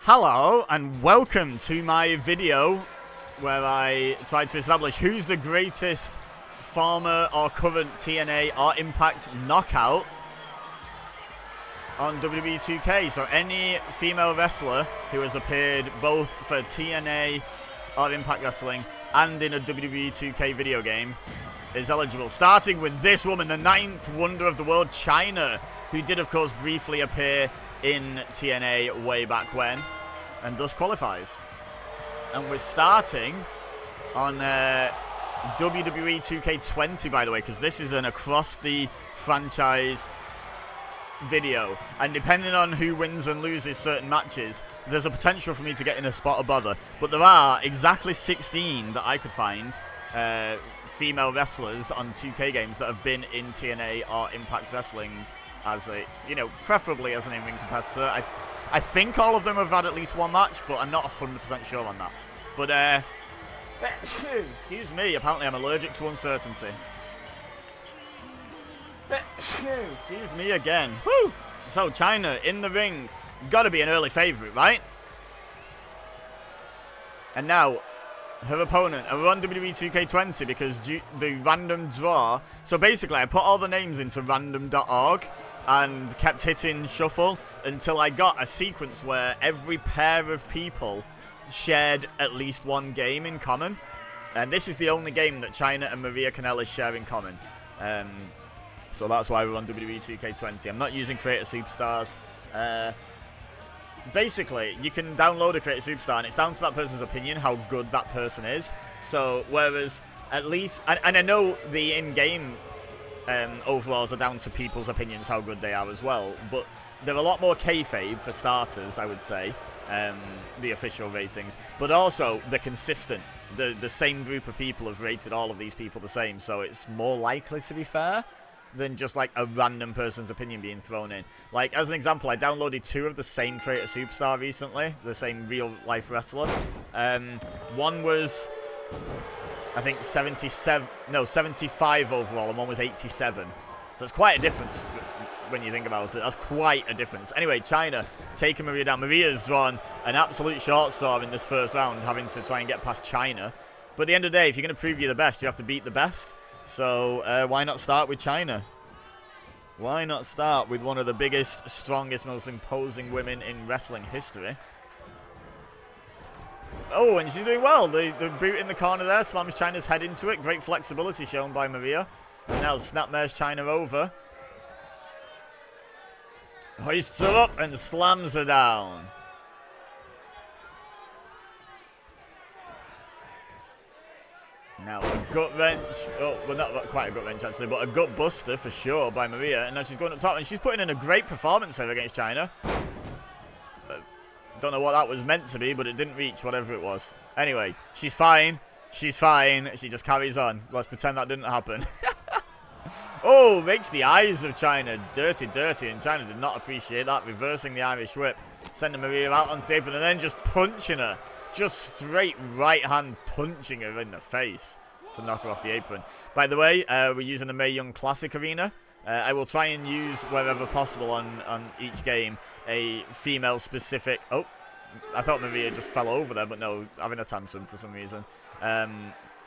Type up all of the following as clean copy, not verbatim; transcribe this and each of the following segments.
Hello and welcome to my video where I try to establish who's the greatest former or current TNA or Impact knockout on WWE 2K. So any female wrestler who has appeared both for TNA or Impact Wrestling and in a WWE 2K video game is eligible. Starting with this woman, the 9th wonder of the world, Chyna, who did of course briefly appear in TNA way back when, and thus qualifies. And we're starting on WWE 2K20, by the way, because this is an across the franchise video, and depending on who wins and loses certain matches, there's a potential for me to get in a spot of bother. But there are exactly 16 that I could find female wrestlers on 2K games that have been in TNA or Impact Wrestling as a, preferably as an in-ring competitor. I think all of them have had at least one match, but I'm not 100% sure on that. But, excuse me, apparently I'm allergic to uncertainty. Excuse me again. Woo! So, Chyna in the ring. Gotta be an early favourite, right? And now, her opponent, and we're on WWE 2K20 because the random draw. So basically, I put all the names into random.org and kept hitting shuffle until I got a sequence where every pair of people shared at least one game in common. And this is the only game that Chyna and Maria Kanellis share in common. So that's why we're on WWE 2K20. I'm not using Creator Superstars. Basically, you can download a Creator Superstar, and it's down to that person's opinion how good that person is. So, whereas at least, and I know the in-game overalls are down to people's opinions how good they are as well, but they're a lot more kayfabe for starters, I would say, the official ratings. But also, they're consistent. The same group of people have rated all of these people the same, so it's more likely to be fair than just like a random person's opinion being thrown in. Like, as an example, I downloaded 2 of the same Creator Superstar recently, the same real-life wrestler. One was, I think, 75 overall, and one was 87. So it's quite a difference when you think about it. That's quite a difference. Anyway, Chyna taking Maria down. Maria's drawn an absolute short straw in this first round, having to try and get past Chyna. But at the end of the day, if you're going to prove you're the best, you have to beat the best. So, why not start with Chyna? Why not start with one of the biggest, strongest, most imposing women in wrestling history? Oh, and she's doing well. The boot in the corner there slams Chyna's head into it. Great flexibility shown by Maria. And now snapmares Chyna over. Hoists her up and slams her down. Now, a gut wrench. Oh, well, not quite a gut wrench, actually, but a gut buster for sure by Maria. And now she's going up top, and she's putting in a great performance here against Chyna. Don't know what that was meant to be, but it didn't reach whatever it was. Anyway, she's fine. She's fine. She just carries on. Let's pretend that didn't happen. Oh, makes the eyes of Chyna dirty, and Chyna did not appreciate that. Reversing the Irish whip, sending Maria out on the apron, and then just punching her. Just straight right hand punching her in the face to knock her off the apron. By the way, we're using the Mae Young Classic Arena. I will try and use, wherever possible on each game, a female-specific... Oh, I thought Maria just fell over there, but no, having a tantrum for some reason.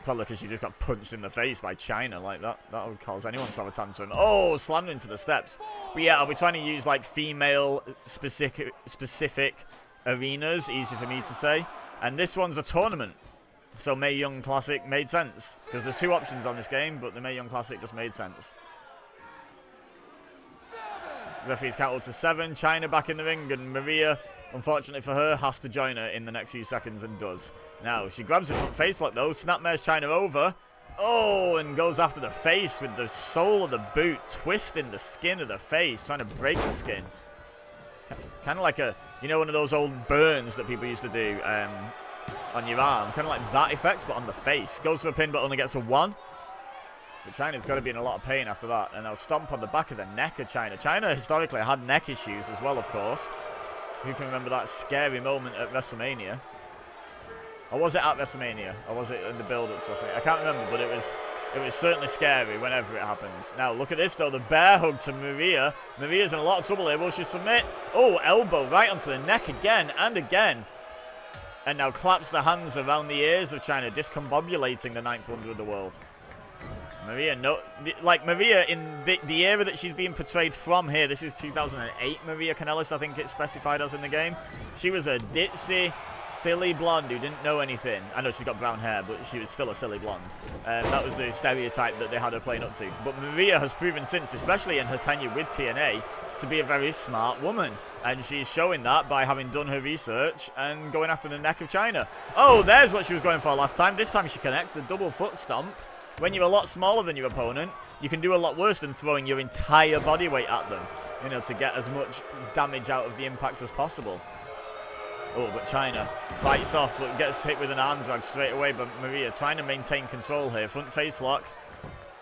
Probably because she just got punched in the face by Chyna like that. That would cause anyone to have a tantrum. Oh, slammed into the steps. But yeah, I'll be trying to use like female-specific arenas. Easy for me to say. And this one's a tournament. So Mae Young Classic made sense. Because there's 2 options on this game, but the Mae Young Classic just made sense. Referee's count up to 7. Chyna back in the ring, and Maria, unfortunately for her, has to join her in the next few seconds and does. Now, she grabs her front face like though, snapmares Chyna over. Oh, and goes after the face with the sole of the boot, twisting the skin of the face, trying to break the skin. Kind of like a, one of those old burns that people used to do on your arm. Kind of like that effect, but on the face. Goes for a pin, but only gets a 1. But Chyna's got to be in a lot of pain after that. And I'll stomp on the back of the neck of Chyna. Chyna historically had neck issues as well, of course. Who can remember that scary moment at WrestleMania? Or was it at WrestleMania? Or was it in the build-up to WrestleMania? I can't remember, but it It was certainly scary whenever it happened. Now, look at this, though. The bear hug to Maria. Maria's in a lot of trouble here. Will she submit? Oh, elbow right onto the neck again and again. And now claps the hands around the ears of China, discombobulating the 9th wonder of the world. Maria, no, like Maria in the era that she's being portrayed from here, this is 2008 Maria Kanellis, I think it's specified as in the game. She was a ditzy, silly blonde who didn't know anything. I know she's got brown hair, but she was still a silly blonde. That was the stereotype that they had her playing up to. But Maria has proven since, especially in her tenure with TNA, to be a very smart woman. And she's showing that by having done her research and going after the neck of China. Oh, there's what she was going for last time. This time she connects the double foot stomp. When you're a lot smaller than your opponent, you can do a lot worse than throwing your entire body weight at them, you know, to get as much damage out of the impact as possible. Oh, but China fights off, but gets hit with an arm drag straight away. But Maria trying to maintain control here. Front face lock.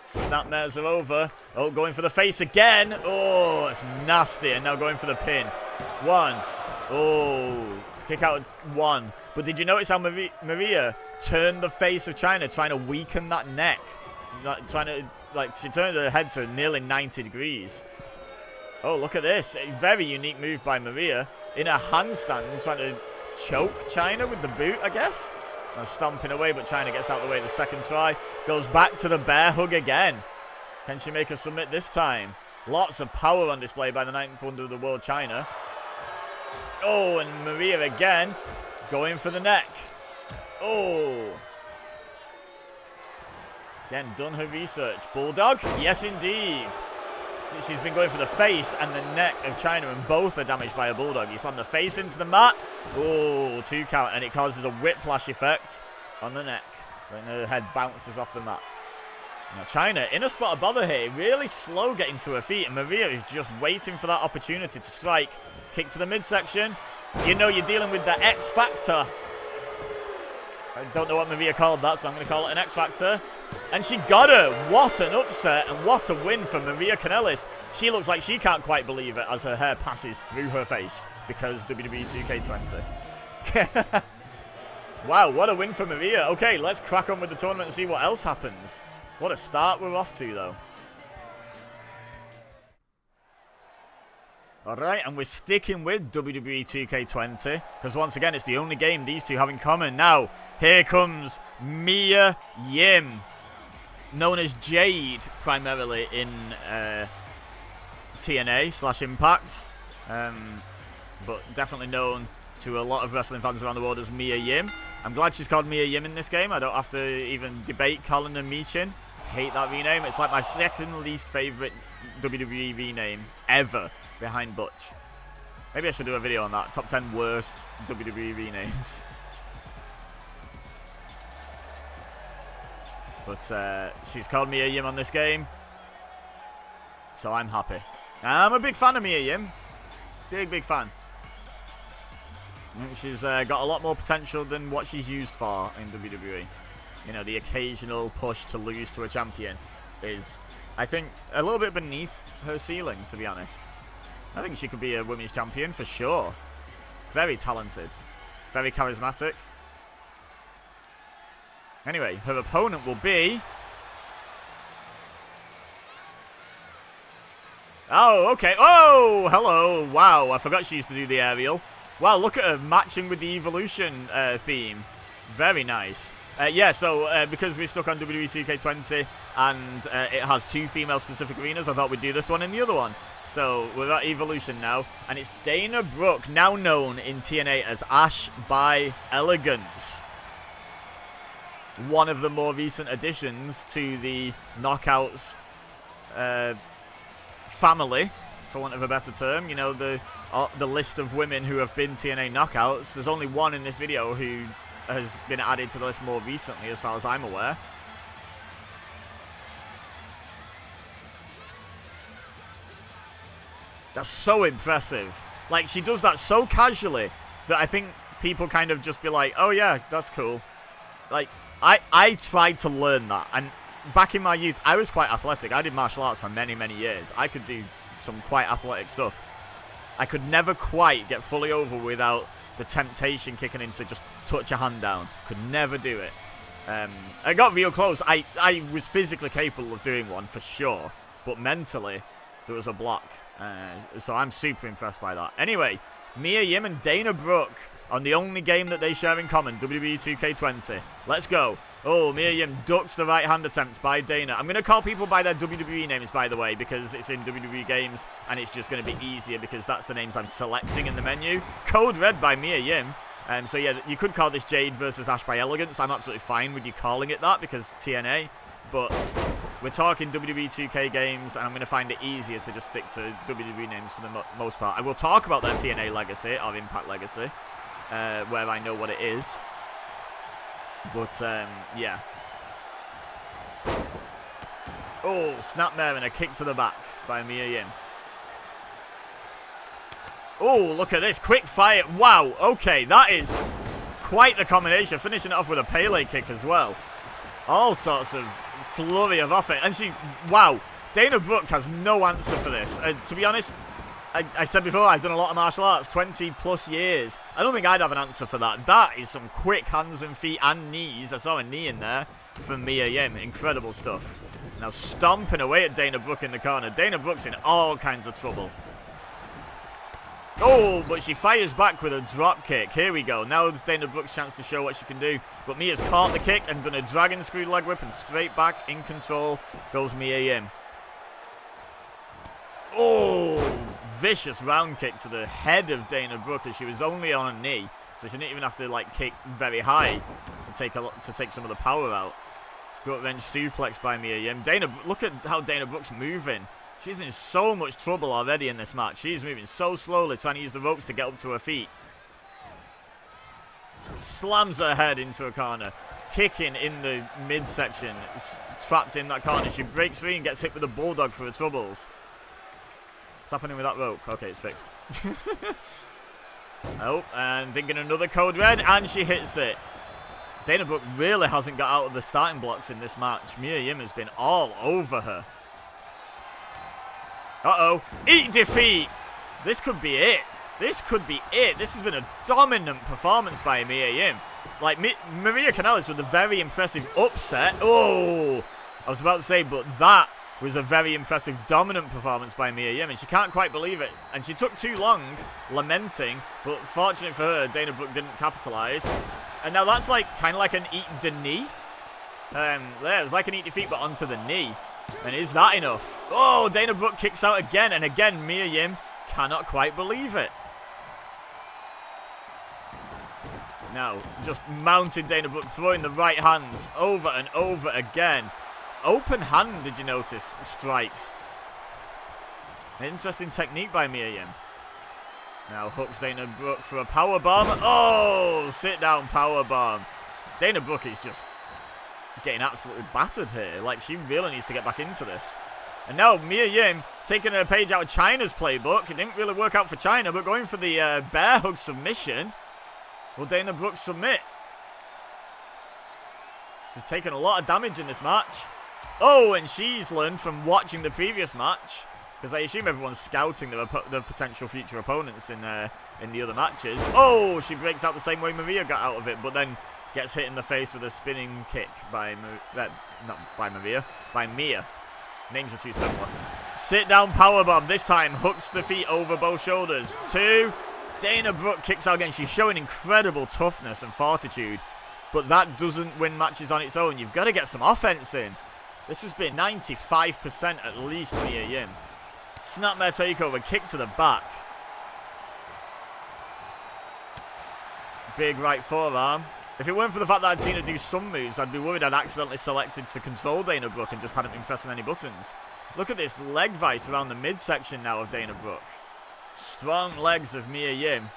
Snapmares are over. Oh, going for the face again. Oh, it's nasty. And now going for the pin. One. Oh, kick out one. But did you notice how Maria turned the face of China, trying to weaken that neck? She turned her head to nearly 90 degrees. Oh, look at this. A very unique move by Maria. In a handstand, trying to choke China with the boot, I guess. And stomping away, but China gets out of the way the second try. Goes back to the bear hug again. Can she make her submit this time? Lots of power on display by the 9th wonder of the world, China. Oh, and Maria again. Going for the neck. Oh. Again, done her research. Bulldog? Yes, indeed. She's been going for the face and the neck of China, and both are damaged by a bulldog. You slam the face into the mat. Oh, 2 count, and it causes a whiplash effect on the neck when her head bounces off the mat. Now, China in a spot of bother here, really slow getting to her feet, and Maria is just waiting for that opportunity to strike. Kick to the midsection. You know you're dealing with the X Factor. I don't know what Maria called that, so I'm going to call it an X Factor. And she got her. What an upset and what a win for Maria Kanellis. She looks like she can't quite believe it as her hair passes through her face because WWE 2K20. Wow, what a win for Maria. Okay, let's crack on with the tournament and see what else happens. What a start we're off to, though. Alright, and we're sticking with WWE 2K20, because once again, it's the only game these two have in common. Now, here comes Mia Yim, known as Jade, primarily in TNA/Impact, but definitely known to a lot of wrestling fans around the world as Mia Yim. I'm glad she's called Mia Yim in this game. I don't have to even debate calling her Michin. Hate that rename. It's like my second least favourite WWE rename ever, behind Butch. Maybe I should do a video on that. Top 10 worst WWE renames. But she's called Mia Yim on this game, so I'm happy. I'm a big fan of Mia Yim. Big fan. I think she's got a lot more potential than what she's used for in WWE. You know, the occasional push to lose to a champion is, I think, a little bit beneath her ceiling, to be honest. I think she could be a women's champion for sure. Very talented. Very charismatic. Anyway, her opponent will be... Oh, okay. Oh, hello. Wow, I forgot she used to do the aerial. Wow, look at her matching with the Evolution theme. Very nice. Yeah, so because we're stuck on WWE 2K20 and it has 2 female-specific arenas, I thought we'd do this one and the other one. So we're at Evolution now, and it's Dana Brooke, now known in TNA as Ash by Elegance. One of the more recent additions to the Knockouts family, for want of a better term. You know, the list of women who have been TNA Knockouts. There's only one in this video who has been added to the list more recently, as far as I'm aware. That's so impressive. Like, she does that so casually that I think people kind of just be like, oh yeah, that's cool. Like, I tried to learn that, and back in my youth, I was quite athletic. I did martial arts for many years. I could do some quite athletic stuff. I could never quite get fully over without the temptation kicking in to just touch a hand down. Could never do it. I got real close. I was physically capable of doing one for sure, but mentally there was a block. So I'm super impressed by that. Anyway, Mia Yim and Dana Brooke on the only game that they share in common, WWE 2K20. Let's go. Oh, Mia Yim ducks the right hand attempt by Dana. I'm going to call people by their WWE names, by the way, because it's in WWE games, and it's just going to be easier because that's the names I'm selecting in the menu. Code Red by Mia Yim. So yeah, you could call this Jade versus Ash by Elegance. I'm absolutely fine with you calling it that because TNA, but we're talking WWE 2K games, and I'm going to find it easier to just stick to WWE names for the most part. I will talk about their TNA legacy, or Impact legacy, where I know what it is. But, yeah. Oh, snapmare and a kick to the back by Mia Yim. Oh, look at this. Quick fire. Wow. Okay, that is quite the combination. Finishing it off with a Pele kick as well. All sorts of flurry of offense. And wow. Dana Brooke has no answer for this. To be honest, I said before, I've done a lot of martial arts, 20 plus years. I don't think I'd have an answer for that. That is some quick hands and feet and knees. I saw a knee in there from Mia Yim. Incredible stuff. Now stomping away at Dana Brooke in the corner. Dana Brooke's in all kinds of trouble. Oh, but she fires back with a drop kick. Here we go. Now it's Dana Brooke's chance to show what she can do. But Mia's caught the kick and done a dragon screw leg whip, and straight back in control goes Mia Yim. Oh, vicious round kick to the head of Dana Brooke as she was only on a knee, so she didn't even have to like kick very high to take some of the power out. Gut wrench suplex by Mia Yim. Look at how Dana Brooke's moving. She's in so much trouble already in this match. She's moving so slowly, trying to use the ropes to get up to her feet. Slams her head into a corner, kicking in the midsection, trapped in that corner. She breaks free and gets hit with a bulldog for her troubles. What's happening with that rope? Okay, it's fixed. Oh, and thinking another code red, and she hits it. Dana Brooke really hasn't got out of the starting blocks in this match. Mia Yim has been all over her. Uh-oh. Eat defeat. This could be it. This could be it. This has been a dominant performance by Mia Yim. Like, Maria Kanellis with a very impressive upset. Oh, I was about to say, but that was a very impressive dominant performance by Mia Yim, and she can't quite believe it. And she took too long lamenting, but fortunate for her, Dana Brooke didn't capitalize. And now that's like kind of like an eat the knee. It's like an eat defeat, but onto the knee. And is that enough? Oh, Dana Brooke kicks out again, and again Mia Yim cannot quite believe it. Now, just mounted Dana Brooke, throwing the right hands over and over again. Open hand, did you notice? Strikes. Interesting technique by Mia Yim. Now hooks Dana Brooke for a power bomb. Oh, sit down power bomb. Dana Brooke is just getting absolutely battered here. Like, she really needs to get back into this. And now Mia Yim taking a page out of Chyna's playbook. It didn't really work out for Chyna, but going for the bear hug submission. Will Dana Brooke submit? She's taken a lot of damage in this match. Oh, and she's learned from watching the previous match, because I assume everyone's scouting the potential future opponents in the other matches. Oh, she breaks out the same way Maria got out of it, but then gets hit in the face with a spinning kick by Mia. Names are too similar. Sit down powerbomb. This time hooks the feet over both shoulders. 2. Dana Brooke kicks out again. She's showing incredible toughness and fortitude, but that doesn't win matches on its own. You've got to get some offense in. This has been 95% at least Mia Yim. Snapmare takeover, kick to the back. Big right forearm. If it weren't for the fact that I'd seen her do some moves, I'd be worried I'd accidentally selected to control Dana Brooke and just hadn't been pressing any buttons. Look at this leg vice around the midsection now of Dana Brooke. Strong legs of Mia Yim.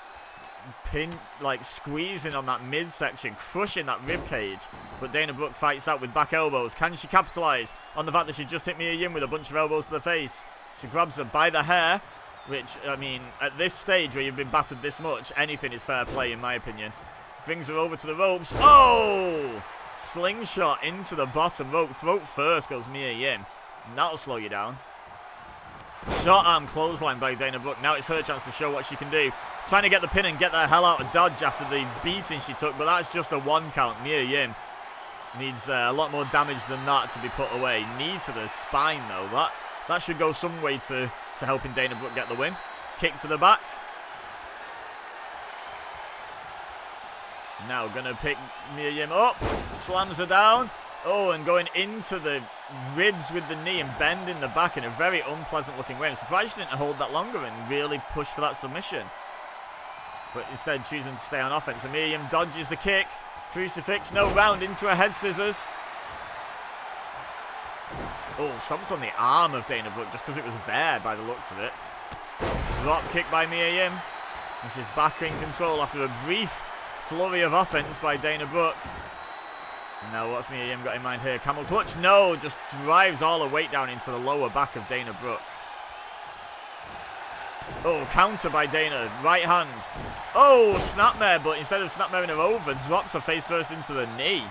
Squeezing on that midsection, crushing that rib cage. But Dana Brooke fights out with back elbows. Can she capitalize on the fact that she just hit Mia Yim with a bunch of elbows to the face? She grabs her by the hair, which, I mean, at this stage where you've been battered this much, anything is fair play in my opinion. Brings her over to the ropes. Oh! Slingshot into the bottom rope. Throat first goes Mia Yim. And that'll slow you down. Short arm clothesline by Dana Brooke. Now it's her chance to show what she can do. Trying to get the pin and get the hell out of dodge after the beating she took, but that's just a 1 count. Mia Yim Needs a lot more damage than that to be put away. Knee to the spine, though. That should go some way to helping Dana Brooke get the win. Kick to the back. Now gonna pick Mia Yim up. Slams her down. Oh, and going into the ribs with the knee and bending the back in a very unpleasant looking way. I'm surprised she didn't hold that longer and really push for that submission. But instead choosing to stay on offense. And Mia Yim dodges the kick. Crucifix, no, round into a head scissors. Oh, stomps on the arm of Dana Brooke just because it was there by the looks of it. Drop kick by Mia Yim. And she's back in control after a brief flurry of offense by Dana Brooke. Now what's Mia Yim got in mind here? Camel clutch? No, just drives all the weight down into the lower back of Dana Brooke. Oh, counter by Dana. Right hand. Oh, snapmare, but instead of snapmaring her over, drops her face first into the knee.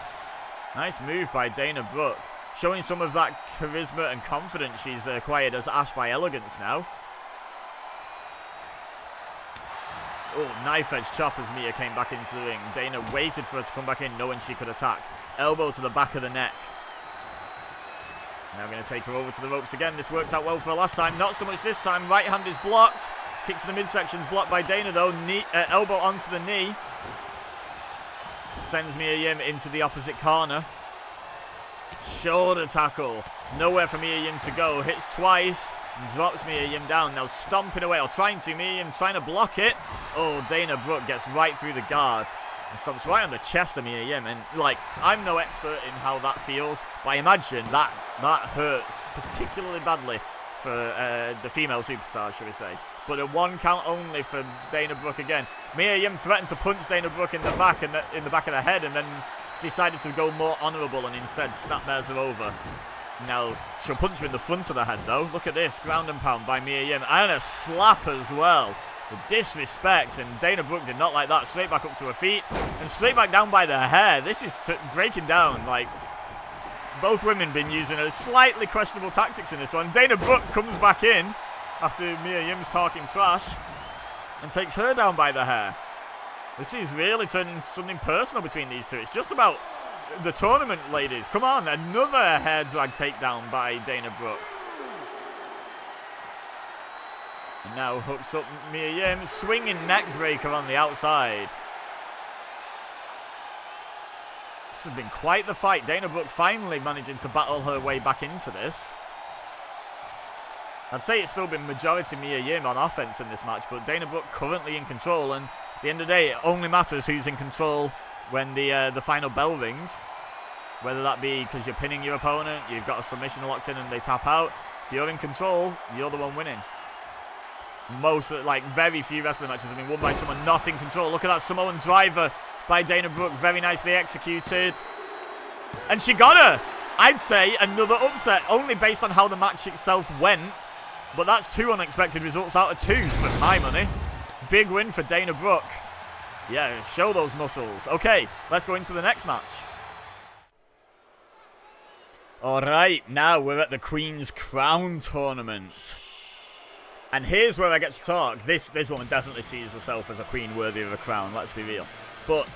Nice move by Dana Brooke. Showing some of that charisma and confidence she's acquired as Ash by Elegance now. Oh, knife edge chop as Mia came back into the ring. Dana waited for her to come back in, knowing she could attack. Elbow to the back of the neck. Now going to take her over to the ropes again. This worked out well for her last time. Not so much this time. Right hand is blocked. Kick to the midsection is blocked by Dana though. Elbow onto the knee. Sends Mia Yim into the opposite corner. Shoulder tackle. Nowhere for Mia Yim to go. Hits twice. Drops Mia Yim down. Now stomping away, or trying to. Mia Yim trying to block it. Oh, Dana Brooke gets right through the guard. And stomps right on the chest of Mia Yim. And, like, I'm no expert in how that feels, but I imagine that hurts particularly badly for the female superstar, should we say. But a 1 count only for Dana Brooke again. Mia Yim threatened to punch Dana Brooke in the back and in the back of the head, and then decided to go more honourable and instead snapmares her over. Now, she'll punch her in the front of the head, though. Look at this. Ground and pound by Mia Yim. And a slap as well. The disrespect, and Dana Brooke did not like that. Straight back up to her feet, and straight back down by the hair. This is breaking down. Like, both women been using a slightly questionable tactics in this one. Dana Brooke comes back in after Mia Yim's talking trash and takes her down by the hair. This is really turning something personal between these two. It's just about the tournament, ladies. Come on, another hair drag takedown by Dana Brooke. And now hooks up Mia Yim, swinging neck breaker on the outside. This has been quite the fight. Dana Brooke finally managing to battle her way back into this. I'd say it's still been majority Mia Yim on offense in this match, but Dana Brooke currently in control, and at the end of the day, it only matters who's in control when the final bell rings. Whether that be because you're pinning your opponent, you've got a submission locked in and they tap out. If you're in control, you're the one winning. Very few wrestling matches have been won by someone not in control. Look at that Samoan driver by Dana Brooke, very nicely executed. And she got her! I'd say another upset, only based on how the match itself went. But that's 2 unexpected results out of 2 for my money. Big win for Dana Brooke. Yeah, show those muscles. Okay, let's go into the next match. Alright, now we're at the Queen's Crown Tournament. And here's where I get to talk. This woman definitely sees herself as a queen worthy of a crown, let's be real. But,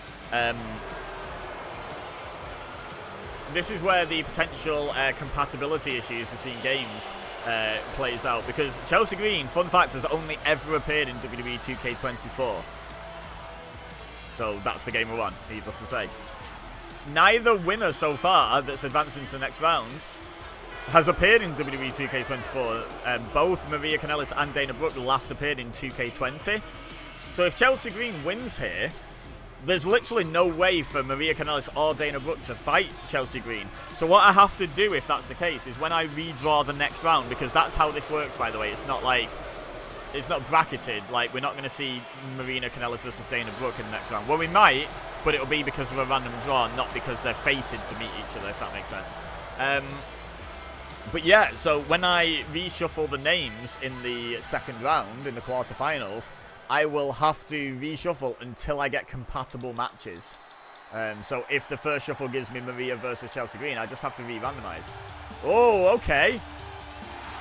this is where the potential compatibility issues between games plays out. Because Chelsea Green, fun fact, has only ever appeared in WWE 2K24. So that's the game we're on, needless to say. Neither winner so far that's advanced into the next round has appeared in WWE 2K24. Both Maria Kanellis and Dana Brooke last appeared in 2K20. So if Chelsea Green wins here, there's literally no way for Maria Kanellis or Dana Brooke to fight Chelsea Green. So what I have to do, if that's the case, is when I redraw the next round, because that's how this works, by the way. It's not bracketed. Like, we're not going to see Marina Kanellis versus Dana Brooke in the next round. Well, we might, but it'll be because of a random draw, not because they're fated to meet each other, if that makes sense. But yeah, so when I reshuffle the names in the second round, in the quarterfinals, I will have to reshuffle until I get compatible matches. So if the first shuffle gives me Maria versus Chelsea Green, I just have to re-randomize. Oh, okay.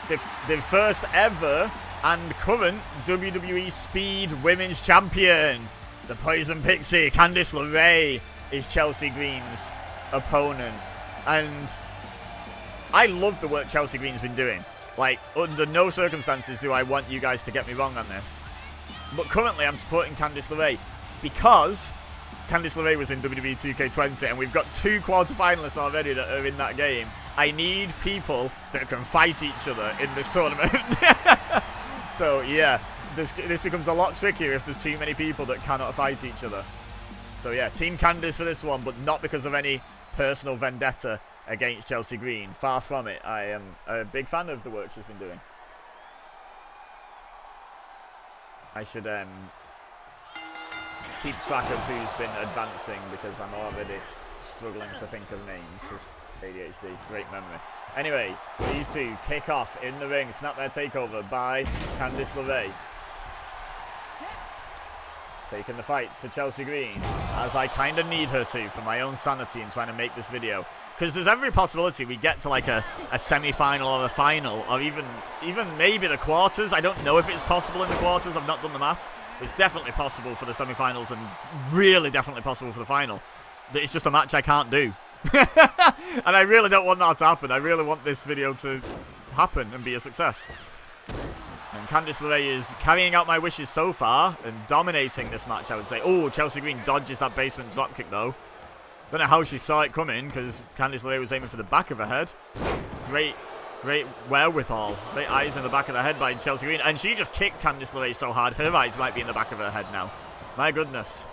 The first ever and current WWE Speed Women's Champion, the Poison Pixie, Candice LeRae, is Chelsea Green's opponent. And I love the work Chelsea Green's been doing. Like, under no circumstances do I want you guys to get me wrong on this. But currently I'm supporting Candice LeRae because Candice LeRae was in WWE 2K20 and we've got 2 quarterfinalists already that are in that game. I need people that can fight each other in this tournament. So yeah, this becomes a lot trickier if there's too many people that cannot fight each other. So yeah, Team Candice for this one, but not because of any personal vendetta against Chelsea Green. Far from it. I am a big fan of the work she's been doing. I should keep track of who's been advancing because I'm already struggling to think of names because ADHD, great memory. Anyway, these two kick off in the ring. Snapmare takeover by Candice LeRae. Taking the fight to Chelsea Green, as I kind of need her to for my own sanity in trying to make this video. Because there's every possibility we get to like a semi-final or a final, or even maybe the quarters. I don't know if it's possible in the quarters. I've not done the maths. It's definitely possible for the semi-finals and really definitely possible for the final. It's just a match I can't do. And I really don't want that to happen. I really want this video to happen and be a success. And Candice LeRae is carrying out my wishes so far and dominating this match, I would say. Oh, Chelsea Green dodges that basement dropkick, though. Don't know how she saw it coming, because Candice LeRae was aiming for the back of her head. Great wherewithal. Great eyes in the back of the head by Chelsea Green. And she just kicked Candice LeRae so hard, her eyes might be in the back of her head now. My goodness.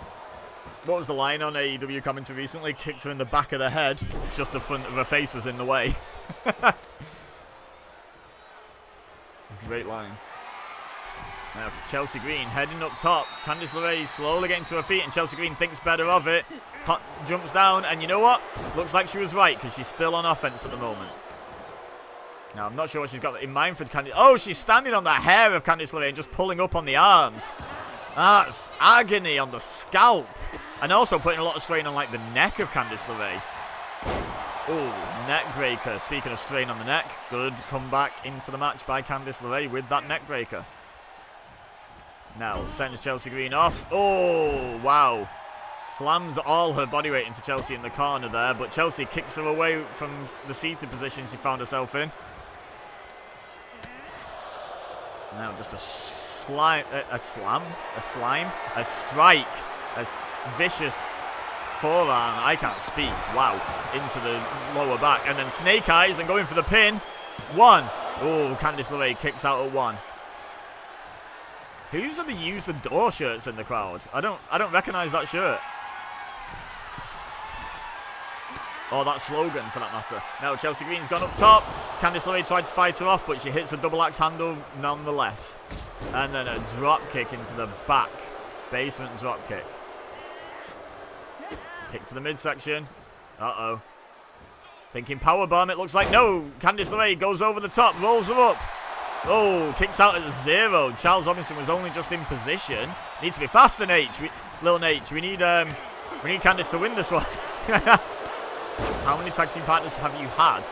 What was the line on AEW commentary recently? Kicked her in the back of the head. It's just the front of her face was in the way. Great line. Now, Chelsea Green heading up top. Candice LeRae slowly getting to her feet, and Chelsea Green thinks better of it. Jumps down, and you know what? Looks like she was right, because she's still on offense at the moment. Now, I'm not sure what she's got in mind for Candice. Oh, she's standing on the hair of Candice LeRae and just pulling up on the arms. That's agony on the scalp. And also putting a lot of strain on, like, the neck of Candice LeRae. Oh, neck breaker. Speaking of strain on the neck, good comeback into the match by Candice LeRae with that neck breaker. Now sends Chelsea Green off. Oh, wow. Slams all her body weight into Chelsea in the corner there, but Chelsea kicks her away from the seated position she found herself in. Now just a strike, a vicious forearm, I can't speak, wow, into the lower back, and then snake eyes and going for the pin. 1. Oh, Candice LeRae kicks out at 1. Who's the use the door shirts in the crowd? I don't recognize that shirt. Or that slogan for that matter. Now Chelsea Green's gone up top. Candice LeRae tried to fight her off, but she hits a double axe handle nonetheless. And then a drop kick into the back. Basement drop kick. Kick to the midsection. Uh-oh. Thinking powerbomb, it looks like. No! Candice LeRae goes over the top, rolls her up. Oh, kicks out at 0. Charles Robinson was only just in position. Needs to be faster, Nate. Lil Nate. We need Candice to win this one. How many tag team partners have you had?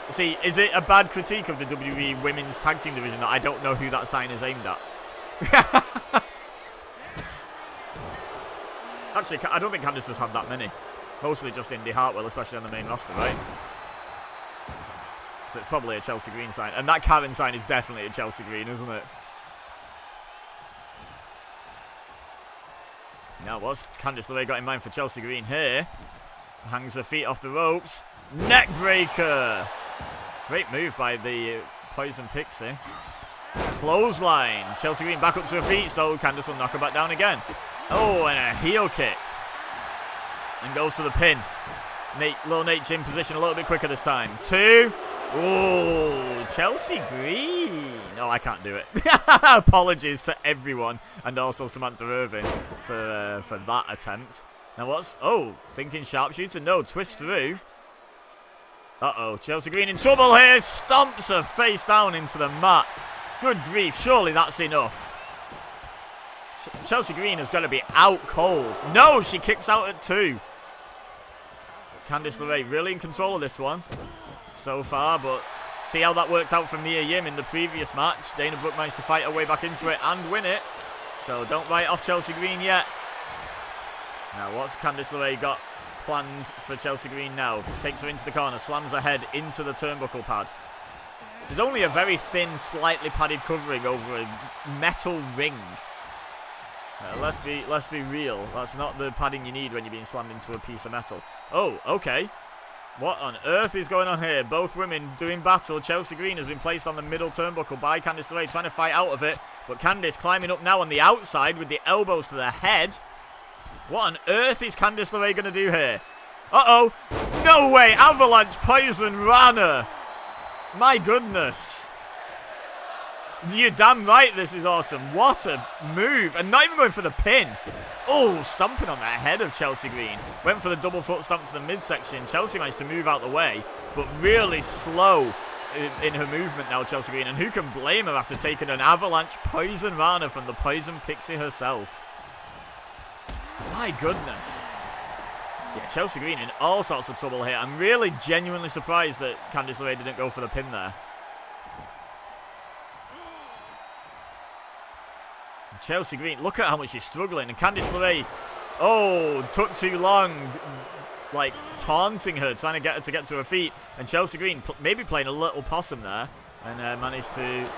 See, is it a bad critique of the WWE women's tag team division that I don't know who that sign is aimed at? Actually, I don't think Candice has had that many. Mostly just Indy Hartwell, especially on the main roster, right? So it's probably a Chelsea Green sign. And that Karen sign is definitely a Chelsea Green, isn't it? Now, what's Candice LeRae got in mind for Chelsea Green here? Hangs her feet off the ropes. Neck breaker! Great move by the Poison Pixie. Clothesline. Chelsea Green back up to her feet, so Candice will knock her back down again. Oh, and a heel kick. And goes to the pin. Lil Nate's in position a little bit quicker this time. 2. Oh, Chelsea Green. Oh, I can't do it. Apologies to everyone, and also Samantha Irving for that attempt. Now what's... Oh, thinking sharpshooter. No, twist through. Uh-oh, Chelsea Green in trouble here. Stomps her face down into the mat. Good grief, surely that's enough. Chelsea Green has got to be out cold. No, she kicks out at 2. Candice LeRae really in control of this one so far, but see how that worked out for Mia Yim in the previous match. Dana Brooke managed to fight her way back into it and win it. So don't write off Chelsea Green yet. Now what's Candice LeRae got planned for Chelsea Green now. Takes her into the corner, slams her head into the turnbuckle pad. There's only a very thin, slightly padded covering over a metal ring. Let's be real. That's not the padding you need when you're being slammed into a piece of metal. Oh, okay. What on earth is going on here? Both women doing battle. Chelsea Green has been placed on the middle turnbuckle by Candice LeRae, trying to fight out of it. But Candice climbing up now on the outside with the elbows to the head. What on earth is Candice LeRae going to do here? Uh-oh. No way. Avalanche Poison Rana. My goodness. You're damn right this is awesome. What a move. And not even going for the pin. Oh, stomping on the head of Chelsea Green. Went for the double foot stomp to the midsection. Chelsea managed to move out the way, but really slow in her movement now, Chelsea Green. And who can blame her after taking an Avalanche Poison Rana from the Poison Pixie herself? My goodness. Yeah, Chelsea Green in all sorts of trouble here. I'm really genuinely surprised that Candice LeRae didn't go for the pin there. Chelsea Green, look at how much she's struggling. And Candice LeRae, oh, took too long, like taunting her, trying to get her to get to her feet. And Chelsea Green maybe playing a little possum there and managed to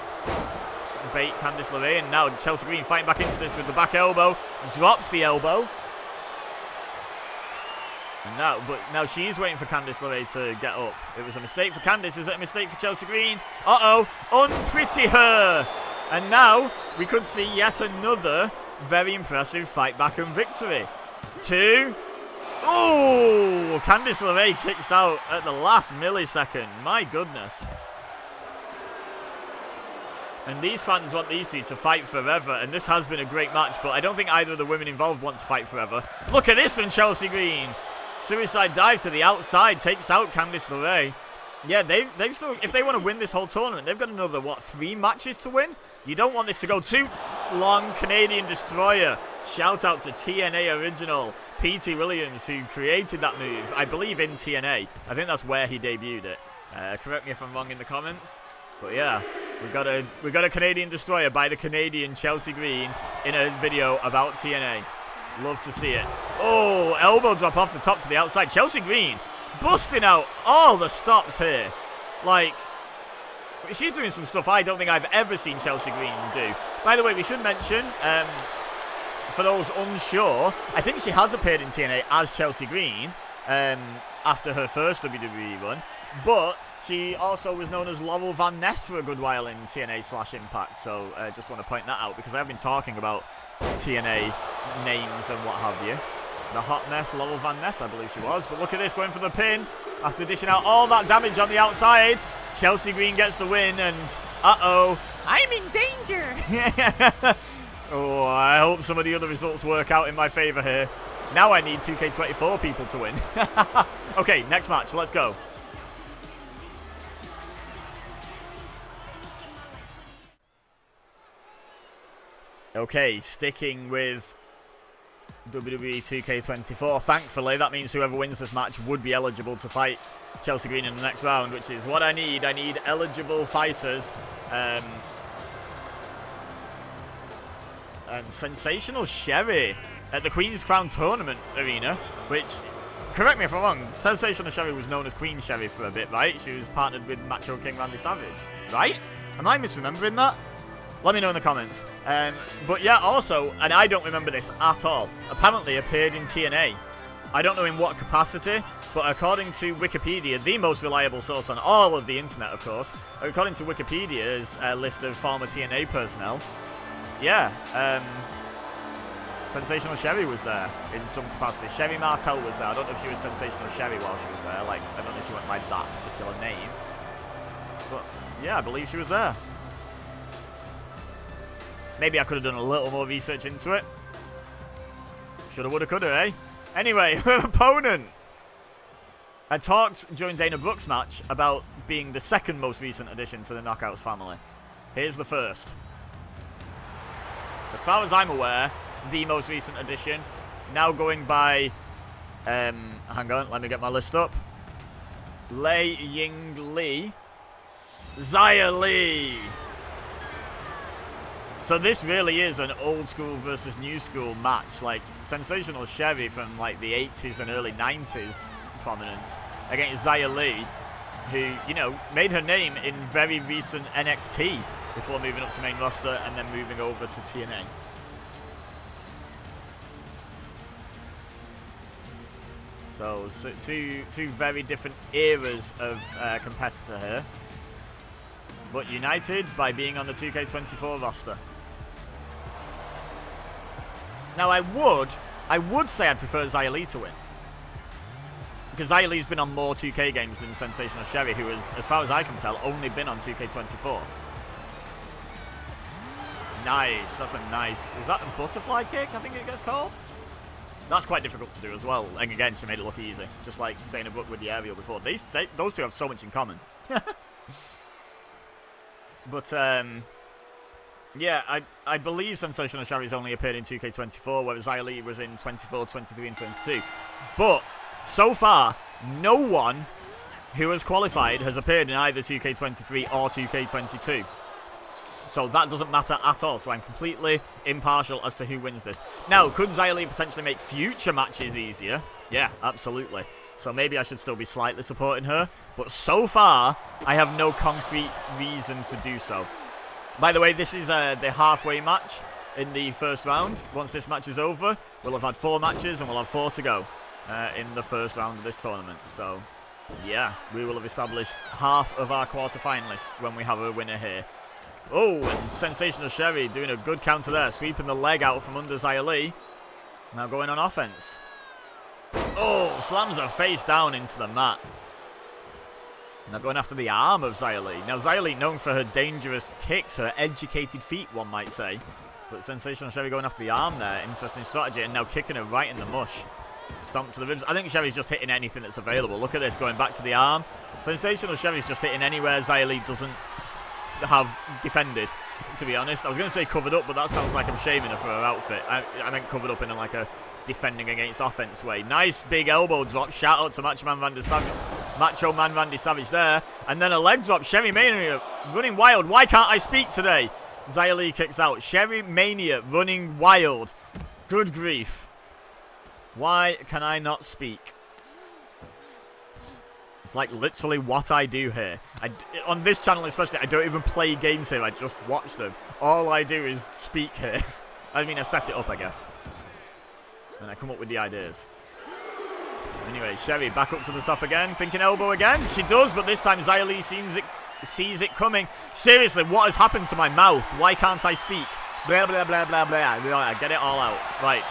bait Candice LeRae. And now Chelsea Green fighting back into this with the back elbow, drops the elbow. And now she's waiting for Candice LeRae to get up. It was a mistake for Candice. Is it a mistake for Chelsea Green? Uh-oh, unpretty her. And now we could see yet another very impressive fight back and victory. 2. Oh, Candice LeRae kicks out at the last millisecond. My goodness. And these fans want these two to fight forever. And this has been a great match, but I don't think either of the women involved want to fight forever. Look at this from Chelsea Green. Suicide dive to the outside, takes out Candice LeRae. Yeah, they've still, if they want to win this whole tournament, they've got another, what, 3 matches to win? You don't want this to go too long. Canadian Destroyer. Shout out to TNA Original. P.T. Williams, who created that move, I believe in TNA. I think that's where he debuted it. Correct me if I'm wrong in the comments. But yeah, we got a Canadian Destroyer by the Canadian Chelsea Green in a video about TNA. Love to see it. Oh, elbow drop off the top to the outside. Chelsea Green busting out all the stops here. Like, she's doing some stuff I don't think I've ever seen Chelsea Green do. By the way, we should mention, for those unsure, I think she has appeared in TNA as Chelsea Green after her first WWE run, but she also was known as Laurel Van Ness for a good while in TNA/Impact, so just want to point that out because I've been talking about TNA names and what have you. The Hot Mess, Laurel Van Ness, I believe she was. But look at this, going for the pin. After dishing out all that damage on the outside, Chelsea Green gets the win, and uh-oh, I'm in danger. Oh, I hope some of the other results work out in my favour here. Now I need 2K24 people to win. Okay, next match, let's go. Okay, sticking with WWE 2K24. Thankfully, that means whoever wins this match would be eligible to fight Chelsea Green in the next round, which is what I need. I need eligible fighters. And Sensational Sherry at the Queen's Crown Tournament Arena, which, correct me if I'm wrong, Sensational Sherry was known as Queen Sherry for a bit, right? She was partnered with Macho King Randy Savage, right? Am I misremembering that? Let me know in the comments. But yeah, also, and I don't remember this at all, apparently appeared in TNA. I don't know in what capacity, but according to Wikipedia, the most reliable source on all of the internet, of course, according to Wikipedia's list of former TNA personnel, yeah, Sensational Sherry was there in some capacity. Sherry Martel was there. I don't know if she was Sensational Sherry while she was there. Like, I don't know if she went by that particular name. But yeah, I believe she was there. Maybe I could have done a little more research into it. Shoulda, woulda, coulda, eh? Anyway, her opponent. I talked during Dana Brooks' match about being the second most recent addition to the Knockouts family. Here's the first. As far as I'm aware, the most recent addition. Now going by... hang on, let me get my list up. Lei Ying Lee. Xia Li. So this really is an old school versus new school match. Like, Sensational Sherry from, like, the 80s and early 90s prominence against Xia Li, who, you know, made her name in very recent NXT before moving up to main roster and then moving over to TNA. So two very different eras of competitor here, but united by being on the 2K24 roster. Now I would say I'd prefer Xia Li to win, because Xia Li's been on more 2K games than Sensational Sherry, who has, as far as I can tell, only been on 2K24. Nice, that's a nice... Is that a butterfly kick, I think it gets called? That's quite difficult to do as well. And again, she made it look easy. Just like Dana Brooke with the aerial before. Those two have so much in common. But, yeah, I believe Sensational Sherry's only appeared in 2K24, whereas Xia Li was in 24, 23, and 22. But, so far, no one who has qualified has appeared in either 2K23 or 2K22. So that doesn't matter at all. So I'm completely impartial as to who wins this. Now, could Xia Li potentially make future matches easier? Yeah, absolutely. So maybe I should still be slightly supporting her. But so far, I have no concrete reason to do so. By the way, this is the halfway match in the first round. Once this match is over, we'll have had 4 matches and we'll have 4 to go in the first round of this tournament. So, yeah, we will have established half of our quarterfinalists when we have a winner here. Oh, and Sensational Sherry doing a good counter there, sweeping the leg out from under Xia Li. Now going on offense. Oh, slams her face down into the mat. Now going after the arm of Xia Li. Now Xia Li known for her dangerous kicks, her educated feet, one might say. But Sensational Sherry going after the arm there, interesting strategy, and now kicking her right in the mush. Stomp to the ribs. I think Sherry's just hitting anything that's available. Look at this, going back to the arm. Sensational Sherry's just hitting anywhere Xia Li doesn't have defended, to be honest. I was going to say covered up, but that sounds like I'm shaming her for her outfit. I meant covered up in like a defending against offense way. Nice big elbow drop. Shout out to Macho Man Randy Savage there. And then a leg drop. Sherry Mania running wild. Why can't I speak today? Xia Li kicks out. Sherry Mania running wild. Good grief. Why can I not speak? It's like literally what I do here. On this channel especially, I don't even play games here. I just watch them. All I do is speak here. I mean, I set it up, I guess. And I come up with the ideas. Anyway, Sherry back up to the top again. Thinking elbow again. She does, but this time Xia Li sees it coming. Seriously, what has happened to my mouth? Why can't I speak? Blah, blah, blah, blah, blah. I get it all out. Right.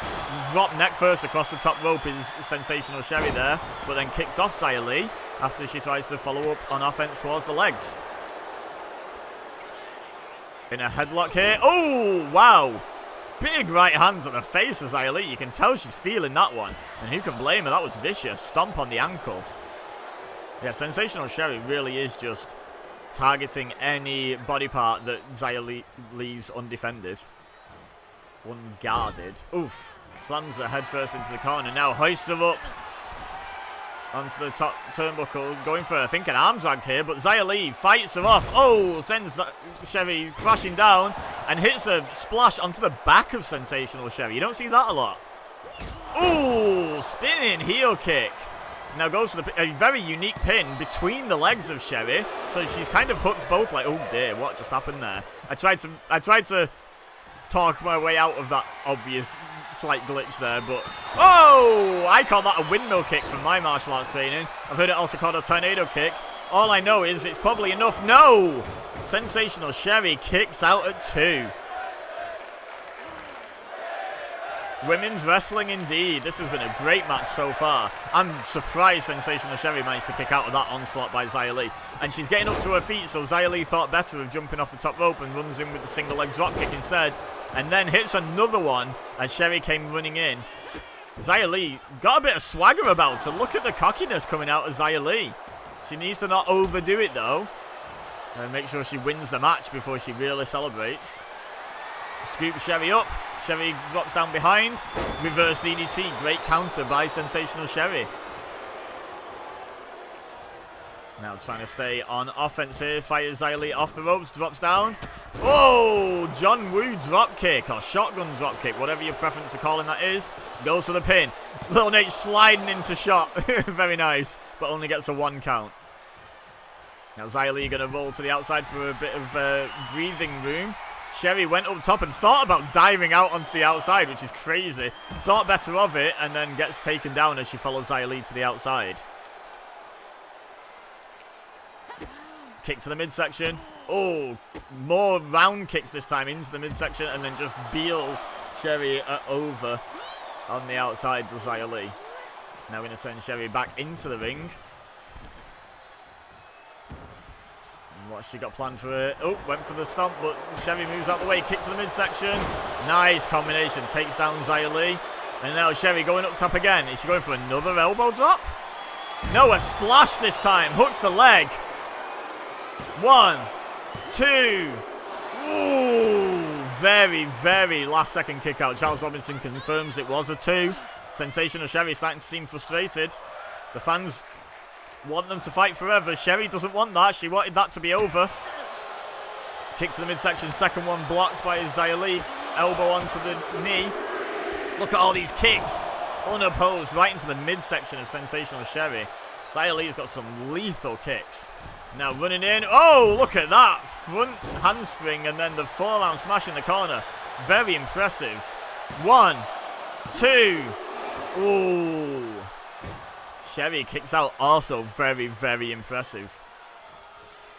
Drop neck first across the top rope is Sensational Sherry there. But then kicks off Xia Li after she tries to follow up on offense towards the legs. In a headlock here. Oh, wow. Big right hand to the face of Xia Li. You can tell she's feeling that one. And who can blame her? That was vicious. Stomp on the ankle. Yeah, Sensational Sherry really is just targeting any body part that Xia Li leaves undefended. Unguarded. Oof. Slams her head first into the corner. Now hoists her up onto the top turnbuckle. Going for, I think, an arm drag here. But Xia Li fights her off. Oh, sends Sherry crashing down and hits a splash onto the back of Sensational Sherry. You don't see that a lot. Ooh, spinning heel kick. Now goes for a very unique pin between the legs of Sherry. So she's kind of hooked both. Like, oh dear, what just happened there? I tried to talk my way out of that obvious slight glitch there, but oh, I call that a windmill kick from my martial arts training. I've heard it also called a tornado kick. All I know is it's probably enough. No! Sensational Sherry kicks out at 2. Women's wrestling indeed. This has been a great match so far. I'm surprised Sensational Sherry managed to kick out of that onslaught by Xia Li. And she's getting up to her feet, so Xia Li thought better of jumping off the top rope and runs in with the single leg drop kick instead. And then hits another one as Sherry came running in. Xia Li got a bit of swagger about her. Look at the cockiness coming out of Xia Li. She needs to not overdo it though. And make sure she wins the match before she really celebrates. Scoop Sherry up. Sherry drops down behind. Reverse DDT. Great counter by Sensational Sherry. Now trying to stay on offense here. Fires Xia Li off the ropes. Drops down. Oh, John Woo dropkick, or shotgun dropkick, whatever your preference of calling that is, goes for the pin. Little Nate sliding into shot. Very nice, but only gets a 1 count. Now Xia Li going to roll to the outside for a bit of breathing room. Sherry went up top and thought about diving out onto the outside, which is crazy. Thought better of it, and then gets taken down as she follows Xia Li to the outside. Kick to the midsection. Oh, more round kicks this time into the midsection, and then just beels Sherry over on the outside to Xia Li. Now we're going to send Sherry back into the ring. And what's she got planned for her? Oh, went for the stomp, but Sherry moves out the way. Kick to the midsection. Nice combination. Takes down Xia Li. And now Sherry going up top again. Is she going for another elbow drop? No, a splash this time. Hooks the leg. 1, 2. Ooh, very, very last second kick out. Charles Robinson confirms it was a 2. Sensational Sherry starting to seem frustrated. The fans want them to fight forever. Sherry doesn't want that. She wanted that to be over. Kick to the midsection. Second one blocked by Xia Li. Elbow onto the knee. Look at all these kicks. Unopposed right into the midsection of Sensational Sherry. Xia Li's got some lethal kicks. Now running in. Oh, look at that. Front handspring and then the forearm smash in the corner. Very impressive. 1, 2. Ooh. Sherry kicks out. Also very, very impressive.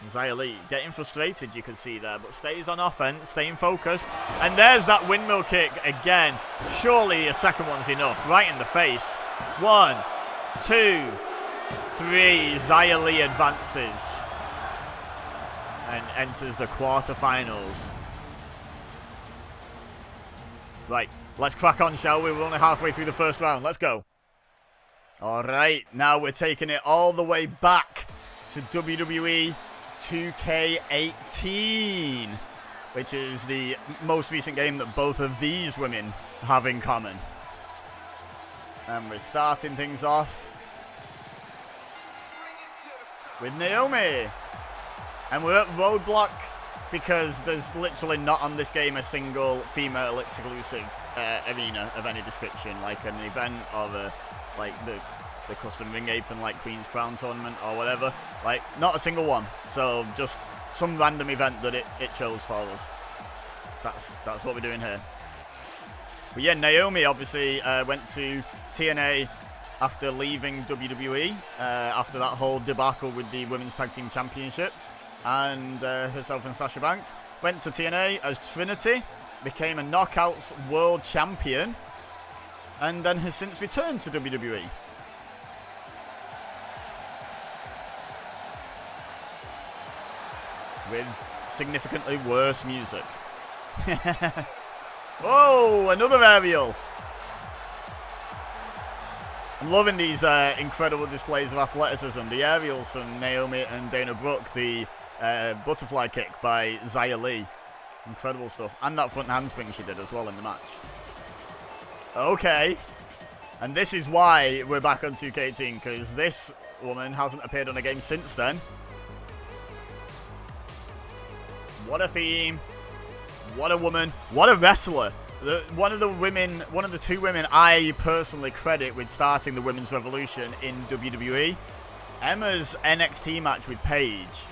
Xia Li getting frustrated, you can see there, but stays on offense, staying focused. And there's that windmill kick again. Surely a second one's enough. Right in the face. 1, 2, 3. Xia Li advances and enters the quarterfinals. Right, let's crack on, shall we? We're only halfway through the first round. Let's go. Alright, now we're taking it all the way back to WWE 2K18, which is the most recent game that both of these women have in common. And we're starting things off with Naomi. And we're at Roadblock because there's literally not on this game a single female exclusive arena of any description, like an event or the custom ring apron like Queen's Crown tournament or whatever. Like, not a single one. So just some random event that it chose for us. That's what we're doing here. But yeah, Naomi obviously went to TNA after leaving WWE, after that whole debacle with the Women's Tag Team Championship, and herself and Sasha Banks. Went to TNA as Trinity, became a Knockouts World Champion, and then has since returned to WWE. With significantly worse music. Oh, another aerial. I'm loving these incredible displays of athleticism. The aerials from Naomi and Dana Brooke, the butterfly kick by Xia Li. Incredible stuff. And that front handspring she did as well in the match. Okay. And this is why we're back on 2K18, because this woman hasn't appeared on a game since then. What a theme. What a woman. What a wrestler. One of the two women I personally credit with starting the women's revolution in WWE. Emma's NXT match with Paige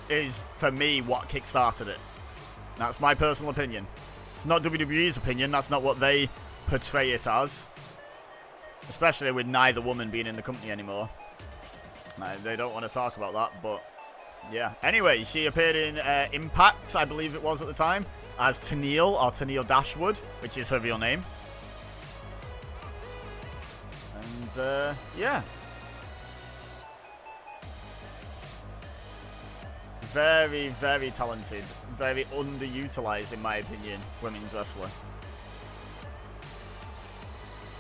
is, for me, what kickstarted it. That's my personal opinion. It's not WWE's opinion. That's not what they portray it as. Especially with neither woman being in the company anymore. They don't want to talk about that, but yeah. Anyway, she appeared in Impact, I believe it was at the time, as Tennille, or Tennille Dashwood, which is her real name. And, yeah. Very, very talented. Very underutilized, in my opinion, women's wrestler.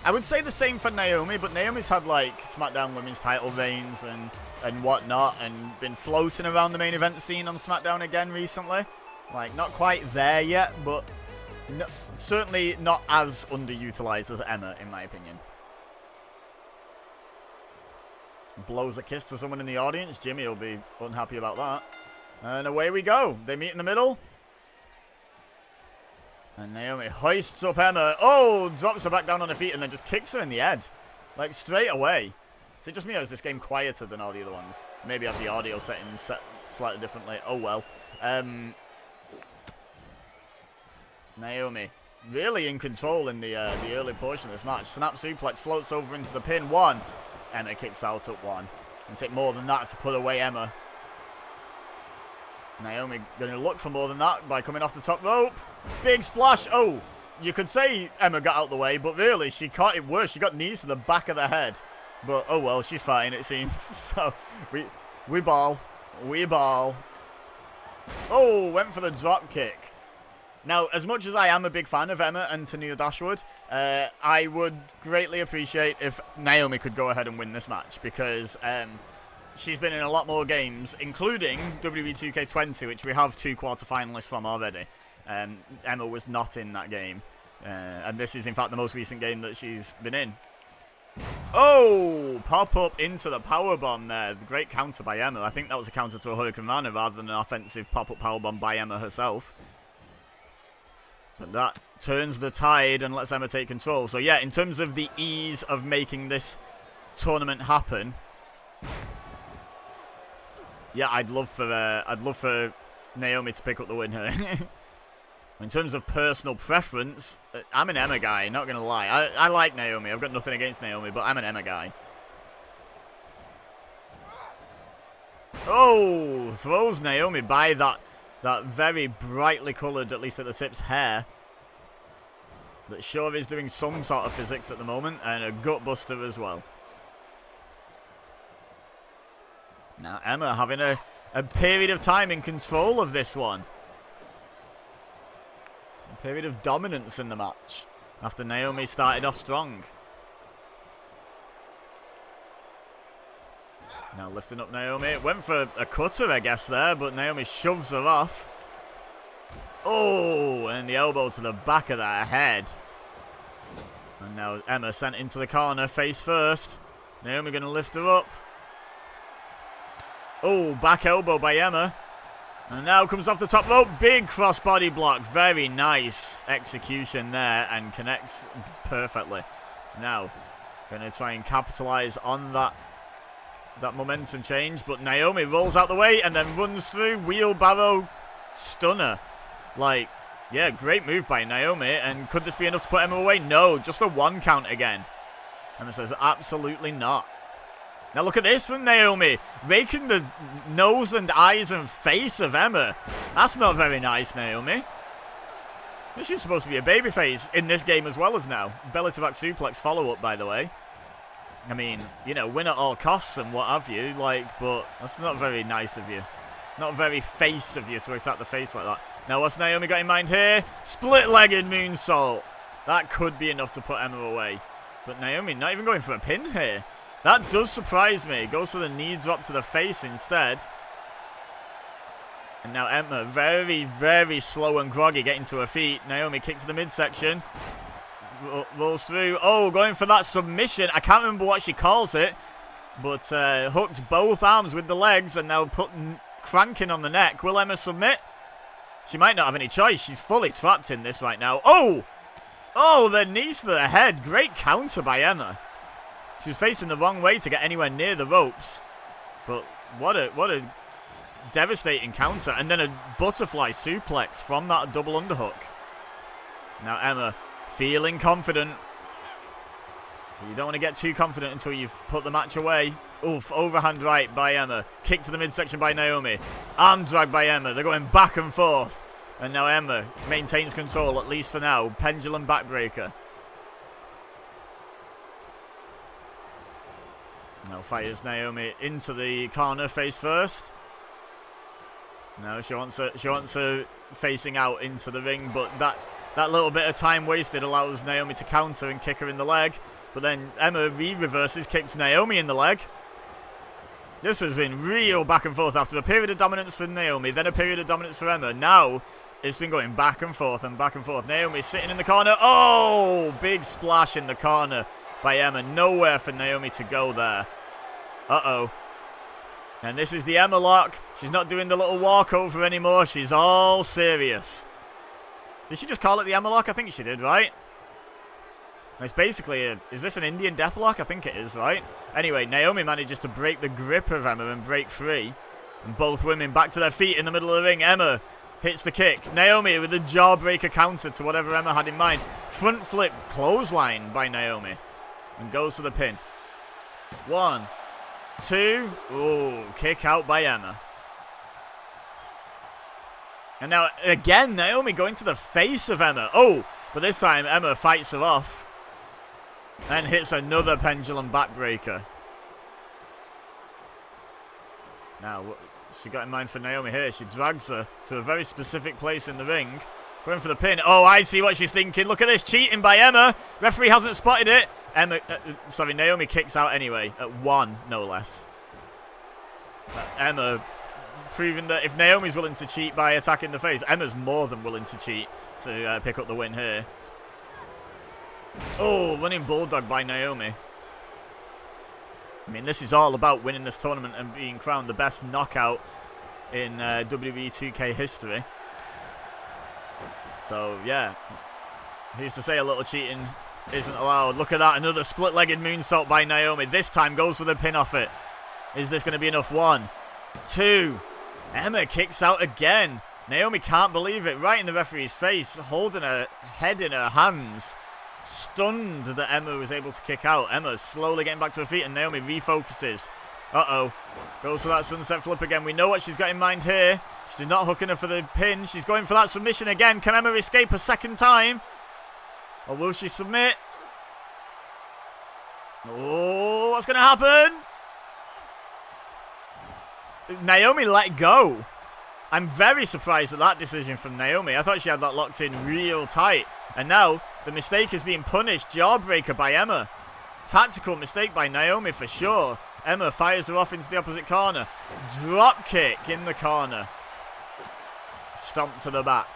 I would say the same for Naomi, but Naomi's had, like, SmackDown women's title reigns and whatnot, and been floating around the main event scene on SmackDown again recently. Like, not quite there yet, but no, certainly not as underutilized as Emma, in my opinion. Blows a kiss to someone in the audience. Jimmy will be unhappy about that. And away we go. They meet in the middle. And Naomi hoists up Emma. Oh, drops her back down on her feet and then just kicks her in the head. Like, straight away. Is it just me or is this game quieter than all the other ones? Maybe I have the audio settings set slightly differently. Oh, well. Naomi really in control in the early portion of this match. Snap suplex, floats over into the pin. 1. Emma kicks out at 1. And take more than that to put away Emma. Naomi going to look for more than that by coming off the top rope. Big splash. Oh, you could say Emma got out the way, but really, she caught it worse. She got knees to the back of the head. But, oh well, she's fine, it seems. So, we ball. We ball. Oh, went for the drop kick. Now, as much as I am a big fan of Emma and Tania Dashwood, I would greatly appreciate if Naomi could go ahead and win this match, because she's been in a lot more games, including WWE 2K20, which we have 2 quarterfinalists from already. Emma was not in that game, and this is in fact the most recent game that she's been in. Oh, pop up into the powerbomb there. The great counter by Emma. I think that was a counter to a Hurricane Rana rather than an offensive pop-up powerbomb by Emma herself. But that turns the tide and lets Emma take control. So yeah, in terms of the ease of making this tournament happen, yeah, I'd love for Naomi to pick up the win here. In terms of personal preference, I'm an Emma guy, not going to lie. I like Naomi. I've got nothing against Naomi, but I'm an Emma guy. Oh, throws Naomi by that very brightly coloured, at least at the tips, hair. That sure is doing some sort of physics at the moment, and a gut buster as well. Now Emma having a period of time in control of this one. A period of dominance in the match after Naomi started off strong. Now lifting up Naomi. Went for a cutter, I guess, there, but Naomi shoves her off. Oh, and the elbow to the back of that head. And now Emma sent into the corner, face first. Naomi going to lift her up. Oh, back elbow by Emma. And now comes off the top rope. Big crossbody block. Very nice execution there and connects perfectly. Now, going to try and capitalize on that momentum change. But Naomi rolls out the way and then runs through. Wheelbarrow stunner. Like, yeah, great move by Naomi. And could this be enough to put Emma away? No, just a 1 count again. Emma says absolutely not. Now look at this from Naomi, raking the nose and eyes and face of Emma. That's not very nice, Naomi. She's supposed to be a babyface in this game as well as now. Belly to back suplex follow-up, by the way. I mean, you know, win at all costs and what have you, like, but that's not very nice of you. Not very face of you to attack the face like that. Now what's Naomi got in mind here? Split-legged moonsault. That could be enough to put Emma away. But Naomi not even going for a pin here. That does surprise me. Goes for the knee drop to the face instead. And now Emma, very, very slow and groggy getting to her feet. Naomi kick to the midsection. Rolls through. Oh, going for that submission. I can't remember what she calls it. But hooked both arms with the legs and now cranking on the neck. Will Emma submit? She might not have any choice. She's fully trapped in this right now. Oh! Oh, the knees to the head. Great counter by Emma. She was facing the wrong way to get anywhere near the ropes. But what a devastating counter. And then a butterfly suplex from that double underhook. Now Emma feeling confident. But you don't want to get too confident until you've put the match away. Oof, overhand right by Emma. Kick to the midsection by Naomi. Arm drag by Emma. They're going back and forth. And now Emma maintains control, at least for now. Pendulum backbreaker. Now fires Naomi into the corner face first. No, she wants her facing out into the ring, but that little bit of time wasted allows Naomi to counter and kick her in the leg. But then Emma reverses, kicks Naomi in the leg. This has been real back and forth after a period of dominance for Naomi, then a period of dominance for Emma. Now it's been going back and forth and back and forth. Naomi sitting in the corner. Oh, big splash in the corner by Emma. Nowhere for Naomi to go there. Uh-oh. And this is the Emma lock. She's not doing the little walkover anymore. She's all serious. Did she just call it the Emma lock? I think she did, right? It's basically a... Is this an Indian death lock? I think it is, right? Anyway, Naomi manages to break the grip of Emma and break free. And both women back to their feet in the middle of the ring. Emma hits the kick. Naomi with the jawbreaker counter to whatever Emma had in mind. Front flip clothesline by Naomi. And goes to the pin. 1, 2. Ooh, kick out by Emma. And now, again, Naomi going to the face of Emma. Oh, but this time Emma fights her off. And hits another pendulum backbreaker. Now, what she got in mind for Naomi here? She drags her to a very specific place in the ring. Going for the pin. Oh, I see what she's thinking. Look at this. Cheating by Emma. Referee hasn't spotted it. Naomi kicks out anyway. At 1, no less. Emma proving that if Naomi's willing to cheat by attacking the face, Emma's more than willing to cheat to pick up the win here. Oh, running bulldog by Naomi. I mean, this is all about winning this tournament and being crowned the best knockout in WWE 2K history. So, yeah. Who's to say a little cheating isn't allowed? Look at that. Another split-legged moonsault by Naomi. This time goes for the pin off it. Is this going to be enough? 1, 2. Emma kicks out again. Naomi can't believe it. Right in the referee's face. Holding her head in her hands. Stunned that Emma was able to kick out. Emma slowly getting back to her feet and Naomi refocuses. Uh-oh. Goes for that sunset flip again. We know what she's got in mind here. She's not hooking her for the pin. She's going for that submission again. Can Emma escape a second time? Or will she submit? Oh, what's going to happen? Naomi let go. I'm very surprised at that decision from Naomi. I thought she had that locked in real tight. And now, the mistake is being punished. Jawbreaker by Emma. Tactical mistake by Naomi for sure. Emma fires her off into the opposite corner. Drop kick in the corner. Stomp to the back.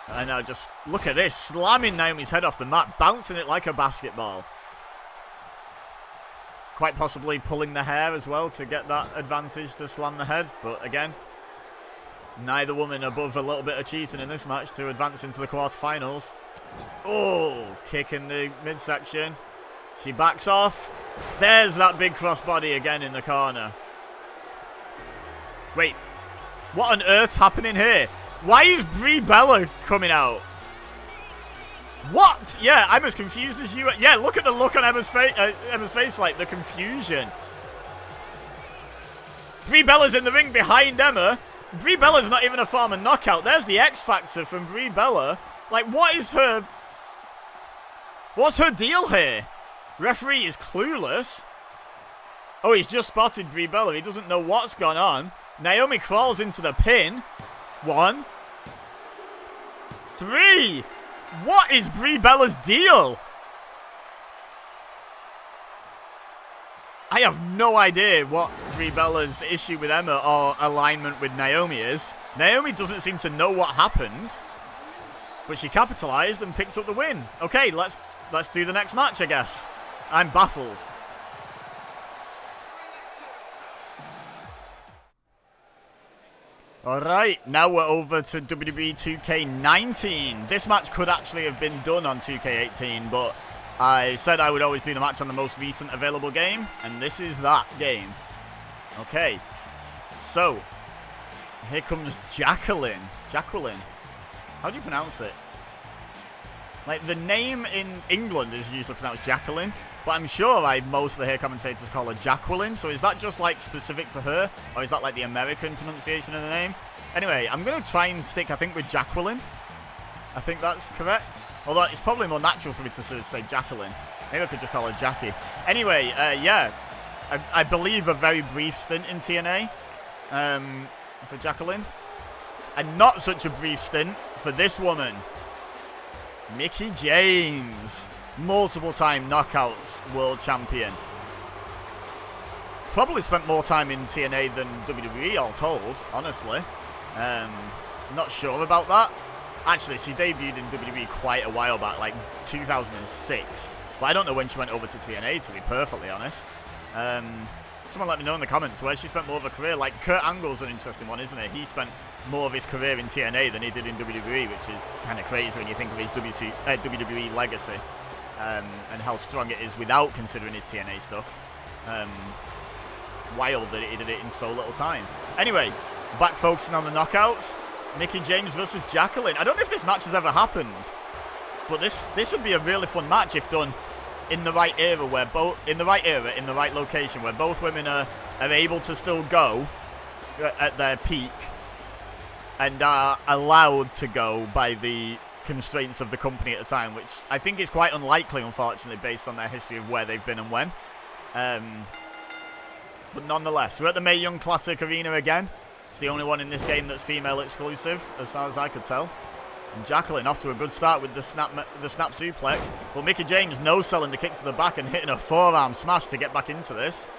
And now just look at this. Slamming Naomi's head off the mat. Bouncing it like a basketball. Quite possibly pulling the hair as well to get that advantage to slam the head. But again, neither woman above a little bit of cheating in this match to advance into the quarterfinals. Oh, kick in the midsection. She backs off. There's that big crossbody again in the corner. Wait, what on earth's happening here? Why is Brie Bella coming out? What? Yeah, I'm as confused as you. Yeah, look at the look on Emma's face, like the confusion. Brie Bella's in the ring behind Emma. Brie Bella's not even a former knockout. There's the X Factor from Brie Bella. Like, what is her... What's her deal here? Referee is clueless. Oh, he's just spotted Brie Bella. He doesn't know what's gone on. Naomi crawls into the pin. 1, 3. What is Brie Bella's deal? I have no idea what Brie Bella's issue with Emma or alignment with Naomi is. Naomi doesn't seem to know what happened, but she capitalized and picked up the win. Okay, let's do the next match, I guess. I'm baffled. Alright, now we're over to WWE 2K19. This match could actually have been done on 2K18, but I said I would always do the match on the most recent available game, and this is that game. Okay, so, here comes Jacqueline. Jacqueline. How do you pronounce it? Like, the name in England is usually pronounced Jacqueline, but I'm sure most of the hair commentators call her Jacqueline, so is that just, like, specific to her, or is that, like, the American pronunciation of the name? Anyway, I'm going to try and stick, I think, with Jacqueline. I think that's correct. Although it's probably more natural for me to sort of say Jacqueline. Maybe I could just call her Jackie. Anyway, yeah. I believe a very brief stint in TNA for Jacqueline. And not such a brief stint for this woman. Mickie James. Multiple-time Knockouts World Champion. Probably spent more time in TNA than WWE, all told, honestly. Not sure about that. Actually, she debuted in WWE quite a while back, like 2006. But I don't know when she went over to TNA, to be perfectly honest. Someone let me know in the comments where she spent more of her career. Like, Kurt Angle's an interesting one, isn't it? He spent more of his career in TNA than he did in WWE, which is kind of crazy when you think of his WWE legacy and how strong it is without considering his TNA stuff. Wild that he did it in so little time. Anyway, back focusing on the knockouts. Mickie James versus Jacqueline. I don't know if this match has ever happened, but this would be a really fun match if done in the right era, in the right location, where both women are able to still go at their peak and are allowed to go by the constraints of the company at the time, which I think is quite unlikely, unfortunately, based on their history of where they've been and when. But nonetheless, we're at the Mae Young Classic Arena again. It's the only one in this game that's female exclusive, as far as I could tell. And Jacqueline off to a good start with the snap suplex. But Mickie James no-selling the kick to the back and hitting a forearm smash to get back into this.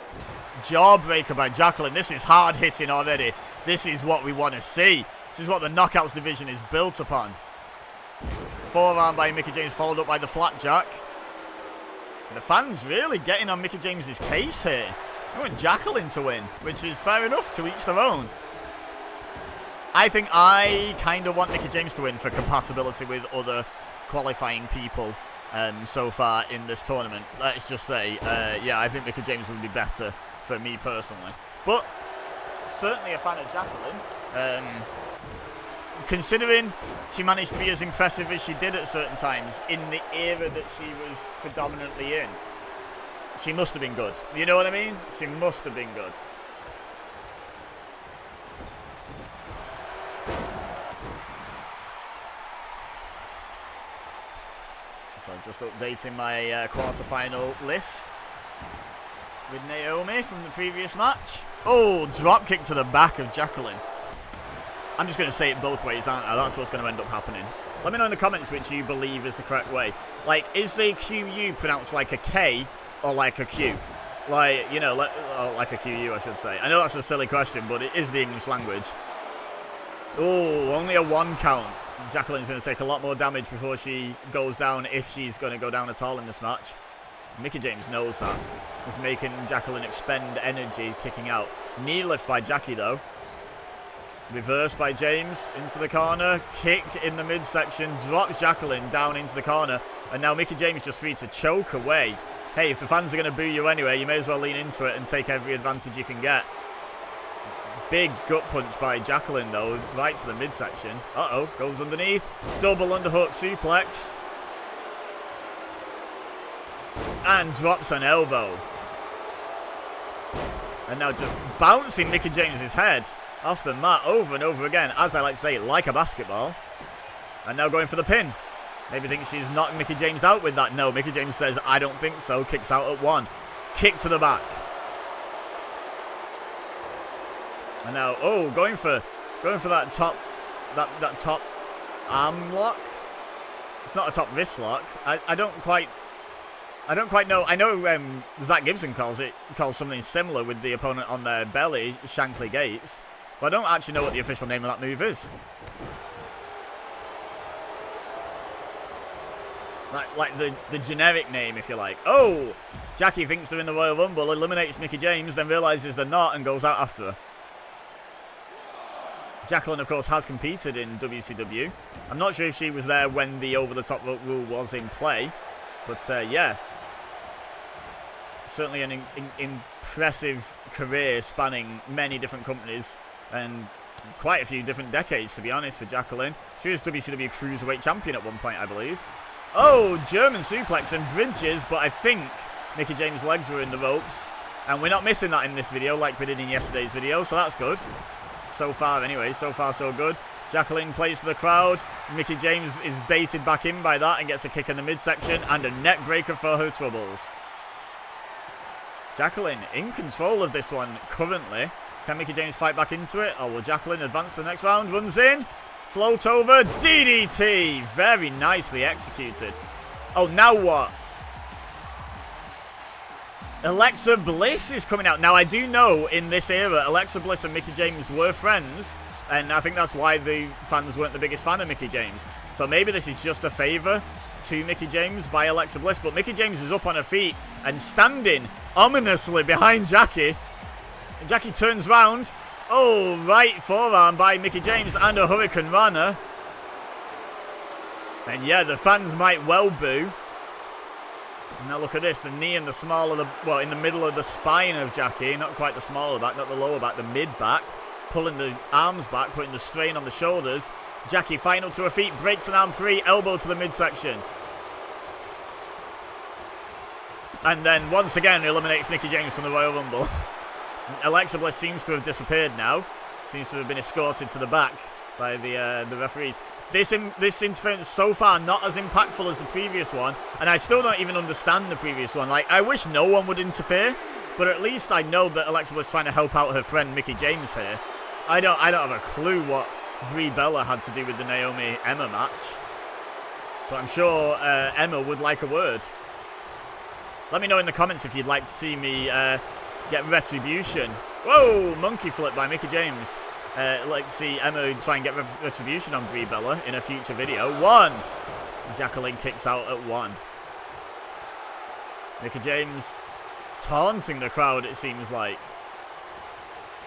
Jawbreaker by Jacqueline. This is hard hitting already. This is what we want to see. This is what the Knockouts division is built upon. Forearm by Mickie James followed up by the flapjack. The fans really getting on Mickie James's case here. They want Jacqueline to win, which is fair enough, to each their own. I think I kind of want Mickie James to win for compatibility with other qualifying people so far in this tournament. Let's just say, yeah, I think Mickie James would be better for me personally. But certainly a fan of Jacqueline. Considering she managed to be as impressive as she did at certain times in the era that she was predominantly in, she must have been good. You know what I mean? She must have been good. So just updating my quarterfinal list with Naomi from the previous match. Oh, drop kick to the back of Jacqueline. I'm just going to say it both ways, aren't I? That's what's going to end up happening. Let me know in the comments which you believe is the correct way. Like, is the QU pronounced like a K or like a Q? Like, you know, like a QU, I should say. I know that's a silly question, but it is the English language. Oh, only a 1 count. Jacqueline's going to take a lot more damage before she goes down, if she's going to go down at all in this match. Mickie James knows that. It's making Jacqueline expend energy kicking out. Knee lift by Jackie, though. Reverse by James into the corner. Kick in the midsection. Drops Jacqueline down into the corner. And now Mickie James just free to choke away. Hey, if the fans are going to boo you anyway, you may as well lean into it and take every advantage you can get. Big gut punch by Jacqueline, though, right to the midsection. Uh-oh, goes underneath. Double underhook suplex. And drops an elbow. And now just bouncing Mickie James's head off the mat over and over again, as I like to say, like a basketball. And now going for the pin. Maybe thinks she's knocked Mickie James out with that. No, Mickie James says, I don't think so. Kicks out at 1. Kick to the back. And now, oh, going for that top, that top arm lock. It's not a top wrist lock. I don't quite know. I know Zach Gibson calls something similar with the opponent on their belly, Shankly Gates. But I don't actually know what the official name of that move is. Like the generic name, if you like. Oh, Jackie thinks they're in the Royal Rumble, eliminates Mickie James, then realizes they're not and goes out after her. Jacqueline, of course, has competed in WCW. I'm not sure if she was there when the over-the-top rope rule was in play. But, yeah. Certainly an impressive career spanning many different companies and quite a few different decades, to be honest, for Jacqueline. She was WCW Cruiserweight Champion at one point, I believe. Oh, German suplex and bridges, but I think Mickie James' legs were in the ropes. And we're not missing that in this video like we did in yesterday's video, so that's good. So far, anyway. So far, so good. Jacqueline plays to the crowd. Mickie James is baited back in by that and gets a kick in the midsection and a neck breaker for her troubles. Jacqueline in control of this one currently. Can Mickie James fight back into it? Or will Jacqueline advance to the next round? Runs in. Float over. DDT. Very nicely executed. Oh, now what? Alexa Bliss is coming out. Now, I do know in this era, Alexa Bliss and Mickie James were friends. And I think that's why the fans weren't the biggest fan of Mickie James. So maybe this is just a favour to Mickie James by Alexa Bliss. But Mickie James is up on her feet and standing ominously behind Jackie. Jackie turns round. Oh, right forearm by Mickie James and a Hurricane Rana. And yeah, the fans might well boo. Now look at this, the knee in the small of the, well, in the middle of the spine of Jackie. Not quite the small of the back, not the lower back, the mid back. Pulling the arms back, putting the strain on the shoulders. Jackie final to her feet, breaks an arm free, elbow to the midsection. And then once again eliminates Mickie James from the Royal Rumble. Alexa Bliss seems to have disappeared now. Seems to have been escorted to the back by the referees. This interference so far not as impactful as the previous one, and I still don't even understand the previous one. Like, I wish no one would interfere, but at least I know that Alexa Bliss trying to help out her friend Mickie James here. I don't have a clue what Brie Bella had to do with the Naomi Emma match, but I'm sure Emma would like a word. Let me know in the comments if you'd like to see me get retribution. Whoa, monkey flip by Mickie James. Like to see Emma try and get retribution on Brie Bella in a future video. 1. Jacqueline kicks out at 1. Mickie James taunting the crowd, it seems like.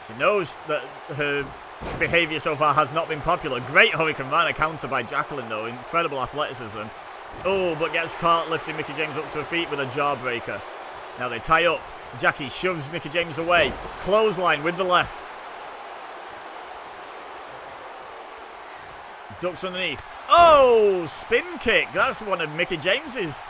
She knows that her behaviour so far has not been popular. Great Hurricane Rana counter by Jacqueline though. Incredible athleticism. Oh, but gets caught lifting Mickie James up to her feet with a jawbreaker. Now they tie up. Jackie shoves Mickie James away. Clothesline with the left. Ducks underneath. Oh, spin kick. That's one of Mickie James's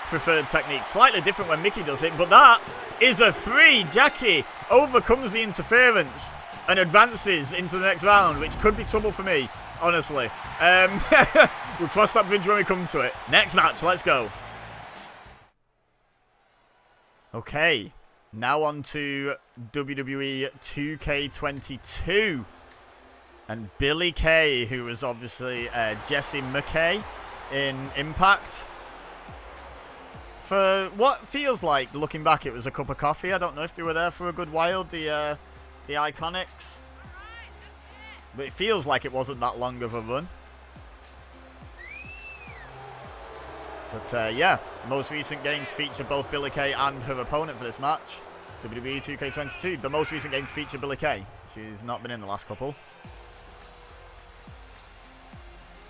preferred techniques. Slightly different when Mickie does it, but that is a 3. Jackie overcomes the interference and advances into the next round, which could be trouble for me, honestly. We'll cross that bridge when we come to it. Next match, let's go. Okay, now on to WWE 2K22. And Billie Kay, who was obviously Jessie McKay in Impact. For what feels like, looking back, it was a cup of coffee. I don't know if they were there for a good while, the Iconics. But it feels like it wasn't that long of a run. But yeah, most recent games feature both Billie Kay and her opponent for this match. WWE 2K22, the most recent game to feature Billie Kay. She's not been in the last couple.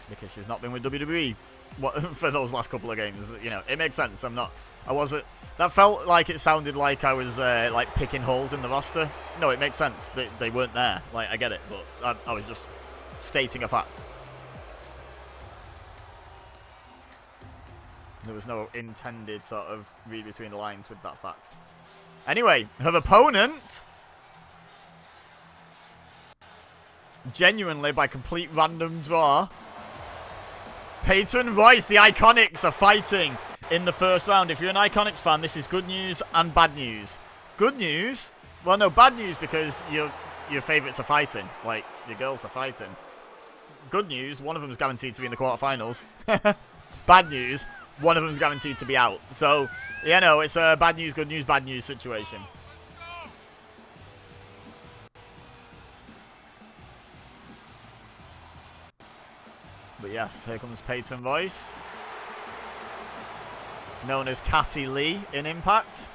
Because she's not been with WWE for those last couple of games. You know, it makes sense. That felt like it sounded like I was like picking holes in the roster. No, it makes sense. They weren't there. Like, I get it, but I was just stating a fact. There was no intended sort of read between the lines with that fact. Anyway, her opponent, genuinely by complete random draw, Peyton Royce. The Iconics are fighting in the first round. If you're an Iconics fan, this is good news and bad news. Good news? Well, no, bad news because your favourites are fighting. Like, your girls are fighting. Good news, one of them is guaranteed to be in the quarterfinals. Bad news, one of them is guaranteed to be out. So, yeah, no, it's a bad news, bad news situation. But yes, here comes Peyton Royce, known as Cassie Lee in Impact.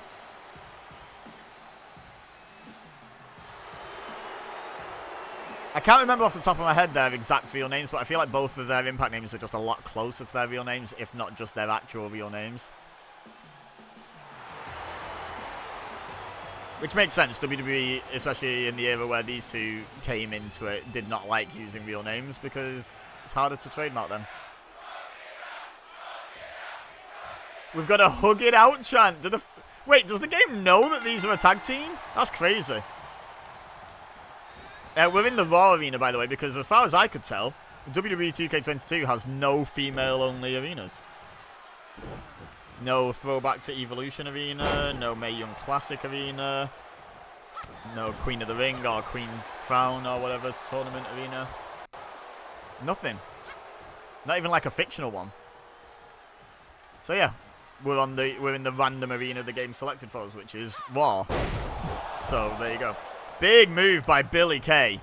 I can't remember off the top of my head their exact real names, but I feel like both of their Impact names are just a lot closer to their real names, if not just their actual real names. Which makes sense. WWE, especially in the era where these two came into it, did not like using real names because it's harder to trademark them. We've got a hug it out chant. Wait, does the game know that these are a tag team? That's crazy. We're in the Raw arena, by the way, because as far as I could tell, WWE 2K22 has no female-only arenas. No Throwback to Evolution arena, no Mae Young Classic arena, no Queen of the Ring or Queen's Crown or whatever tournament arena. Nothing. Not even like a fictional one. So yeah, we're in the random arena the game selected for us, which is Raw. So there you go. Big move by Billie Kay.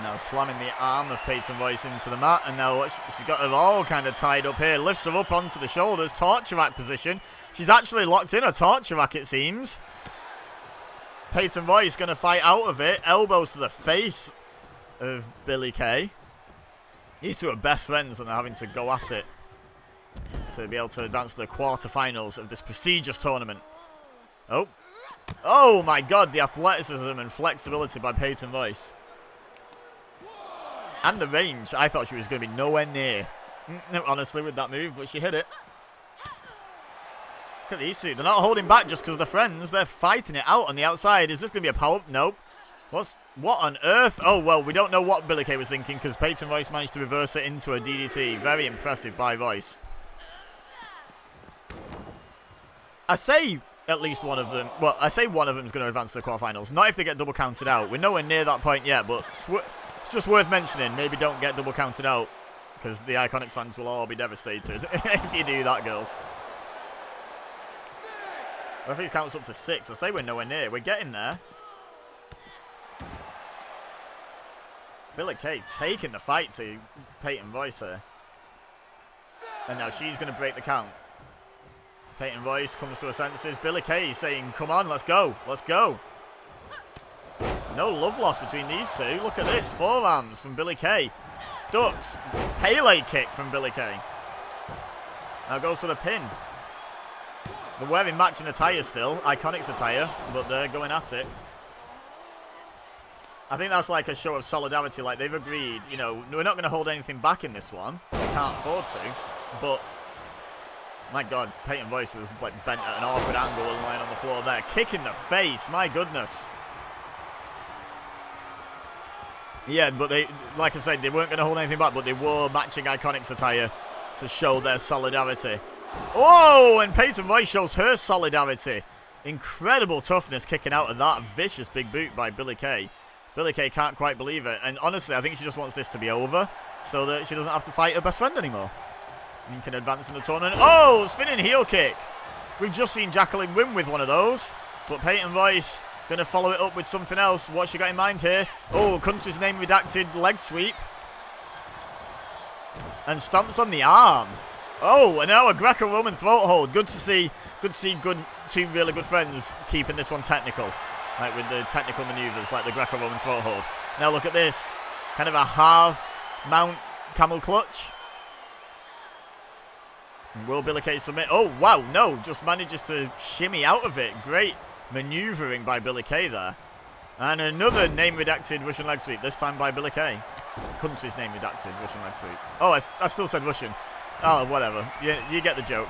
Now slamming the arm of Peyton Royce into the mat. And now she's got her all kind of tied up here. Lifts her up onto the shoulders. Torture rack position. She's actually locked in a torture rack, it seems. Peyton Royce going to fight out of it. Elbows to the face of Billie Kay. These two are best friends and they're having to go at it to be able to advance to the quarterfinals of this prestigious tournament. Oh. Oh my god, the athleticism and flexibility by Peyton Royce. And the range. I thought she was going to be nowhere near, honestly, with that move, but she hit it. Look at these two. They're not holding back just because they're friends. They're fighting it out on the outside. Is this going to be a power? Nope. What on earth? Oh, well, we don't know what Billie Kay was thinking because Peyton Royce managed to reverse it into a DDT. Very impressive by Royce. I say at least one of them. Well, I say one of them is going to advance to the quarterfinals. Not if they get double counted out. We're nowhere near that point yet, but it's just worth mentioning. Maybe don't get double counted out because the Iconics fans will all be devastated if you do that, girls. Referee counts up to 6. I say we're nowhere near. We're getting there. Billie Kay taking the fight to Peyton Royce here. And now she's going to break the count. Peyton Royce comes to her senses. Billie Kay saying, come on, let's go. Let's go. No love lost between these two. Look at this. Forearms from Billie Kay. Ducks. Pele kick from Billie Kay. Now goes for the pin. They're wearing matching attire still. Iconics attire. But they're going at it. I think that's like a show of solidarity. Like they've agreed, you know, we're not going to hold anything back in this one. We can't afford to. But my god, Peyton Royce was like bent at an awkward angle and lying on the floor there. Kick in the face, my goodness. Yeah, but they, like I said, they weren't going to hold anything back, but they wore matching Iconics attire to show their solidarity. Oh, and Peyton Royce shows her solidarity. Incredible toughness kicking out of that vicious big boot by Billie Kay. Billie Kay can't quite believe it. And honestly, I think she just wants this to be over so that she doesn't have to fight her best friend anymore. And can advance in the tournament. Oh, spinning heel kick. We've just seen Jacqueline win with one of those. But Peyton Royce going to follow it up with something else. What's she got in mind here? Oh, country's name redacted leg sweep. And stomps on the arm. Oh, and now a Greco-Roman throat hold. Good to see two really good friends keeping this one technical. Like with the technical maneuvers, like the Greco-Roman throat hold. Now look at this. Kind of a half mount camel clutch. And will Billie Kay submit? Oh, wow, no. Just manages to shimmy out of it. Great maneuvering by Billie Kay there. And another name-redacted Russian leg sweep. This time by Billie Kay. Country's name-redacted Russian leg sweep. Oh, I still said Russian. Oh, whatever. You get the joke.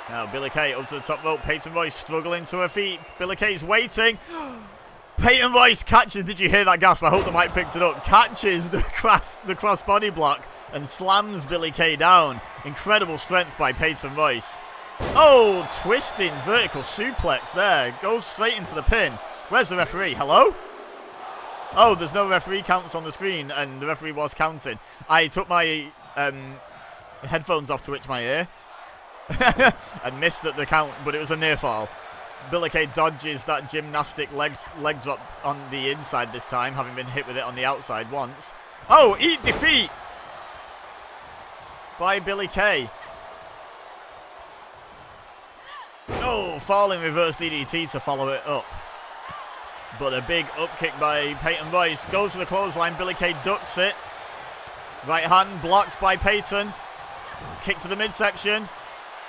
Now, Billie Kay up to the top rope. Peyton Royce struggling to her feet. Billie Kay's waiting. Peyton Royce catches. Did you hear that gasp? I hope the mic picked it up. Catches the cross body block and slams Billie Kay down. Incredible strength by Peyton Royce. Oh, twisting vertical suplex there. Goes straight into the pin. Where's the referee? Hello? Oh, there's no referee counts on the screen, and the referee was counting. I took my headphones off to itch my ear. And missed at the count, but it was a near fall. Billie Kay dodges that gymnastic leg drop on the inside this time, having been hit with it on the outside once. Oh, eat defeat by Billie Kay. Oh, falling reverse DDT to follow it up. But a big up kick by Peyton Royce. Goes to the clothesline. Billie Kay ducks it. Right hand blocked by Peyton. Kick to the midsection.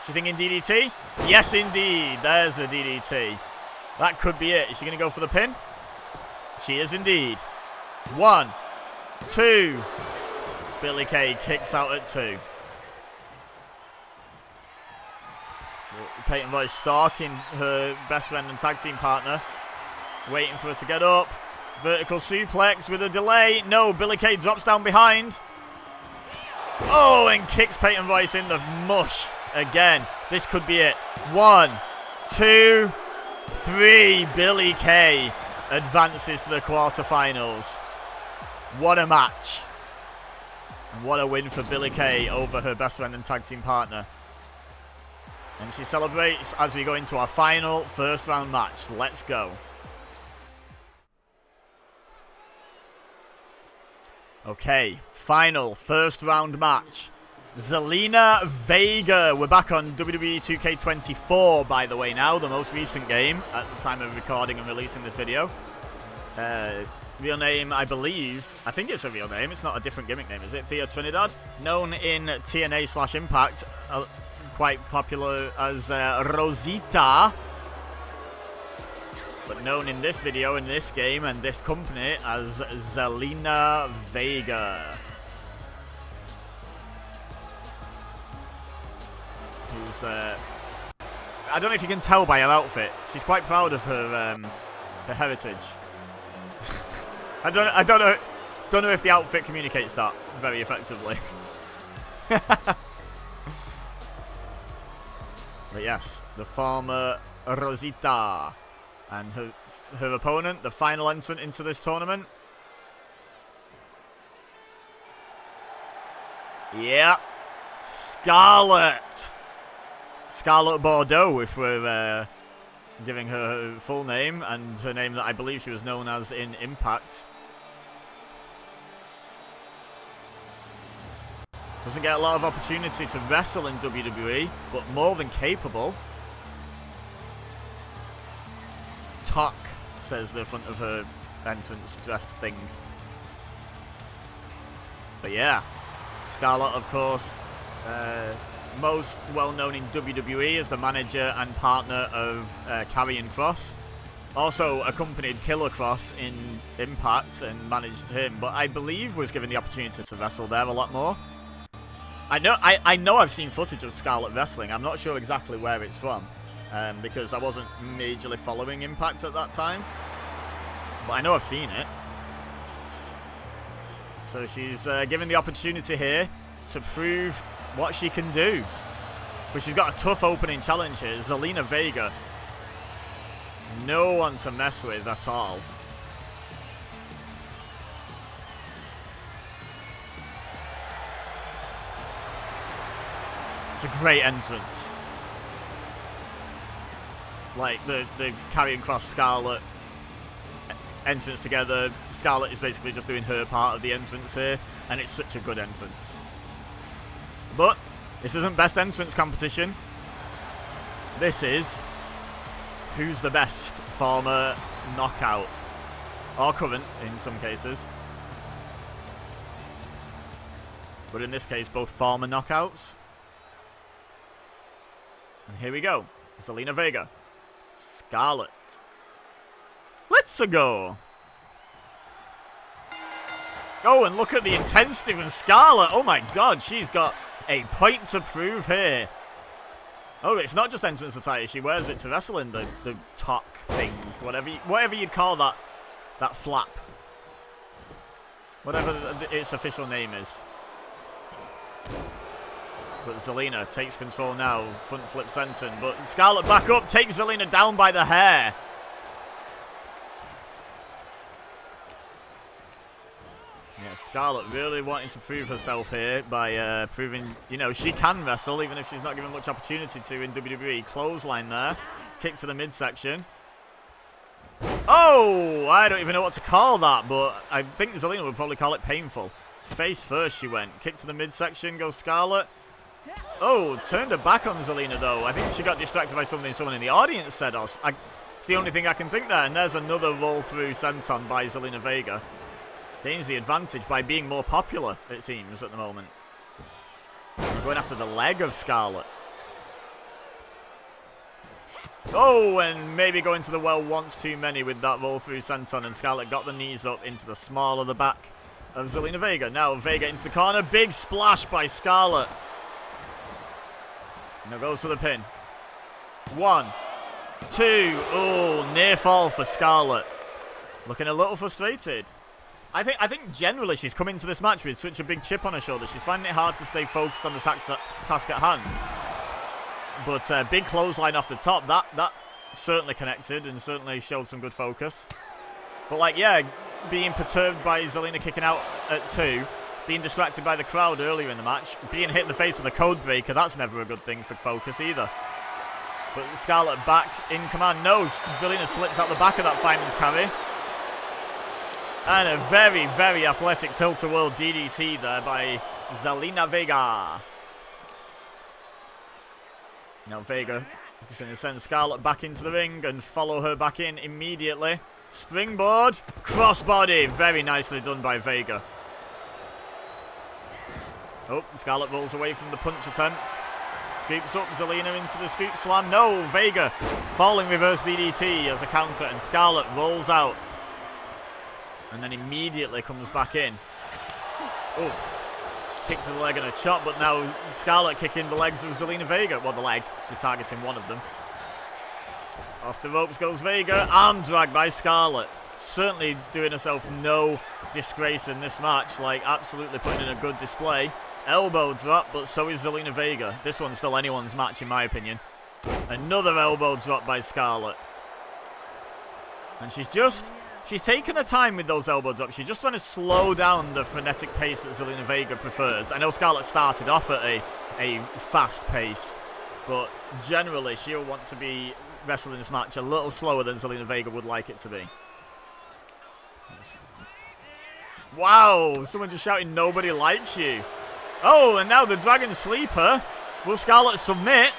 She thinking DDT? Yes, indeed. There's the DDT. That could be it. Is she going to go for the pin? She is indeed. 1, 2. Billie Kay kicks out at 2. Peyton Royce stalking her best friend and tag team partner. Waiting for her to get up. Vertical suplex with a delay. No, Billie Kay drops down behind. Oh, and kicks Peyton Royce in the mush again. This could be it. 1, 2, 3. Billie Kay advances to the quarterfinals. What a match. What a win for Billie Kay over her best friend and tag team partner. And she celebrates as we go into our final first round match. Let's go. Okay, final first round match. Zelina Vega. We're back on WWE 2K24, by the way, now, the most recent game at the time of recording and releasing this video. Real name, I believe. I think it's a real name. It's not a different gimmick name, is it? Thea Trinidad. Known in TNA / Impact, quite popular as Rosita. But known in this video, in this game, and this company as Zelina Vega. Who's, I don't know if you can tell by her outfit. She's quite proud of her heritage. I don't know if the outfit communicates that very effectively. But yes, the former Rosita. And her opponent, the final entrant into this tournament. Yeah. Scarlett. Scarlett Bordeaux, if we're giving her full name. And her name that I believe she was known as in Impact. Doesn't get a lot of opportunity to wrestle in WWE, but more than capable. Talk, says the front of her entrance dress thing. But yeah, Scarlett, of course, most well known in WWE as the manager and partner of Karrion Kross. Also accompanied Killer Kross in Impact and managed him, but I believe was given the opportunity to wrestle there a lot more. I know I've seen footage of Scarlett wrestling. I'm not sure exactly where it's from. Because I wasn't majorly following Impact at that time. But I know I've seen it. So she's given the opportunity here to prove what she can do. But she's got a tough opening challenge here. Zelina Vega. No one to mess with at all. It's a great entrance. Like the Karrion Kross Scarlett entrance together. Scarlett is basically just doing her part of the entrance here, and it's such a good entrance. But this isn't best entrance competition. This is who's the best former knockout, or current in some cases. But in this case, both former knockouts. And here we go, Zelina Vega. Scarlett. Let's go. Oh, and look at the intensity from Scarlett. Oh my god, she's got a point to prove here. Oh, it's not just entrance attire. She wears it to wrestle in the talk thing. Whatever you'd call that flap. Whatever its official name is. But Zelina takes control now. Front flip senton. But Scarlett back up. Takes Zelina down by the hair. Yeah, Scarlett really wanting to prove herself here by proving, you know, she can wrestle even if she's not given much opportunity to in WWE. Clothesline there. Kick to the midsection. Oh! I don't even know what to call that, but I think Zelina would probably call it painful. Face first she went. Kick to the midsection. Goes Scarlett. Oh, turned her back on Zelina, though. I think she got distracted by something someone in the audience said. It's the only thing I can think there. And there's another roll-through senton by Zelina Vega. Gains the advantage by being more popular, it seems, at the moment. We're going after the leg of Scarlett. Oh, and maybe going to the well once too many with that roll-through senton. And Scarlett got the knees up into the small of the back of Zelina Vega. Now Vega into the corner. Big splash by Scarlett. Now goes to the pin. 1, 2. Oh, near fall for Scarlett. Looking a little frustrated. I think generally she's come into this match with such a big chip on her shoulder. She's finding it hard to stay focused on the task at hand. But big clothesline off the top. That certainly connected and certainly showed some good focus. But like, yeah, being perturbed by Zelina kicking out at 2. Being distracted by the crowd earlier in the match. Being hit in the face with a code breaker. That's never a good thing for focus either. But Scarlett back in command. No, Zelina slips out the back of that fireman's carry. And a very, very athletic tilt-a-whirl DDT there by Zelina Vega. Now Vega is going to send Scarlett back into the ring and follow her back in immediately. Springboard, crossbody. Very nicely done by Vega. Oh, Scarlett rolls away from the punch attempt. Scoops up Zelina into the scoop slam. No, Vega falling reverse DDT as a counter, and Scarlett rolls out. And then immediately comes back in. Oof. Kick to the leg and a chop, but now Scarlett kicking the legs of Zelina Vega. Well, the leg. She's targeting one of them. Off the ropes goes Vega. Arm drag by Scarlett. Certainly doing herself no disgrace in this match. Like, absolutely putting in a good display. Elbow drop, but so is Zelina Vega. This one's still anyone's match, in my opinion. Another elbow drop by Scarlett. And she's taken her time with those elbow drops. She's just trying to slow down the frenetic pace that Zelina Vega prefers. I know Scarlett started off at a fast pace, but generally she'll want to be wrestling this match a little slower than Zelina Vega would like it to be. Wow, someone just shouting, "Nobody likes you." Oh, and now the Dragon Sleeper. Will Scarlett submit?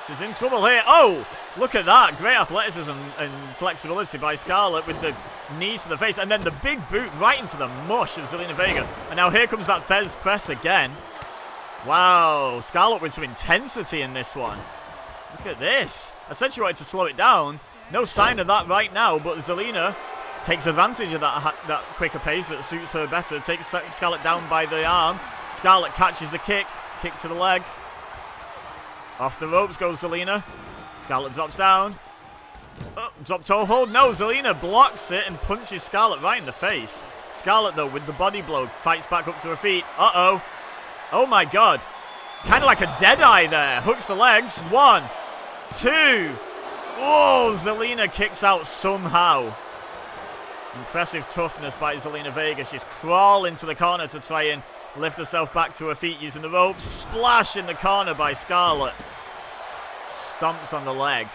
She's in trouble here. Oh, look at that. Great athleticism and flexibility by Scarlett with the knees to the face. And then the big boot right into the mush of Zelina Vega. And now here comes that Fez press again. Wow, Scarlett with some intensity in this one. Look at this. I said she wanted to slow it down. No sign of that right now, but Zelina takes advantage of that quicker pace that suits her better. Takes Scarlett down by the arm. Scarlett catches the kick. Kick to the leg. Off the ropes goes Zelina. Scarlett drops down. Oh, drop toe hold. No, Zelina blocks it and punches Scarlett right in the face. Scarlett, though, with the body blow, fights back up to her feet. Uh-oh. Oh, my God. Kind of like a dead eye there. Hooks the legs. 1, 2. Oh, Zelina kicks out somehow. Impressive toughness by Zelina Vega. She's crawling to the corner to try and lift herself back to her feet using the ropes. Splash in the corner by Scarlett. Stomps on the leg.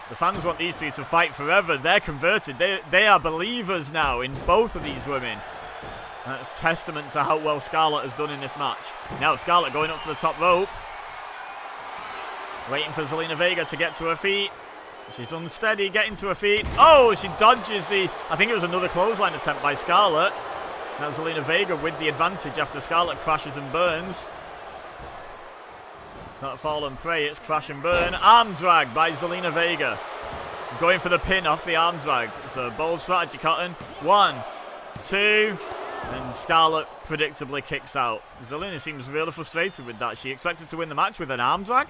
The fans want these two to fight forever. They're converted. They are believers now in both of these women. That's testament to how well Scarlett has done in this match. Now Scarlett going up to the top rope. Waiting for Zelina Vega to get to her feet. She's unsteady, getting to her feet. Oh, she dodges I think it was another clothesline attempt by Scarlett. Now Zelina Vega with the advantage after Scarlett crashes and burns. It's not fall and pray, it's crash and burn. Arm drag by Zelina Vega. Going for the pin off the arm drag. It's a bold strategy, Cotton. 1, 2, and Scarlett predictably kicks out. Zelina seems really frustrated with that. She expected to win the match with an arm drag.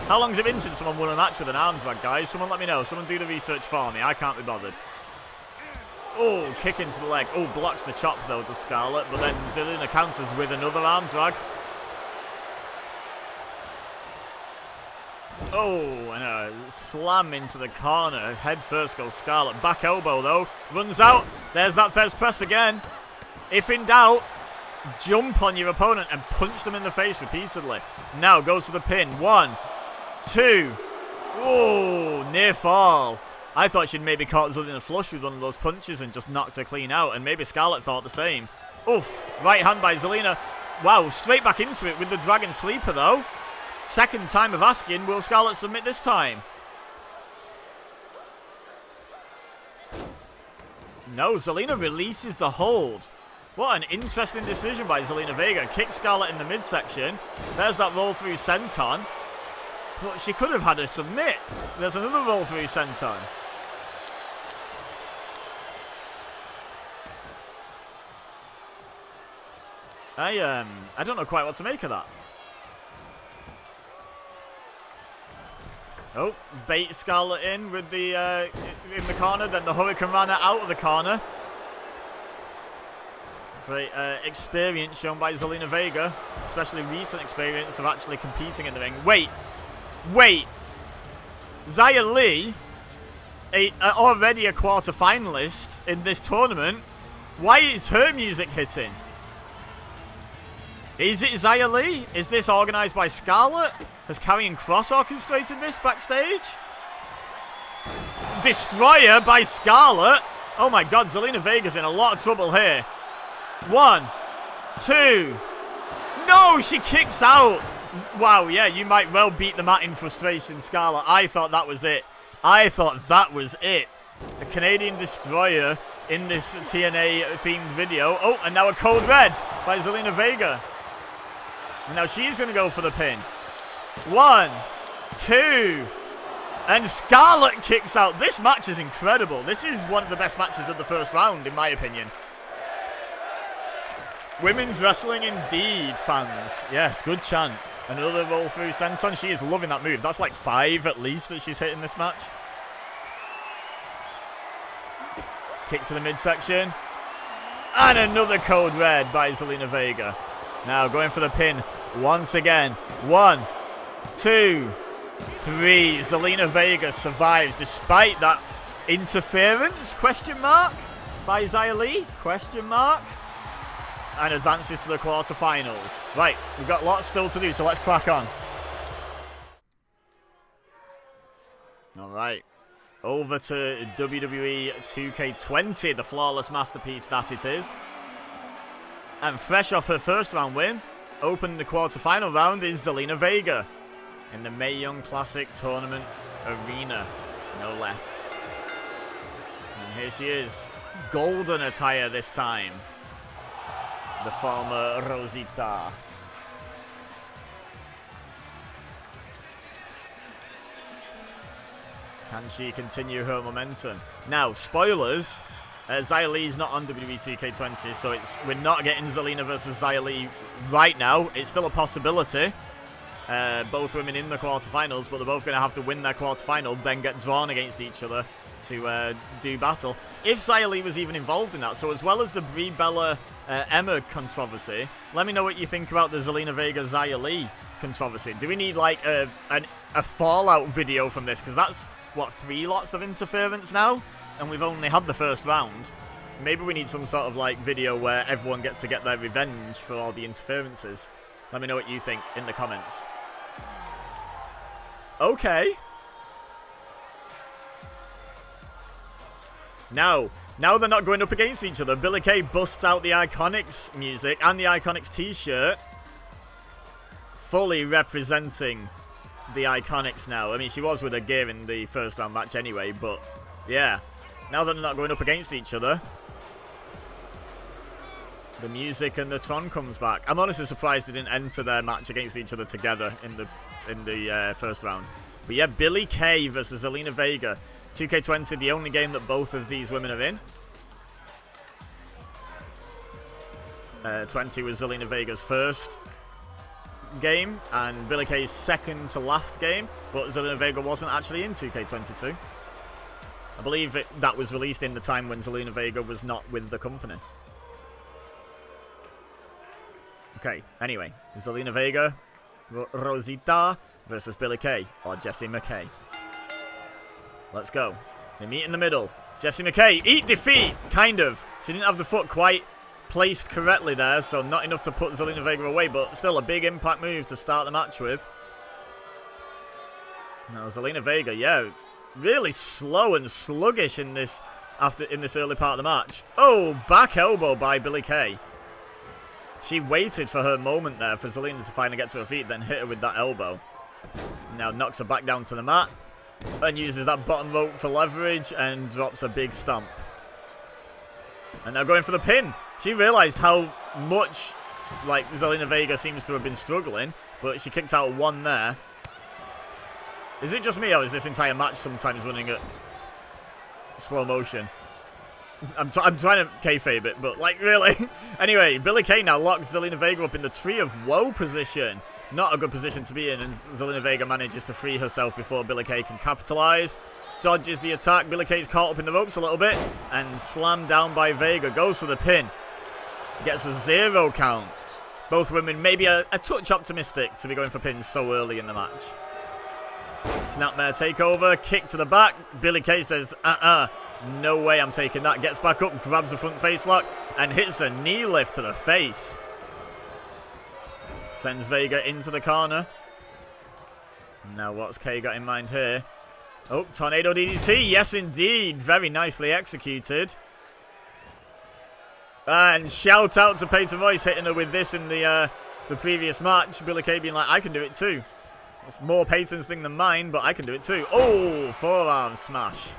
How long has it been since someone won a match with an arm drag, guys? Someone let me know. Someone do the research for me. I can't be bothered. Oh, kick into the leg. Oh, blocks the chop, though, does Scarlett. But then Zelina counters with another arm drag. Oh, and a slam into the corner. Head first goes Scarlett. Back elbow, though. Runs out. There's that Fez press again. If in doubt, jump on your opponent and punch them in the face repeatedly. Now goes to the pin. 1, 2. Oh, near fall. I thought she'd maybe caught Zelina flush with one of those punches and just knocked her clean out, and maybe Scarlett thought the same. Oof. Right hand by Zelina. Wow, straight back into it with the Dragon Sleeper, though. Second time of asking, will Scarlett submit this time? No, Zelina releases the hold. What an interesting decision by Zelina Vega. Kicks Scarlett in the midsection. There's that roll through senton. But she could have had her submit. There's another roll through senton. I don't know quite what to make of that. Oh, bait Scarlett in with the in the corner, then the Hurricane Rana out of the corner. Great experience shown by Zelina Vega, especially recent experience of actually competing in the ring. Wait. Xia Li, already a quarter-finalist in this tournament. Why is her music hitting? Is it Xia Li? Is this organised by Scarlett? Has Karrion Kross orchestrated this backstage? Destroyer by Scarlett. Oh my god, Zelina Vega's in a lot of trouble here. 1, 2. No, she kicks out. Wow, yeah, you might well beat the mat in frustration, Scarlett. I thought that was it. I thought that was it. A Canadian Destroyer in this TNA-themed video. Oh, and now a code red by Zelina Vega. And now she's going to go for the pin. 1, 2. And Scarlett kicks out. This match is incredible. This is one of the best matches of the first round, in my opinion. Women's wrestling indeed, fans. Yes, good chant. Another roll through senton. She is loving that move. That's like 5 at least that she's hitting this match. Kick to the midsection. And another code red by Zelina Vega. Now going for the pin once again. 1, 2, 3. Zelina Vega survives despite that interference, question mark, by Xia Li, question mark. And advances to the quarterfinals. Right, we've got lots still to do, so let's crack on. Alright. Over to WWE 2K20, the flawless masterpiece that it is. And fresh off her first round win, opening the quarterfinal round is Zelina Vega in the Mae Young Classic Tournament Arena, no less. And here she is, golden attire this time. The former Rosita. Can she continue her momentum? Now, spoilers. Xia Li's not on WWE 2K20, so we're not getting Zelina versus Xia Li right now. It's still a possibility. Both women in the quarterfinals, but they're both going to have to win their quarterfinal, then get drawn against each other to do battle. If Xia Li was even involved in that, so as well as the Brie Bella Emma controversy, let me know what you think about the Zelina Vega Xia Li controversy. Do we need like a fallout video from this? Because that's, what, 3 lots of interference now? And we've only had the first round. Maybe we need some sort of like video where everyone gets to get their revenge for all the interferences. Let me know what you think in the comments. Okay. Now they're not going up against each other. Billie Kay busts out the Iconics music and the Iconics t-shirt. Fully representing the Iconics now. I mean, she was with her gear in the first round match anyway, but yeah. Now that they're not going up against each other, the music and the Tron comes back. I'm honestly surprised they didn't enter their match against each other together in the first round. But yeah, Billie Kay versus Zelina Vega. 2K20, the only game that both of these women are in. 20 was Zelina Vega's first game, and Billie Kay's second to last game, but Zelina Vega wasn't actually in 2K22. I believe that was released in the time when Zelina Vega was not with the company. Okay, anyway, Zelina Vega, Rosita versus Billie Kay, or Jessie McKay. Let's go. They meet in the middle. Jessie McKay, eat defeat! Kind of. She didn't have the foot quite placed correctly there, so not enough to put Zelina Vega away, but still a big impact move to start the match with. Now, Zelina Vega, yeah, really slow and sluggish in this early part of the match. Oh, back elbow by Billie Kay. She waited for her moment there for Zelina to finally get to her feet, then hit her with that elbow. Now knocks her back down to the mat. And uses that bottom rope for leverage and drops a big stomp. And now going for the pin. She realized how much like Zelina Vega seems to have been struggling, but she kicked out 1 there. Is it just me, or is this entire match sometimes running at slow motion? I'm trying to kayfabe it, but like really. Anyway, Billie Kay now locks Zelina Vega up in the Tree of Woe position. Not a good position to be in, and Zelina Vega manages to free herself before Billie Kay can capitalize. Dodges the attack. Billie Kay's caught up in the ropes a little bit, and slammed down by Vega. Goes for the pin. Gets a 0 count. Both women maybe a touch optimistic to be going for pins so early in the match. Snapmare takeover, kick to the back. Billie Kay says, no way I'm taking that. Gets back up, grabs a front face lock, and hits a knee lift to the face. Sends Vega into the corner. Now what's Kay got in mind here? Oh, Tornado DDT. Yes, indeed. Very nicely executed. And shout out to Peyton Royce hitting her with this in the previous match. Billie Kay being like, I can do it too. It's more Peyton's thing than mine, but I can do it too. Oh, forearm smash.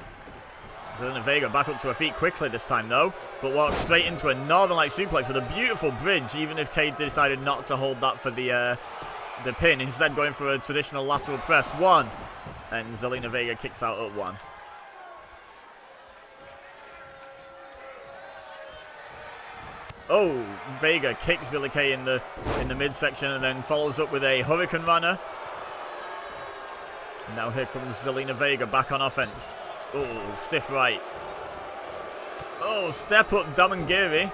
Zelina Vega back up to her feet quickly this time though, but walks straight into a Northern Light suplex with a beautiful bridge, even if Kay decided not to hold that for the pin, instead going for a traditional lateral press. 1, and Zelina Vega kicks out at 1. Oh, Vega kicks Billie Kay in the midsection and then follows up with a Hurricane Runner. And now here comes Zelina Vega back on offense. Oh, stiff right. Oh, step up Damangiri.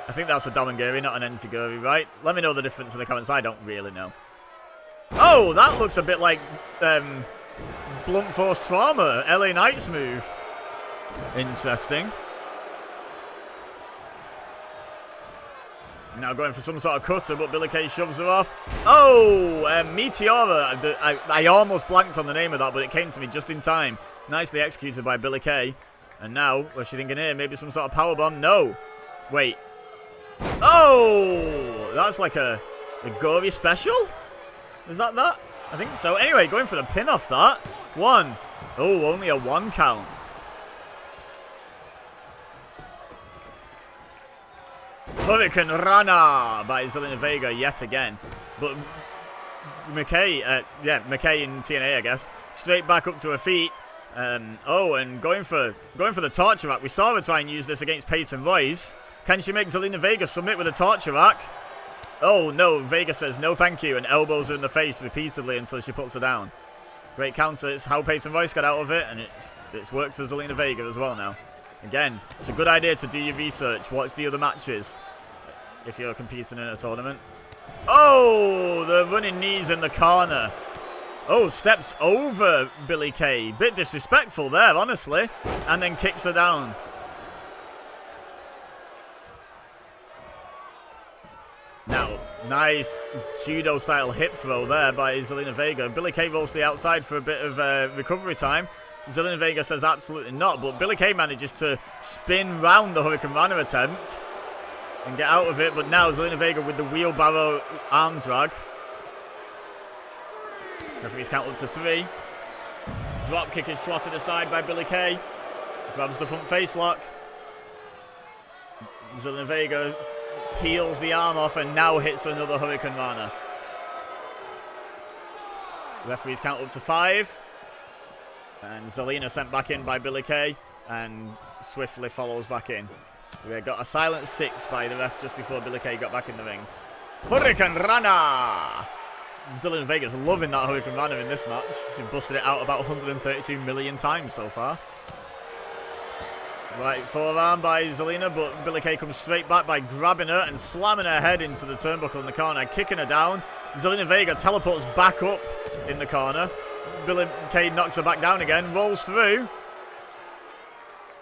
I think that's a Damangiri, not an Enziguri, right? Let me know the difference in the comments. I don't really know. Oh, that looks a bit like Blunt Force Trauma, LA Knight's move. Interesting. Now going for some sort of cutter, but Billie Kay shoves her off. Oh, Meteora. I almost blanked on the name of that, but it came to me just in time. Nicely executed by Billie Kay. And now, what's she thinking here? Maybe some sort of powerbomb? No. Wait. Oh, that's like a gory special? Is that? I think so. Anyway, going for the pin off that. 1. Oh, only a 1 count. Hurricane Rana by Zelina Vega yet again. But McKay in TNA, I guess, straight back up to her feet. Oh, and going for the torture rack. We saw her try and use this against Peyton Royce. Can she make Zelina Vega submit with a torture rack? Oh no, Vega says no thank you and elbows her in the face repeatedly until she puts her down. Great counter. It's how Peyton Royce got out of it, and it's worked for Zelina Vega as well now. Again, it's a good idea to do your research. Watch the other matches if you're competing in a tournament. Oh, the running knees in the corner. Oh, steps over Billie Kay. Bit disrespectful there, honestly. And then kicks her down. Now, nice judo-style hip throw there by Zelina Vega. Billie Kay rolls to the outside for a bit of recovery time. Zelina Vega says absolutely not, but Billie Kay manages to spin round the Hurricane Runner attempt and get out of it, but now Zelina Vega with the wheelbarrow arm drag. Referee's count up to 3. Drop kick is swatted aside by Billie Kay. Grabs the front face lock. Zelina Vega peels the arm off and now hits another Hurricane Runner. Referee's count up to 5. And Zelina sent back in by Billie Kay and swiftly follows back in. We got a silent 6 by the ref just before Billie Kay got back in the ring. Hurricane Runner! Zelina Vega's loving that Hurricane Runner in this match. She's busted it out about 132 million times so far. Right, forearm by Zelina, but Billie Kay comes straight back by grabbing her and slamming her head into the turnbuckle in the corner, kicking her down. Zelina Vega teleports back up in the corner. Billie Kay knocks her back down again, rolls through.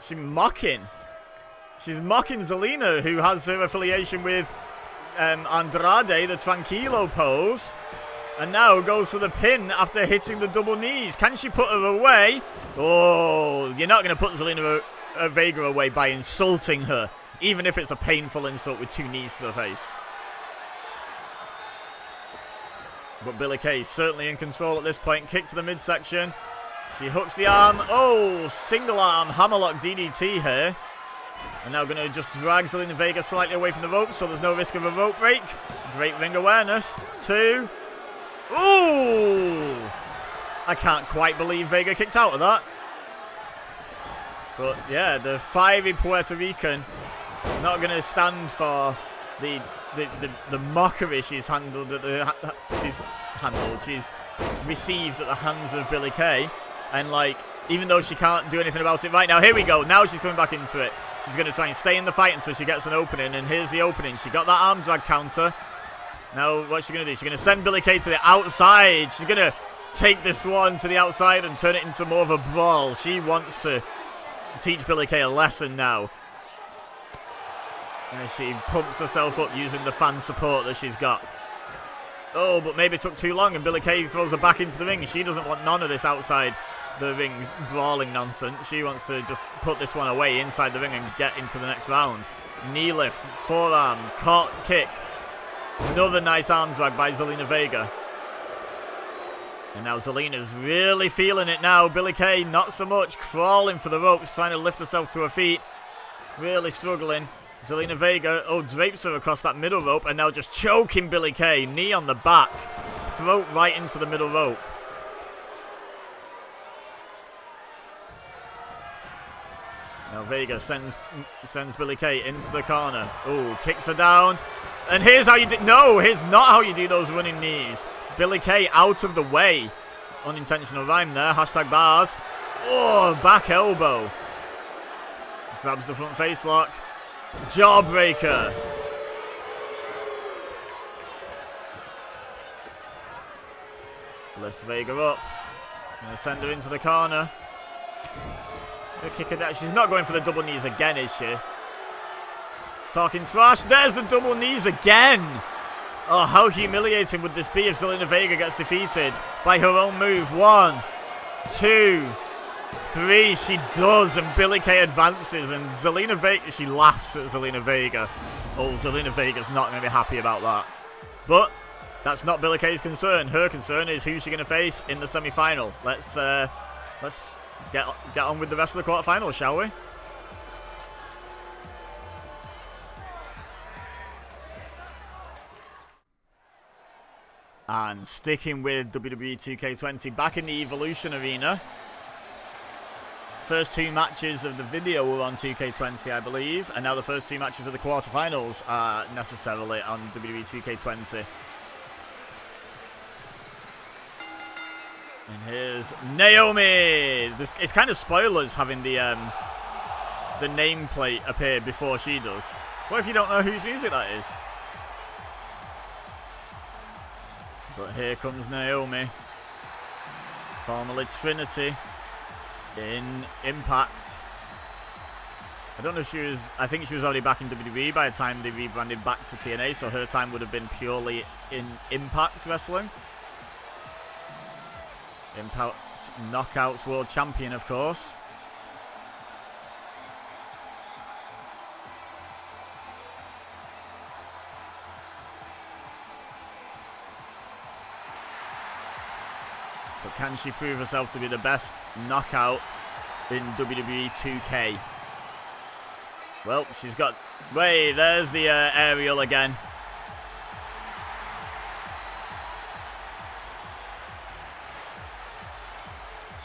She's mocking Zelina, who has her affiliation with Andrade, the Tranquilo pose. And now goes for the pin after hitting the double knees. Can she put her away? Oh, you're not going to put Zelina Vega away by insulting her, even if it's a painful insult with 2 knees to the face. But Billie Kay certainly in control at this point. Kick to the midsection. She hooks the arm. Oh, single arm hammerlock DDT here. And now going to just drag Zelina Vega slightly away from the ropes so there's no risk of a rope break. Great ring awareness. 2. Ooh! I can't quite believe Vega kicked out of that. But yeah, the fiery Puerto Rican not going to stand for the mockery she's received at the hands of Billie Kay. And like, even though she can't do anything about it right now, here we go. Now she's coming back into it. She's going to try and stay in the fight until she gets an opening. And here's the opening. She got that arm drag counter. Now what's she going to do? She's going to send Billie Kay to the outside. She's going to take this one to the outside and turn it into more of a brawl. She wants to teach Billie Kay a lesson now. And she pumps herself up using the fan support that she's got. Oh, but maybe it took too long and Billie Kay throws her back into the ring. She doesn't want none of this outside the ring brawling nonsense. She wants to just put this one away inside the ring and get into the next round. Knee lift, forearm, caught kick. Another nice arm drag by Zelina Vega. And now Zelina's really feeling it now. Billie Kay, not so much. Crawling for the ropes, trying to lift herself to her feet. Really struggling. Zelina Vega, drapes her across that middle rope and now just choking Billie Kay. Knee on the back. Throat right into the middle rope. Now Vega sends Billie Kay into the corner. Kicks her down. And here's how you do... No, here's not how you do those running knees. Billie Kay out of the way. Unintentional rhyme there. Hashtag bars. Back elbow. Grabs the front face lock. Jawbreaker. Lifts Vega up. Gonna send her into the corner. Gonna kick her down. She's not going for the double knees again, is she? Talking trash. There's the double knees again. How humiliating would this be if Zelina Vega gets defeated by her own move? 1, 2, 3. She does, and Billie Kay advances, and Zelina Vega, she laughs at Zelina Vega. Zelina Vega's not going to be happy about that. But that's not Billie Kay's concern. Her concern is who's she going to face in the semi-final. Let's get on with the rest of the quarterfinals, shall we? And sticking with WWE 2K20, back in the Evolution Arena. First 2 matches of the video were on 2K20, I believe. And now the first 2 matches of the quarterfinals are necessarily on WWE 2K20. And here's Naomi! It's kind of spoilers having the nameplate appear before she does. What if you don't know whose music that is? But here comes Naomi, formerly Trinity, in Impact. I don't know if she was... I think she was already back in WWE by the time they rebranded back to TNA, so her time would have been purely in Impact Wrestling. Impact Knockouts World Champion, of course. But can she prove herself to be the best knockout in WWE 2K? Well, she's got... Wait, there's the aerial again.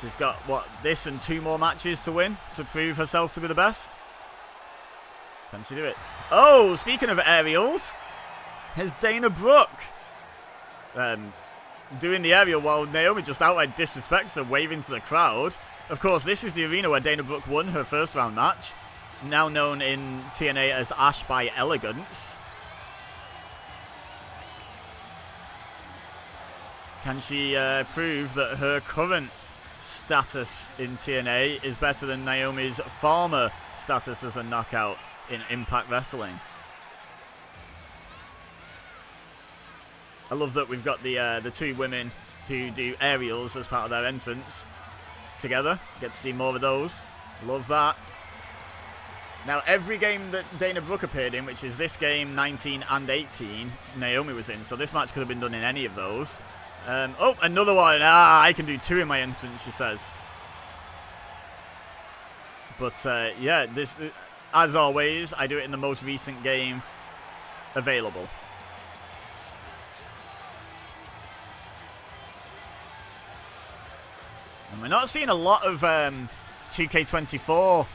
She's got, what, this and 2 more matches to win to prove herself to be the best? Can she do it? Speaking of aerials, here's Dana Brooke. Doing the aerial while Naomi just outright disrespects her, waving to the crowd. Of course, this is the arena where Dana Brooke won her first round match, now known in TNA as Ash by Elegance. Can she prove that her current status in TNA is better than Naomi's former status as a knockout in Impact Wrestling? I love that we've got the 2 women who do aerials as part of their entrance together. Get to see more of those. Love that. Now, every game that Dana Brooke appeared in, which is this game, 19 and 18, Naomi was in. So this match could have been done in any of those. Another one. I can do 2 in my entrance, she says. But, yeah, this, as always, I do it in the most recent game available. And we're not seeing a lot of 2K24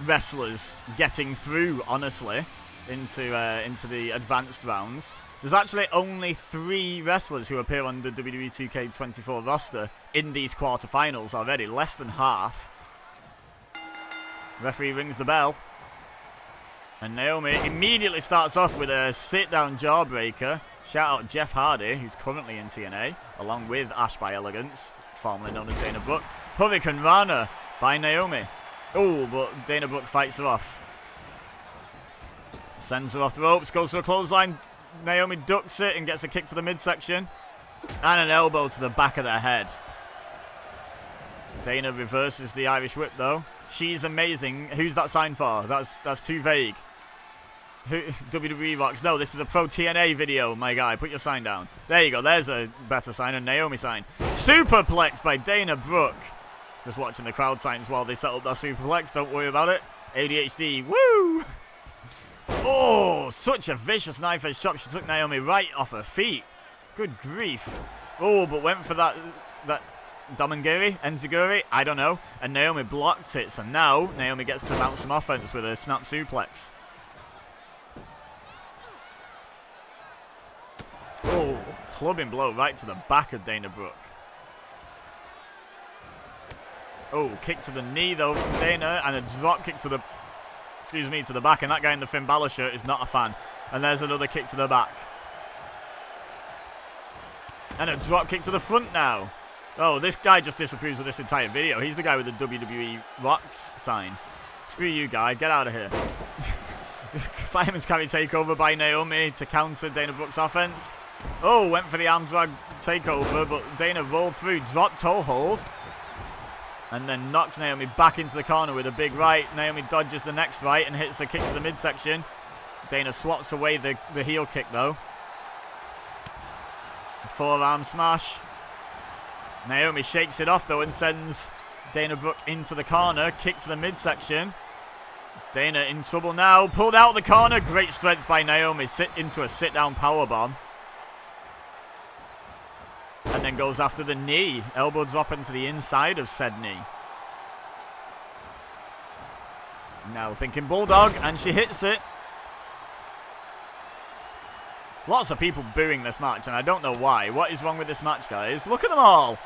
wrestlers getting through, honestly, into the advanced rounds. There's actually only 3 wrestlers who appear on the WWE 2K24 roster in these quarterfinals already, less than half. Referee rings the bell. And Naomi immediately starts off with a sit-down jawbreaker. Shout out Jeff Hardy, who's currently in TNA, along with Ash by Elegance, formerly known as Dana Brooke. Hurricane Rana by Naomi. But Dana Brooke fights her off. Sends her off the ropes, goes for a clothesline. Naomi ducks it and gets a kick to the midsection. And an elbow to the back of the head. Dana reverses the Irish whip, though. She's amazing. Who's that sign for? That's too vague. WWE Rocks. No, this is a pro TNA video, my guy. Put your sign down. There you go. There's a better sign, a Naomi sign. Superplex by Dana Brooke. Just watching the crowd signs while they set up their superplex. Don't worry about it. ADHD. Woo! Oh, such a vicious knife edge chop. She took Naomi right off her feet. Good grief. Oh, but went for that Enziguri, I don't know. And Naomi blocked it. So now Naomi gets to mount some offense with a snap suplex. Oh, clubbing blow right to the back of Dana Brooke. Oh, kick to the knee though from Dana, and a drop kick to the, to the back. And that guy in the Finn Balor shirt is not a fan. And there's another kick to the back. And a drop kick to the front now. Oh, this guy just disapproves of this entire video. He's the guy with the WWE Rocks sign. Screw you, guy. Get out of here. Fireman's carry takeover by Naomi to counter Dana Brooke's offense. Oh, went for the arm drag takeover, but Dana rolled through, dropped toe hold, and then knocks Naomi back into the corner with a big right. Naomi dodges the next right and hits a kick to the midsection. Dana swats away the heel kick, though. Forearm smash. Naomi shakes it off, though, and sends Dana Brooke into the corner. Kick to the midsection. Dana in trouble now. Pulled out of the corner. Great strength by Naomi. Into a sit-down powerbomb. And then goes after the knee. Elbow drop into the inside of said knee. Now thinking Bulldog, and she hits it. Lots of people booing this match, and I don't know why. What is wrong with this match, guys? Look at them all.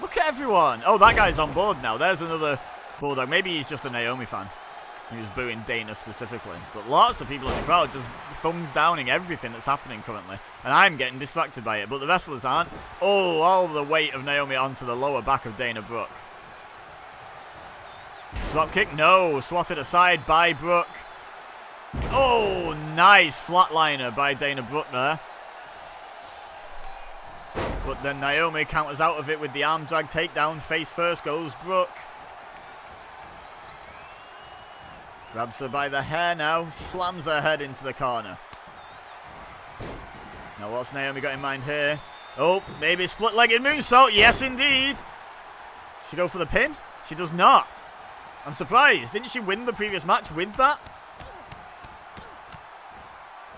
Look at everyone. Oh, that guy's on board now. There's another Bulldog. Maybe he's just a Naomi fan. He was booing Dana specifically. But lots of people in the crowd just thumbs downing everything that's happening currently. And I'm getting distracted by it, but the wrestlers aren't. Oh, all the weight of Naomi onto the lower back of Dana Brooke. Drop kick? No. Swatted aside by Brooke. Oh, nice flatliner by Dana Brooke there. But then Naomi counters out of it with the arm drag takedown. Face first goes Brooke. Grabs her by the hair now. Slams her head into the corner. Now what's Naomi got in mind here? Oh, maybe split-legged moonsault. Yes, indeed. She go for the pin? She does not. I'm surprised. Didn't she win the previous match with that?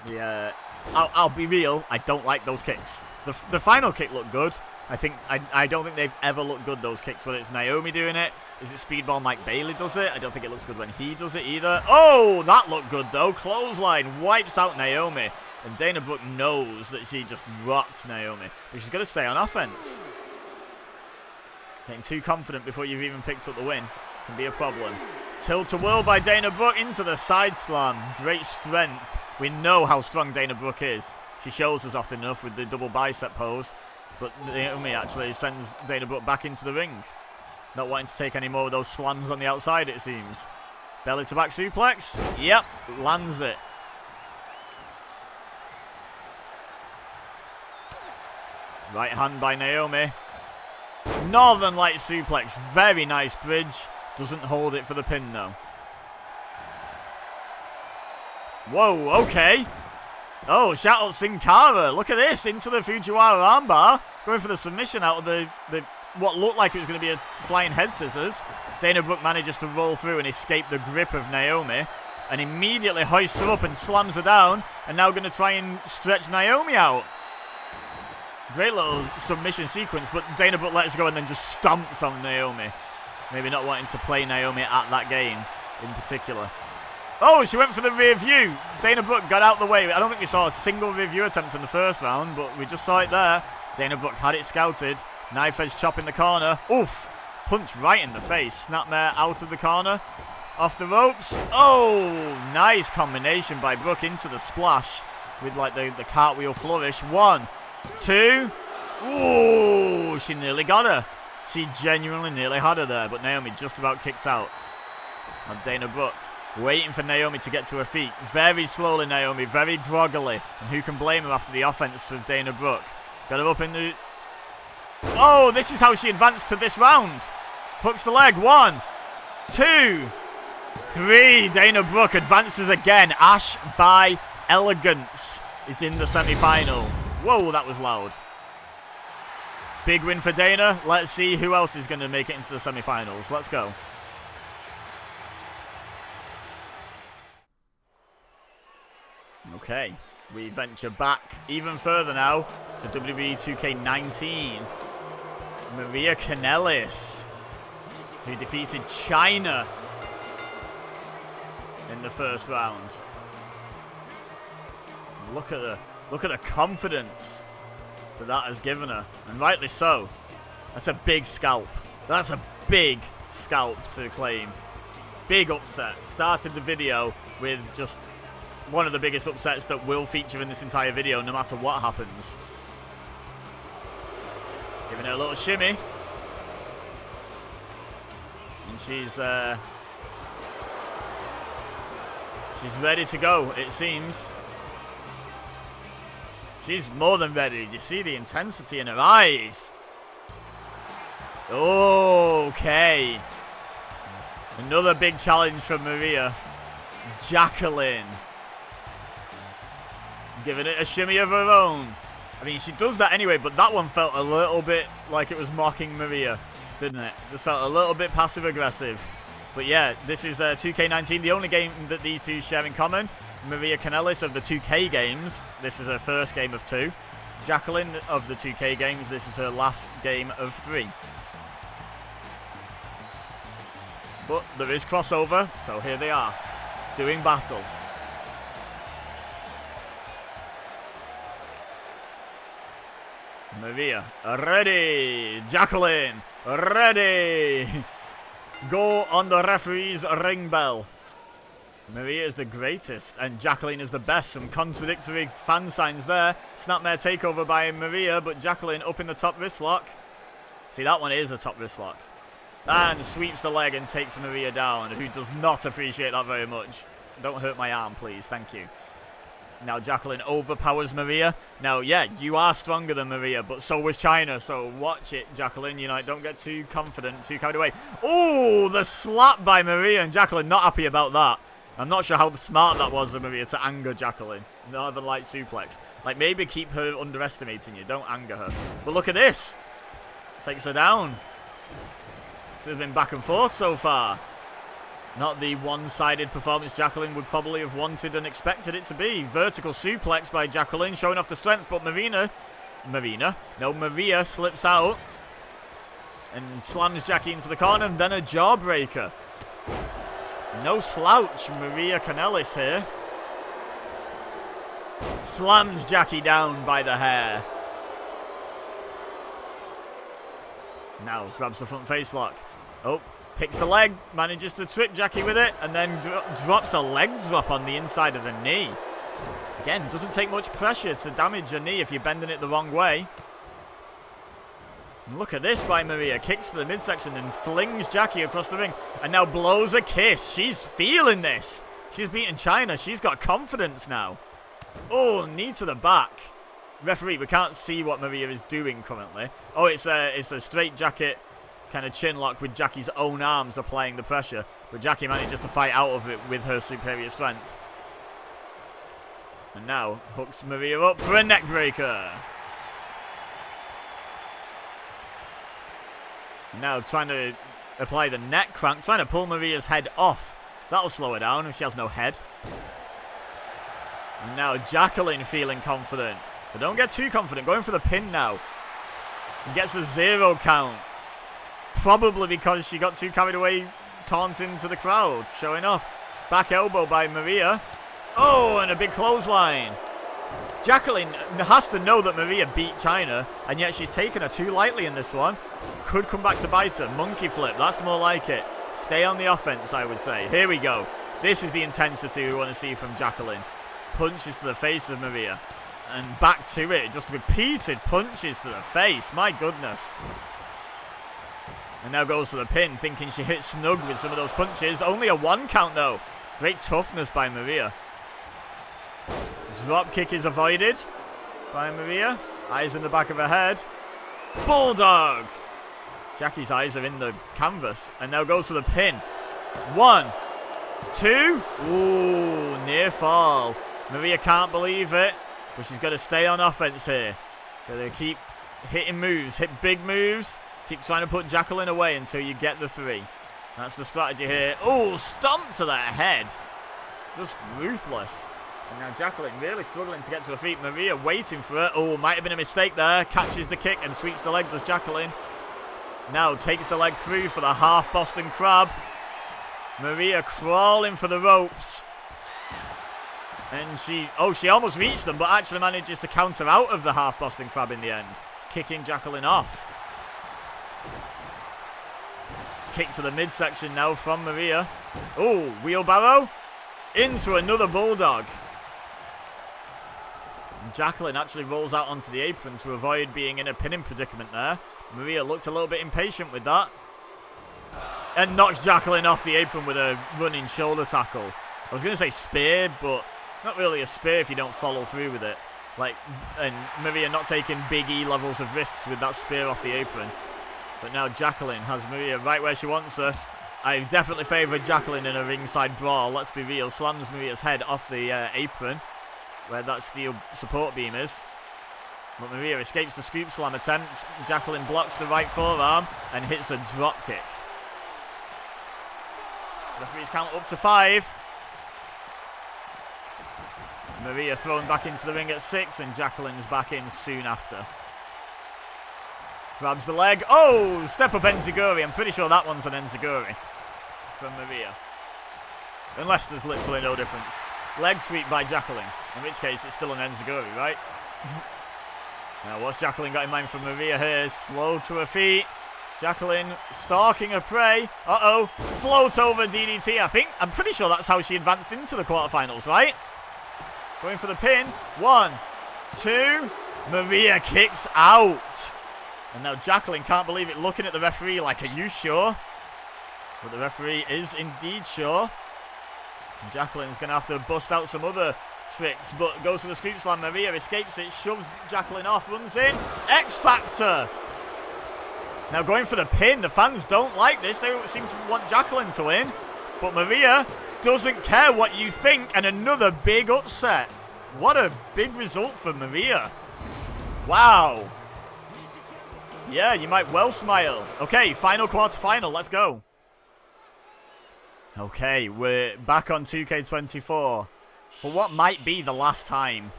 Yeah, I'll be real. I don't like those kicks. The final kick looked good. I don't think they've ever looked good, those kicks. Whether it's Naomi doing it, is it Speedball Mike Bailey does it? I don't think it looks good when he does it either. Oh, that looked good though. Clothesline wipes out Naomi, and Dana Brooke knows that she just rocked Naomi, but she's got to stay on offense. Getting too confident before you've even picked up the win can be a problem. Tilt-a-whirl by Dana Brooke into the side slam. Great strength. We know how strong Dana Brooke is. She shows us often enough with the double bicep pose. But Naomi actually sends Dana Brooke back into the ring. Not wanting to take any more of those slams on the outside, it seems. Belly to back suplex. Yep, lands it. Right hand by Naomi. Northern Light suplex. Very nice bridge. Doesn't hold it for the pin, though. Whoa, okay. Oh, shout out Sin Cara. Look at this. Into the Fujiwara armbar. Going for the submission out of the what looked like it was going to be a flying head scissors. Dana Brooke manages to roll through and escape the grip of Naomi. And immediately hoists her up and slams her down. And now going to try and stretch Naomi out. Great little submission sequence. But Dana Brooke lets go and then just stomps on Naomi. Maybe not wanting to play Naomi at that game in particular. Oh, she went for the rear view. Dana Brooke got out the way. I don't think we saw a single rear view attempt in the first round, but we just saw it there. Dana Brooke had it scouted. Knife edge chop in the corner. Oof. Punch right in the face. Snapmare out of the corner. Off the ropes. Oh, nice combination by Brooke into the splash with like the cartwheel flourish. 1, 2. Ooh, she nearly got her. She genuinely nearly had her there, but Naomi just about kicks out. And Dana Brooke waiting for Naomi to get to her feet. Very slowly, Naomi. Very groggily. And who can blame her after the offense of Dana Brooke? Got her up in the... Oh, this is how she advanced to this round. Hooks the leg. 1, 2, 3. Dana Brooke advances again. Ash by elegance is in the semi-final. Whoa, that was loud. Big win for Dana. Let's see who else is going to make it into the semi-finals. Let's go. Okay, we venture back even further now to WWE 2K19. Maria Kanellis, who defeated China in the first round. Look at the confidence that has given her, and rightly so. That's a big scalp. That's a big scalp to claim. Big upset. Started the video with just one of the biggest upsets that will feature in this entire video, no matter what happens. Giving it a little shimmy, and she's ready to go, it seems. She's more than ready. Do you see the intensity in her eyes? Okay. Another big challenge for Maria. Jacqueline. Giving it a shimmy of her own. I mean, she does that anyway, but that one felt a little bit like it was mocking Maria, didn't it? Just felt a little bit passive-aggressive. But yeah, this is 2K19, the only game that these two share in common. Maria Kanellis of the 2K games, this is her first game of 2. Jacqueline of the 2K games, this is her last game of 3. But there is crossover, so here they are, doing battle. Maria, ready. Jacqueline, ready. Go on the referee's ring bell. Maria is the greatest, and Jacqueline is the best. Some contradictory fan signs there. Snapmare takeover by Maria, but Jacqueline up in the top wrist lock. See, that one is a top wrist lock. And sweeps the leg and takes Maria down, who does not appreciate that very much. Don't hurt my arm, please. Thank you. Now Jacqueline overpowers Maria. Now, yeah, you are stronger than Maria, but so was China. So watch it, Jacqueline. You know, don't get too confident, too carried away. Oh, the slap by Maria, and Jacqueline not happy about that. I'm not sure how smart that was of Maria to anger Jacqueline. Northern Light suplex. Like, maybe keep her underestimating you. Don't anger her. But look at this. Takes her down. This has been back and forth so far. Not the one-sided performance Jacqueline would probably have wanted and expected it to be. Vertical suplex by Jacqueline, showing off the strength, but Maria slips out and slams Jackie into the corner, and then a jawbreaker. No slouch, Maria Kanellis here. Slams Jackie down by the hair. Now grabs the front face lock. Oh, picks the leg, manages to trip Jackie with it, and then drops a leg drop on the inside of the knee. Again, doesn't take much pressure to damage a knee if you're bending it the wrong way. And look at this by Maria. Kicks to the midsection and flings Jackie across the ring. And now blows a kiss. She's feeling this. She's beaten China. She's got confidence now. Oh, knee to the back. Referee, we can't see what Maria is doing currently. Oh, it's a straight jacket kind of chin lock with Jackie's own arms applying the pressure. But Jackie manages to fight out of it with her superior strength. And now hooks Maria up for a neck breaker. Now trying to apply the neck crank, trying to pull Maria's head off. That'll slow her down if she has no head. And now Jacqueline feeling confident. But don't get too confident. Going for the pin now. And gets a 0 count. Probably because she got too carried away taunting to the crowd. Showing off. Back elbow by Maria. Oh, and a big clothesline. Jacqueline has to know that Maria beat China, and yet she's taken her too lightly in this one. Could come back to bite her. Monkey flip, that's more like it. Stay on the offense, I would say. Here we go. This is the intensity we want to see from Jacqueline. Punches to the face of Maria. And back to it. Just repeated punches to the face. My goodness. And now goes for the pin, thinking she hit snug with some of those punches. Only a 1 count, though. Great toughness by Maria. Drop kick is avoided by Maria. Eyes in the back of her head. Bulldog. Jackie's eyes are in the canvas. And now goes for the pin. 1, 2. Ooh, near fall. Maria can't believe it. But she's got to stay on offense here. Got to keep hitting moves. Hit big moves. Keep trying to put Jacqueline away until you get the 3. That's the strategy here. Oh, stomp to the head. Just ruthless. And now Jacqueline really struggling to get to her feet. Maria waiting for her. Oh, might have been a mistake there. Catches the kick and sweeps the leg, does Jacqueline. Now takes the leg through for the half Boston Crab. Maria crawling for the ropes. And she almost reached them, but actually manages to counter out of the half Boston Crab in the end. Kicking Jacqueline off. Kick to the midsection now from Maria. Oh, wheelbarrow. Into another bulldog. And Jacqueline actually rolls out onto the apron to avoid being in a pinning predicament there. Maria looked a little bit impatient with that. And knocks Jacqueline off the apron with a running shoulder tackle. I was going to say spear, but not really a spear if you don't follow through with it. And Maria not taking big E levels of risks with that spear off the apron. But now Jacqueline has Maria right where she wants her. I definitely favoured Jacqueline in a ringside brawl. Let's be real. Slams Maria's head off the apron, where that steel support beam is. But Maria escapes the scoop slam attempt. Jacqueline blocks the right forearm and hits a drop kick. Referees count up to 5. Maria thrown back into the ring at 6, and Jacqueline's back in soon after. Grabs the leg. Oh, step up enziguri. I'm pretty sure that one's an enziguri from Maria. Unless there's literally no difference. Leg sweep by Jacqueline. In which case, it's still an enziguri, right? Now, what's Jacqueline got in mind for Maria here? Slow to her feet. Jacqueline stalking her prey. Uh-oh. Float over DDT, I think. I'm pretty sure that's how she advanced into the quarterfinals, right? Going for the pin. 1, 2. Maria kicks out. And now Jacqueline can't believe it, looking at the referee like, are you sure? But the referee is indeed sure. And Jacqueline's going to have to bust out some other tricks, but goes for the scoop slam. Maria escapes it, shoves Jacqueline off, runs in. X Factor! Now going for the pin. The fans don't like this. They seem to want Jacqueline to win. But Maria doesn't care what you think, and another big upset. What a big result for Maria. Wow. Yeah, you might well smile. Okay, final quarterfinal. Let's go. Okay, we're back on 2K24 for what might be the last time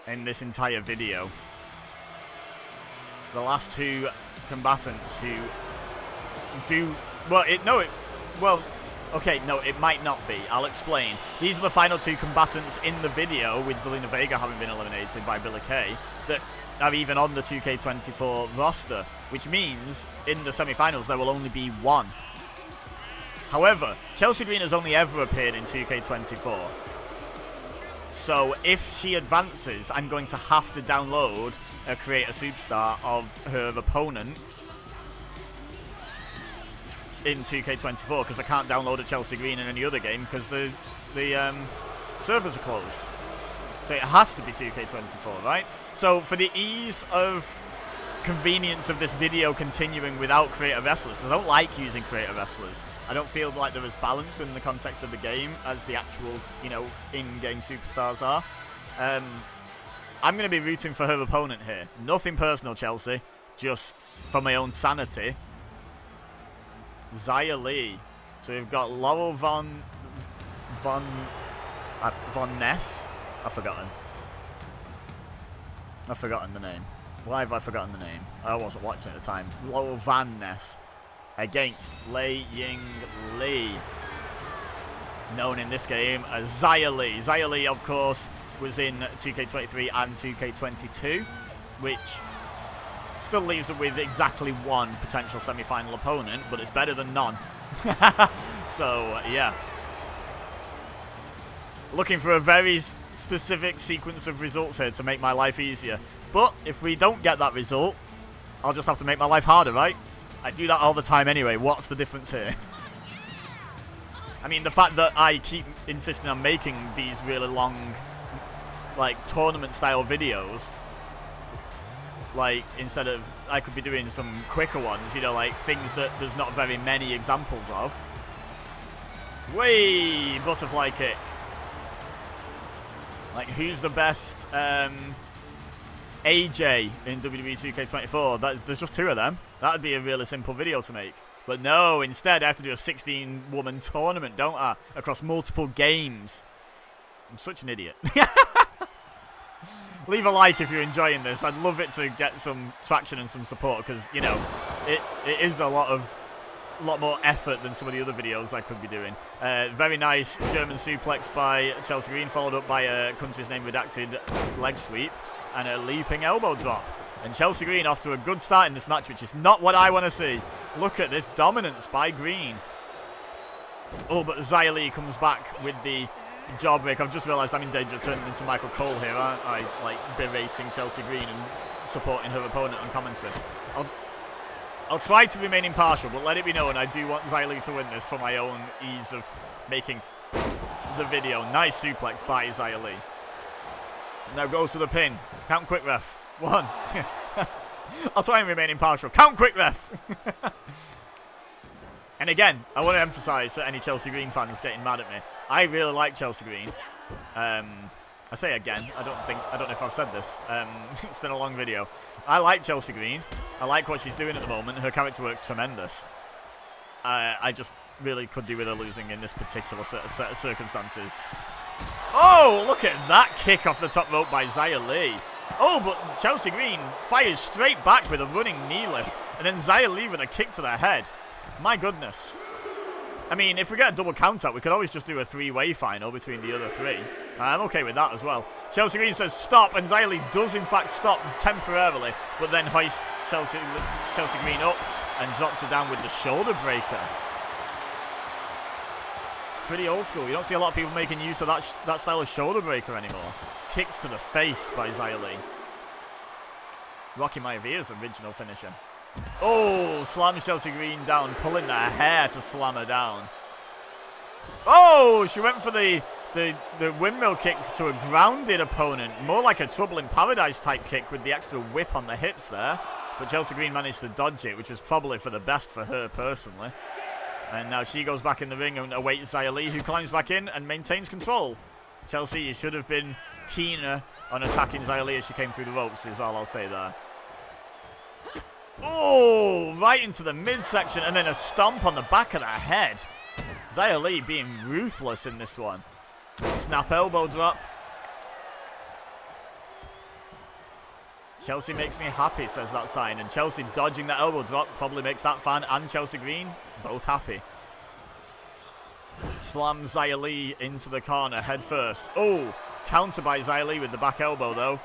in this entire video. The last 2 combatants who do... Okay, no, it might not be. I'll explain. These are the final 2 combatants in the video, with Zelina Vega having been eliminated by Billie Kay, that are even on the 2K24 roster, which means in the semi-finals there will only be 1. However, Chelsea Green has only ever appeared in 2K24. So if she advances, I'm going to have to download a Create a Superstar of her opponent in 2K24, because I can't download a Chelsea Green in any other game because the servers are closed. So it has to be 2K24, right? So for the ease of convenience of this video continuing without creator wrestlers, because I don't like using creator wrestlers. I don't feel like they're as balanced in the context of the game as the actual, in-game superstars are. I'm going to be rooting for her opponent here. Nothing personal, Chelsea. Just for my own sanity. Xia Li. So we've got Laurel Von Ness. I've forgotten the name. Why have I forgotten the name? I wasn't watching at the time. Laurel Van Ness against Lei Ying Li, known in this game as Xia Li. Xia Li, of course, was in 2K23 and 2K22, which still leaves it with exactly 1 potential semi-final opponent, but it's better than none. So, yeah. Looking for a very specific sequence of results here to make my life easier. But if we don't get that result, I'll just have to make my life harder, right? I do that all the time anyway. What's the difference here? I mean, the fact that I keep insisting on making these really long, tournament-style videos Like, instead of, I could be doing some quicker ones, you know, like things that there's not very many examples of. Whee! Butterfly kick. Like, who's the best AJ in WWE 2K24? There's just 2 of them. That would be a really simple video to make. But no, instead I have to do a 16-woman tournament, don't I? Across multiple games. I'm such an idiot. Leave a like if you're enjoying this. I'd love it to get some traction and some support, because, you know, it is a lot more effort than some of the other videos I could be doing. Very nice German suplex by Chelsea Green, followed up by a country's name redacted leg sweep and a leaping elbow drop. And Chelsea Green off to a good start in this match, which is not what I want to see. Look at this dominance by Green. Oh, but Xia Li comes back with the jawbreak. I've just realised I'm in danger of turning into Michael Cole here, aren't I? Like, berating Chelsea Green and supporting her opponent on commentary. I'll try to remain impartial, but let it be known I do want Xia Li to win this for my own ease of making the video. Nice suplex by Xia Li. Now goes to the pin. Count quick, ref. 1. I'll try and remain impartial. Count quick, ref. And again, I want to emphasise to any Chelsea Green fans getting mad at me, I really like Chelsea Green. I say again, I don't know if I've said this. It's been a long video. I like Chelsea Green. I like what she's doing at the moment. Her character work's tremendous. I just really could do with her losing in this particular set of circumstances. Oh, look at that kick off the top rope by Xia Li. Oh, but Chelsea Green fires straight back with a running knee lift, and then Xia Li with a kick to the head. My goodness. I mean, if we get a double count out, we could always just do a 3-way final between the other 3. I'm okay with that as well. Chelsea Green says stop, and Xia Li does in fact stop temporarily, but then hoists Chelsea Green up and drops her down with the shoulder breaker. It's pretty old school. You don't see a lot of people making use of that style of shoulder breaker anymore. Kicks to the face by Xia Li. Rocky Maivia's original finisher. Oh, slams Chelsea Green down, pulling their hair to slam her down. Oh, she went for the windmill kick to a grounded opponent. More like a Trouble in Paradise type kick with the extra whip on the hips there. But Chelsea Green managed to dodge it, which was probably for the best for her personally. And now she goes back in the ring and awaits Xia Li, who climbs back in and maintains control. Chelsea, you should have been keener on attacking Xia Li as she came through the ropes, is all I'll say there. Oh, right into the midsection, and then a stomp on the back of the head. Xia Li being ruthless in this one. Snap elbow drop. Chelsea makes me happy, says that sign. And Chelsea dodging that elbow drop probably makes that fan and Chelsea Green both happy. Slams Xia Li into the corner head first. Oh, counter by Xia Li with the back elbow though.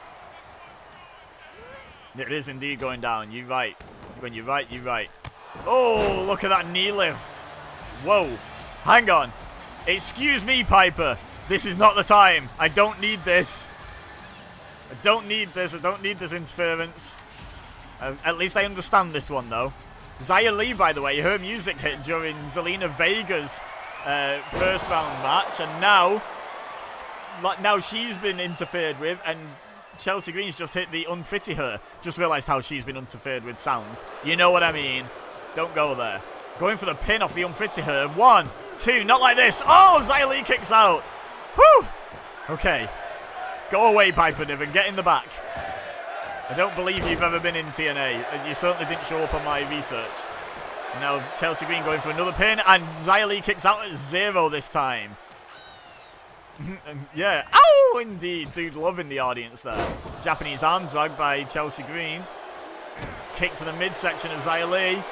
It is indeed going down. You're right. When you're right, you're right. Oh, look at that knee lift. Whoa. Hang on. Excuse me, Piper. This is not the time. I don't need this. I don't need this. I don't need this interference. At least I understand this one, though. Xia Li, by the way, her music hit during Zelina Vega's first round match. And now she's been interfered with, and Chelsea Green's just hit the unpretty her. Just realised how she's been interfered with sounds. You know what I mean. Don't go there. Going for the pin off the unpretty her. 1, 2, not like this. Oh, Xia Li kicks out. Whew. Okay. Go away, Piper Niven. Get in the back. I don't believe you've ever been in TNA. You certainly didn't show up on my research. Now Chelsea Green going for another pin, and Xia Li kicks out at 0 this time. Yeah. Oh, indeed. Dude, loving the audience there. Japanese arm drag by Chelsea Green. Kick to the midsection of Xia Li.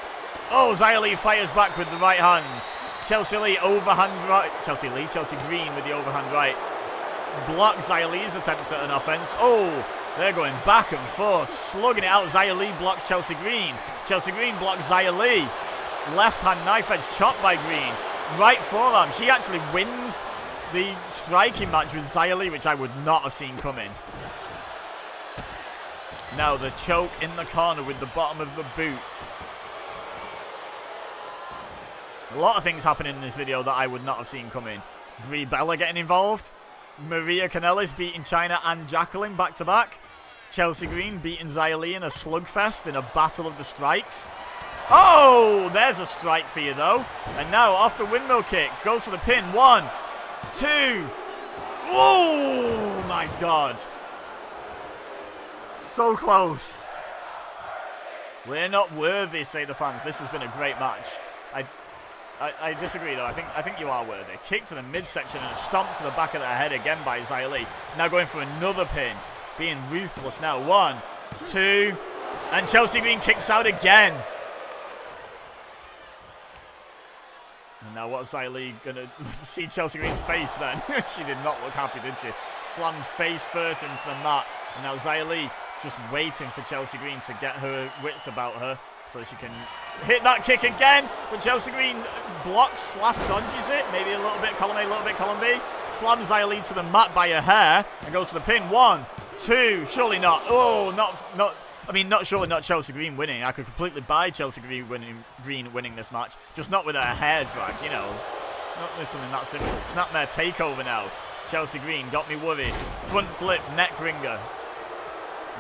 Oh, Xia Li fires back with the right hand. Chelsea Green with the overhand right. Blocks Xia Li's attempt at an offense. Oh, they're going back and forth, slugging it out. Xia Li blocks Chelsea Green. Chelsea Green blocks Xia Li. Left hand knife edge chop by Green. Right forearm. She actually wins the striking match with Xia Li, which I would not have seen coming. Now the choke in the corner with the bottom of the boot. A lot of things happening in this video that I would not have seen coming. Brie Bella getting involved. Maria Kanellis beating Chyna and Jacqueline back to back. Chelsea Green beating Xia Li in a slugfest in a battle of the strikes. Oh, there's a strike for you, though. And now, off the windmill kick, goes for the pin. 1, 2. Oh, my God. So close. We're not worthy, say the fans. This has been a great match. I disagree, though. I think you are worthy. Kick to the midsection and a stomp to the back of the head again by Xia Li. Now going for another pin. Being ruthless now. 1, 2. And Chelsea Green kicks out again. And now what's Xia Li going to see Chelsea Green's face then? She did not look happy, did she? Slammed face first into the mat. And now Xia Li just waiting for Chelsea Green to get her wits about her so she can hit that kick again. But Chelsea Green blocks, / dodges it. Maybe a little bit column A, a little bit column B. Slams Xia Li to the mat by her hair and goes to the pin. 1, 2. Surely not. Oh, not surely not Chelsea Green winning. I could completely buy Chelsea Green winning this match. Just not with her hair drag, you know. Not with something that simple. Snapmare takeover now. Chelsea Green got me worried. Front flip, neck ringer.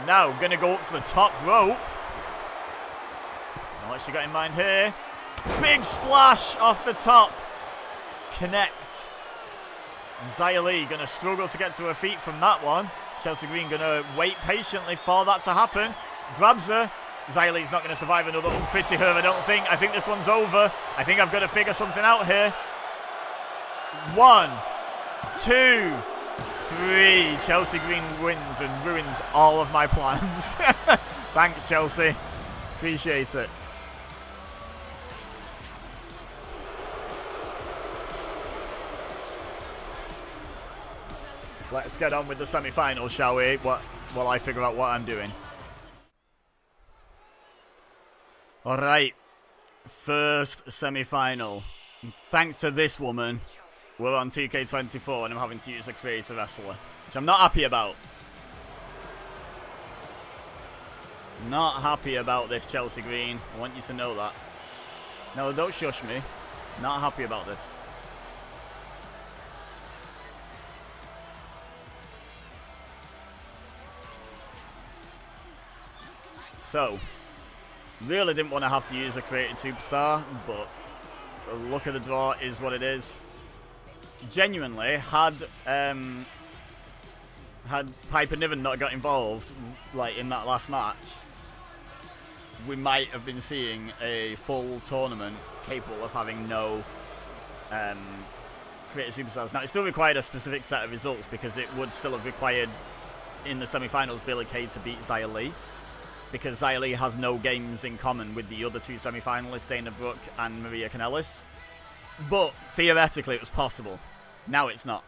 Now, gonna go up to the top rope. Now, what's she got in mind here? Big splash off the top. Connect. Xia Li gonna struggle to get to her feet from that one. Chelsea Green gonna wait patiently for that to happen. Grabs her. Xia Li's not gonna survive another unpretty her, I don't think. I think this one's over. I think I've got to figure something out here. 1, 2, 3. Chelsea Green wins and ruins all of my plans. Thanks, Chelsea. Appreciate it. Let's get on with the semi-final, shall we? While I figure out what I'm doing. Alright. First semi-final. Thanks to this woman, we're on 2K24 and I'm having to use a creative wrestler, which I'm not happy about. Not happy about this, Chelsea Green. I want you to know that. No, don't shush me. Not happy about this. So, really didn't want to have to use a created superstar, but the luck of the draw is what it is. Genuinely, had Piper Niven not got involved, like in that last match, we might have been seeing a full tournament capable of having no created superstars. Now, it still required a specific set of results because it would still have required in the semi-finals Billie Kay to beat Xia Li, because Xia Li has no games in common with the other two semi-finalists, Dana Brooke and Maria Kanellis. But theoretically, it was possible. Now it's not.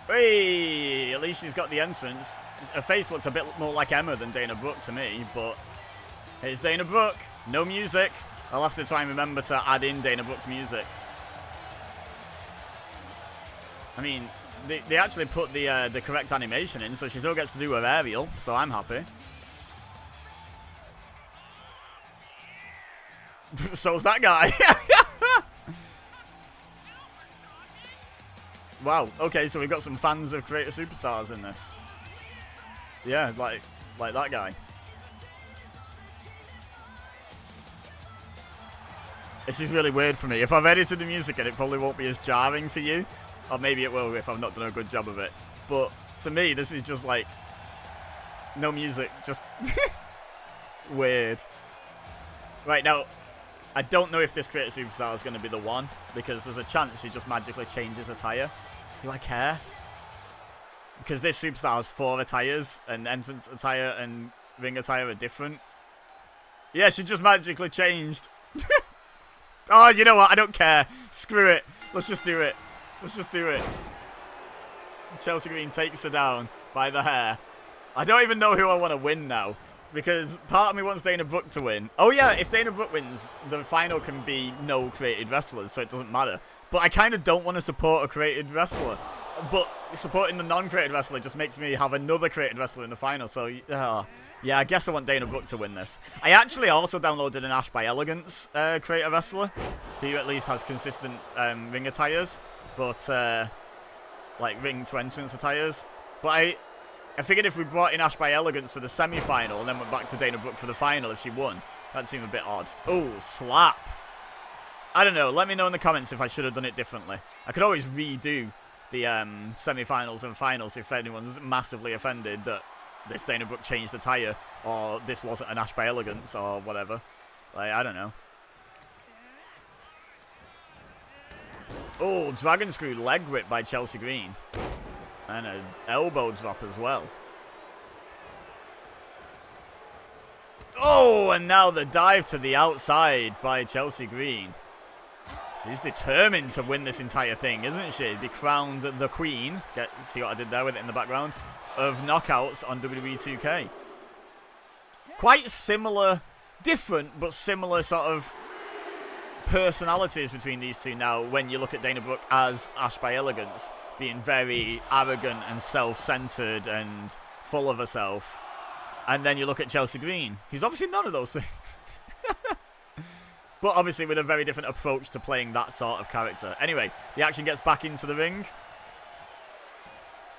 Hey, at least she's got the entrance. Her face looks a bit more like Emma than Dana Brooke to me, but here's Dana Brooke. No music. I'll have to try and remember to add in Dana Brooke's music. I mean, they actually put the correct animation in, so she still gets to do her aerial, so I'm happy. So's that guy. Wow, okay, so we've got some fans of creator superstars in this. Yeah, like that guy. This is really weird for me. If I've edited the music in, it probably won't be as jarring for you. Or maybe it will if I've not done a good job of it. But to me, this is just like no music, just weird. Right, now, I don't know if this creator superstar is going to be the one, because there's a chance she just magically changes attire. Do I care? Because this superstar has 4 attires, and entrance attire and ring attire are different. Yeah, she just magically changed. Oh, you know what? I don't care. Screw it. Let's just do it. Let's just do it. Chelsea Green takes her down by the hair. I don't even know who I want to win now, because part of me wants Dana Brooke to win. Oh yeah, if Dana Brooke wins, the final can be no created wrestlers, so it doesn't matter. But I kind of don't want to support a created wrestler. But supporting the non-created wrestler just makes me have another created wrestler in the final, so yeah, I guess I want Dana Brooke to win this. I actually also downloaded an Ash by Elegance creator wrestler, He at least has consistent ring attires, but like ring to entrance attires. But I figured if we brought in Ash by Elegance for the semi-final and then went back to Dana Brooke for the final if she won, that'd seem a bit odd. Oh, slap. I don't know. Let me know in the comments if I should have done it differently. I could always redo the semi-finals and finals if anyone's massively offended that this Dana Brooke changed the attire or this wasn't an Ash by Elegance or whatever. Like, I don't know. Oh, Dragon Screw leg whip by Chelsea Green. And an elbow drop as well. Oh, and now the dive to the outside by Chelsea Green. She's determined to win this entire thing, isn't she? Be crowned the queen. See what I did there with it in the background? Of knockouts on WWE 2K. Quite similar, different, but similar sort of personalities between these two now when you look at Dana Brooke as Ash by Elegance, being very arrogant and self-centered and full of herself. And then you look at Chelsea Green, who's obviously none of those things. But obviously with a very different approach to playing that sort of character. Anyway, the action gets back into the ring.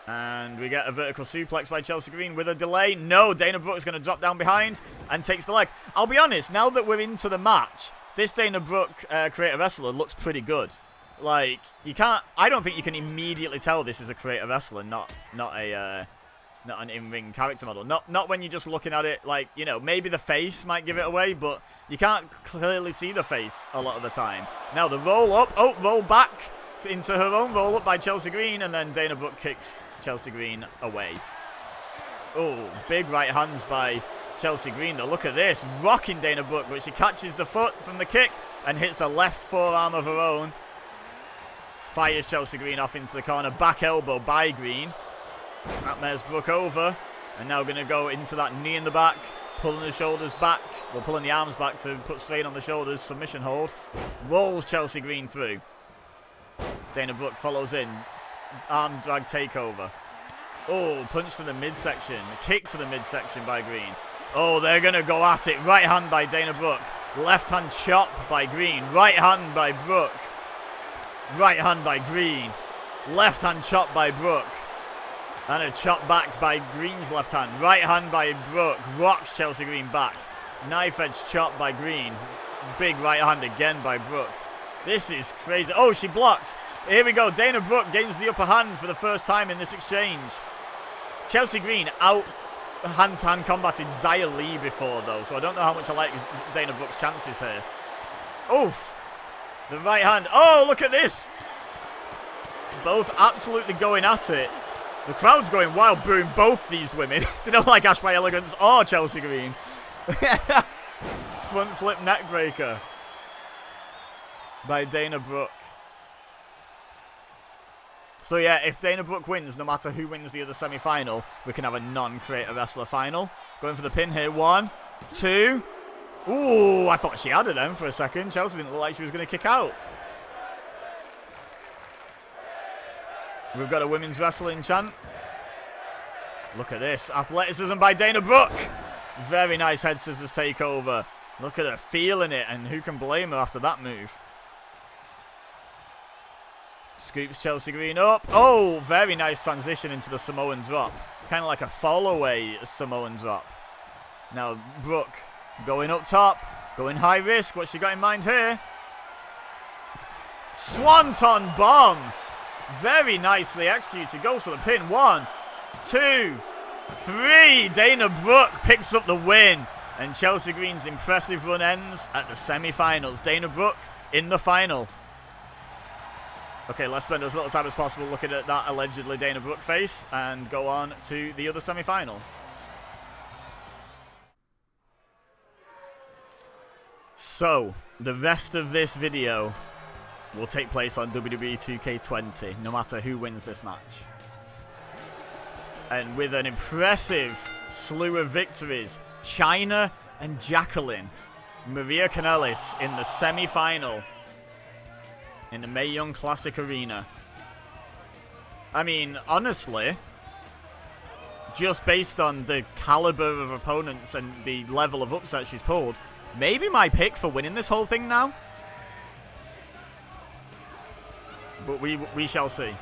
And we get a vertical suplex by Chelsea Green with a delay. No, Dana Brooke is going to drop down behind and takes the leg. I'll be honest, now that we're into the match, this Dana Brooke creative wrestler looks pretty good. Like, you can't... I don't think you can immediately tell this is a creative wrestler, not an in-ring character model. Not when you're just looking at it, like, you know, maybe the face might give it away, but you can't clearly see the face a lot of the time. Now the roll up, roll back into her own roll up by Chelsea Green, and then Dana Brooke kicks Chelsea Green away. Oh, big right hands by Chelsea Green though. Look at this, rocking Dana Brooke, but she catches the foot from the kick and hits a left forearm of her own. Fires Chelsea Green off into the corner, back elbow by Green. Snapmares Brooke over, and now going to go into that knee in the back, pulling the shoulders back, well, pulling the arms back to put strain on the shoulders, submission hold. Rolls Chelsea Green through. Dana Brooke follows in, arm drag takeover. Oh, punch to the midsection, kick to the midsection by Green. Oh, they're going to go at it. Right hand by Dana Brooke, left hand chop by Green, right hand by Brooke, right hand by Green, left hand chop by Brooke. And a chop back by Green's left hand. Right hand by Brooke. Rocks Chelsea Green back. Knife edge chop by Green. Big right hand again by Brooke. This is crazy. Oh, she blocks. Here we go. Dana Brooke gains the upper hand for the first time in this exchange. Chelsea Green out hand-to-hand combated Xia Li before, though. So I don't know how much I like Dana Brooke's chances here. Oof. The right hand. Oh, look at this. Both absolutely going at it. The crowd's going wild, booing both these women. They don't like Ash by Elegance or Chelsea Green. Front flip neck breaker by Dana Brooke. So yeah, if Dana Brooke wins, no matter who wins the other semi-final, we can have a non-creator wrestler final. Going for the pin here. 1, 2. Ooh, I thought she had it then for a second. Chelsea didn't look like she was going to kick out. We've got a women's wrestling chant. Look at this. Athleticism by Dana Brooke. Very nice head scissors takeover. Look at her feeling it, and who can blame her after that move? Scoops Chelsea Green up. Oh, very nice transition into the Samoan drop. Kind of like a fall-away Samoan drop. Now, Brooke going up top. Going high risk. What's she got in mind here? Swanton bomb. Very nicely executed. Goes for the pin. 1, 2, 3. Dana Brooke picks up the win. And Chelsea Green's impressive run ends at the semi-finals. Dana Brooke in the final. Okay, let's spend as little time as possible looking at that allegedly Dana Brooke face and go on to the other semi-final. So, the rest of this video will take place on WWE 2K20, no matter who wins this match. And with an impressive slew of victories, Chyna and Jacqueline, Maria Kanellis in the semi-final in the Mae Young Classic Arena. I mean, honestly, just based on the caliber of opponents and the level of upset she's pulled, maybe my pick for winning this whole thing now. But we shall see.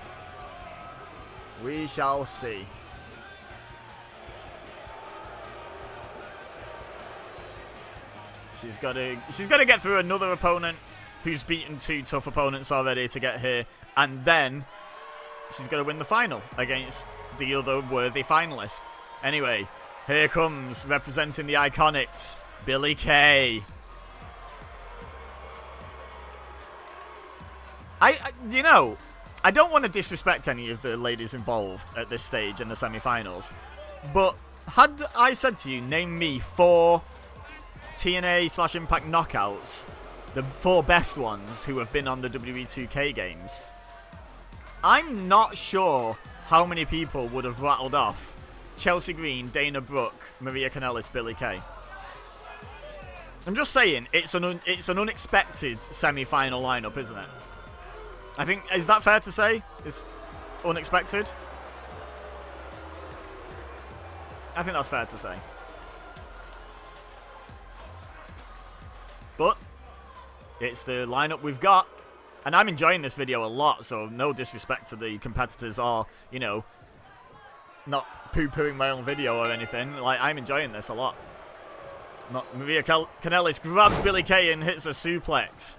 We shall see. She's got to get through another opponent who's beaten 2 tough opponents already to get here, and then she's got to win the final against the other worthy finalist. Anyway, here comes, representing the Iconics, Billie Kay. You know, I don't want to disrespect any of the ladies involved at this stage in the semi-finals, but had I said to you, name me 4 TNA/Impact knockouts, the 4 best ones who have been on the WWE 2K games, I'm not sure how many people would have rattled off Chelsea Green, Dana Brooke, Maria Kanellis, Billie Kay. I'm just saying, it's an unexpected semi-final lineup, isn't it? I think, is that fair to say? It's unexpected? I think that's fair to say. But it's the lineup we've got. And I'm enjoying this video a lot, so no disrespect to the competitors or, you know, not poo-pooing my own video or anything. Like, I'm enjoying this a lot. Maria Kanellis grabs Billie Kay and hits a suplex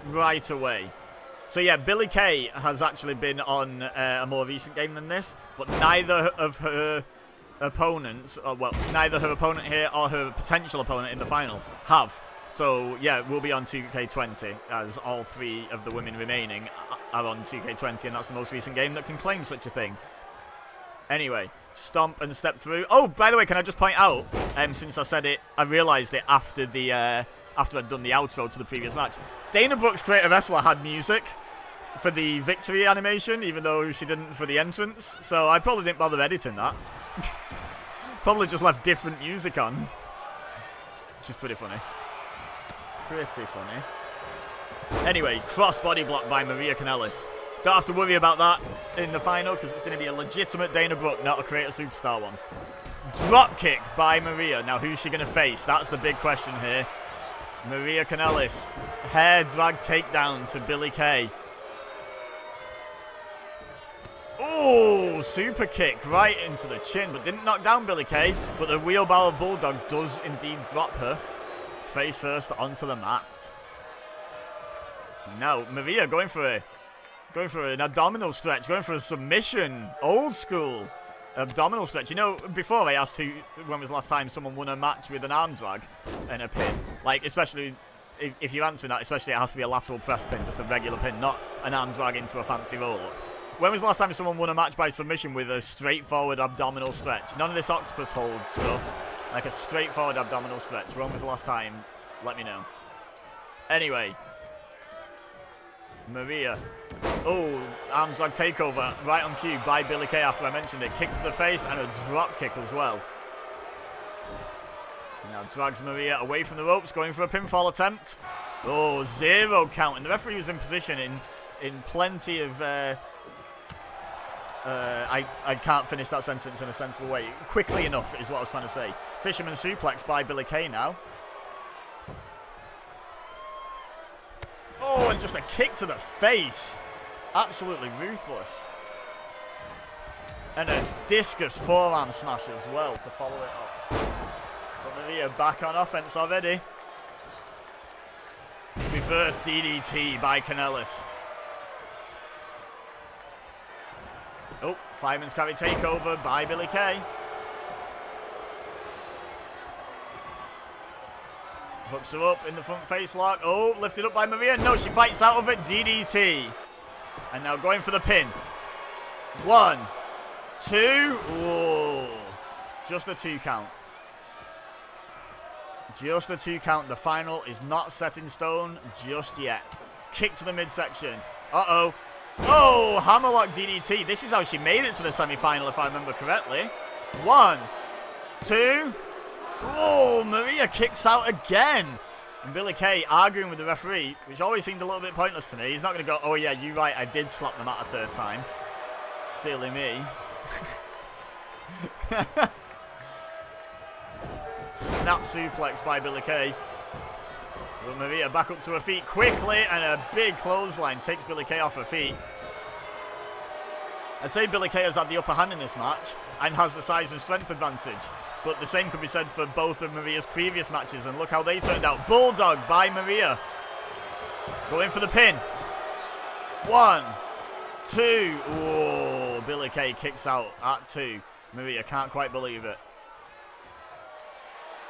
right away. So yeah, Billie Kay has actually been on a more recent game than this, but neither of her opponents, well, neither her opponent here or her potential opponent in the final have. So yeah, we'll be on 2K20, as all 3 of the women remaining are on 2K20, and that's the most recent game that can claim such a thing. Anyway, stomp and step through. Oh, by the way, can I just point out, since I said it, I realised it after after I'd done the outro to the previous match. Dana Brooke's Creator Wrestler had music for the victory animation, even though she didn't for the entrance. So I probably didn't bother editing that. Probably just left different music on. Which is pretty funny. Pretty funny. Anyway, cross body block by Maria Kanellis. Don't have to worry about that in the final, because it's going to be a legitimate Dana Brooke, not a Creator Superstar one. Drop kick by Maria. Now, who's she going to face? That's the big question here. Maria Kanellis. Hair drag takedown to Billie Kay. Oh, super kick right into the chin, but didn't knock down Billie Kay. But the wheelbarrow bulldog does indeed drop her face first onto the mat. Now, Maria going for an abdominal stretch, going for a submission. Old school abdominal stretch. You know, before I asked when was the last time someone won a match with an arm drag and a pin. Like, especially, if you're answering that, especially it has to be a lateral press pin, just a regular pin, not an arm drag into a fancy roll-up. When was the last time someone won a match by submission with a straightforward abdominal stretch? None of this octopus hold stuff. Like a straightforward abdominal stretch. When was the last time? Let me know. Anyway. Maria. Oh, arm drag takeover right on cue by Billie Kay after I mentioned it. Kick to the face and a drop kick as well. Now drags Maria away from the ropes, going for a pinfall attempt. Oh, 0 count. And the referee was in position in plenty of... I can't finish that sentence in a sensible way. Quickly enough is what I was trying to say. Fisherman suplex by Billie Kay now. Oh, and just a kick to the face. Absolutely ruthless. And a discus forearm smash as well to follow it up. But Maria back on offense already. Reverse DDT by Kanellis. Oh, fireman's carry takeover by Billie Kay. Hooks her up in the front face lock. Oh, lifted up by Maria. No, she fights out of it. DDT. And now going for the pin. 1, 2. Whoa. Just a 2 count. Just a 2 count. The final is not set in stone just yet. Kick to the midsection. Uh-oh. Oh, hammerlock DDT. This is how she made it to the semi-final, if I remember correctly. 1, 2. Oh, Maria kicks out again. And Billie Kay arguing with the referee, which always seemed a little bit pointless to me. He's not going to go, oh yeah, you're right, I did slap them out a 3rd time. Silly me. Snap suplex by Billie Kay. But Maria back up to her feet quickly, and a big clothesline takes Billie Kay off her feet. I'd say Billie Kay has had the upper hand in this match and has the size and strength advantage. But the same could be said for both of Maria's previous matches, and look how they turned out. Bulldog by Maria. Going for the pin. 1, 2. Oh, Billie Kay kicks out at 2. Maria can't quite believe it.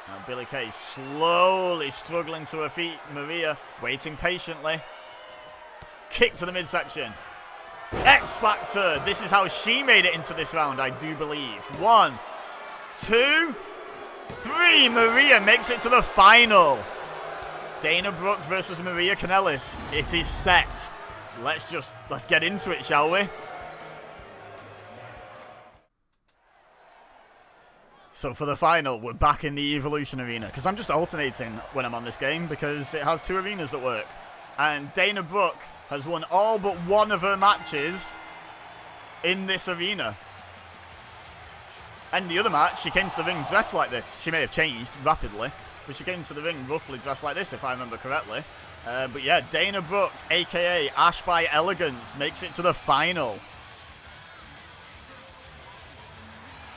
Now Billie Kay slowly struggling to her feet. Maria waiting patiently. Kick to the midsection. X Factor. This is how she made it into this round, I do believe. 1, 2, 3. Maria makes it to the final. Dana Brooke versus Maria Kanellis. It is set. Let's get into it, shall we? So for the final, we're back in the Evolution Arena, because I'm just alternating when I'm on this game, because it has 2 arenas that work. And Dana Brooke has won all but one of her matches in this arena. And the other match, she came to the ring dressed like this. She may have changed rapidly, but she came to the ring roughly dressed like this, if I remember correctly. But yeah, Dana Brooke, a.k.a. Ash by Elegance, makes it to the final.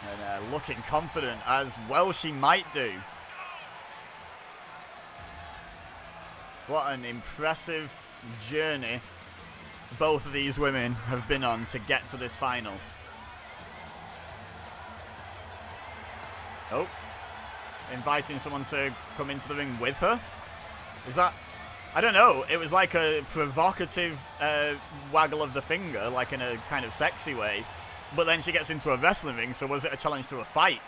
And looking confident, as well she might do. What an impressive journey both of these women have been on to get to this final. Oh, inviting someone to come into the ring with her. Is that, I don't know, it was like a provocative waggle of the finger, like in a kind of sexy way. But then she gets into a wrestling ring, so was it a challenge to a fight?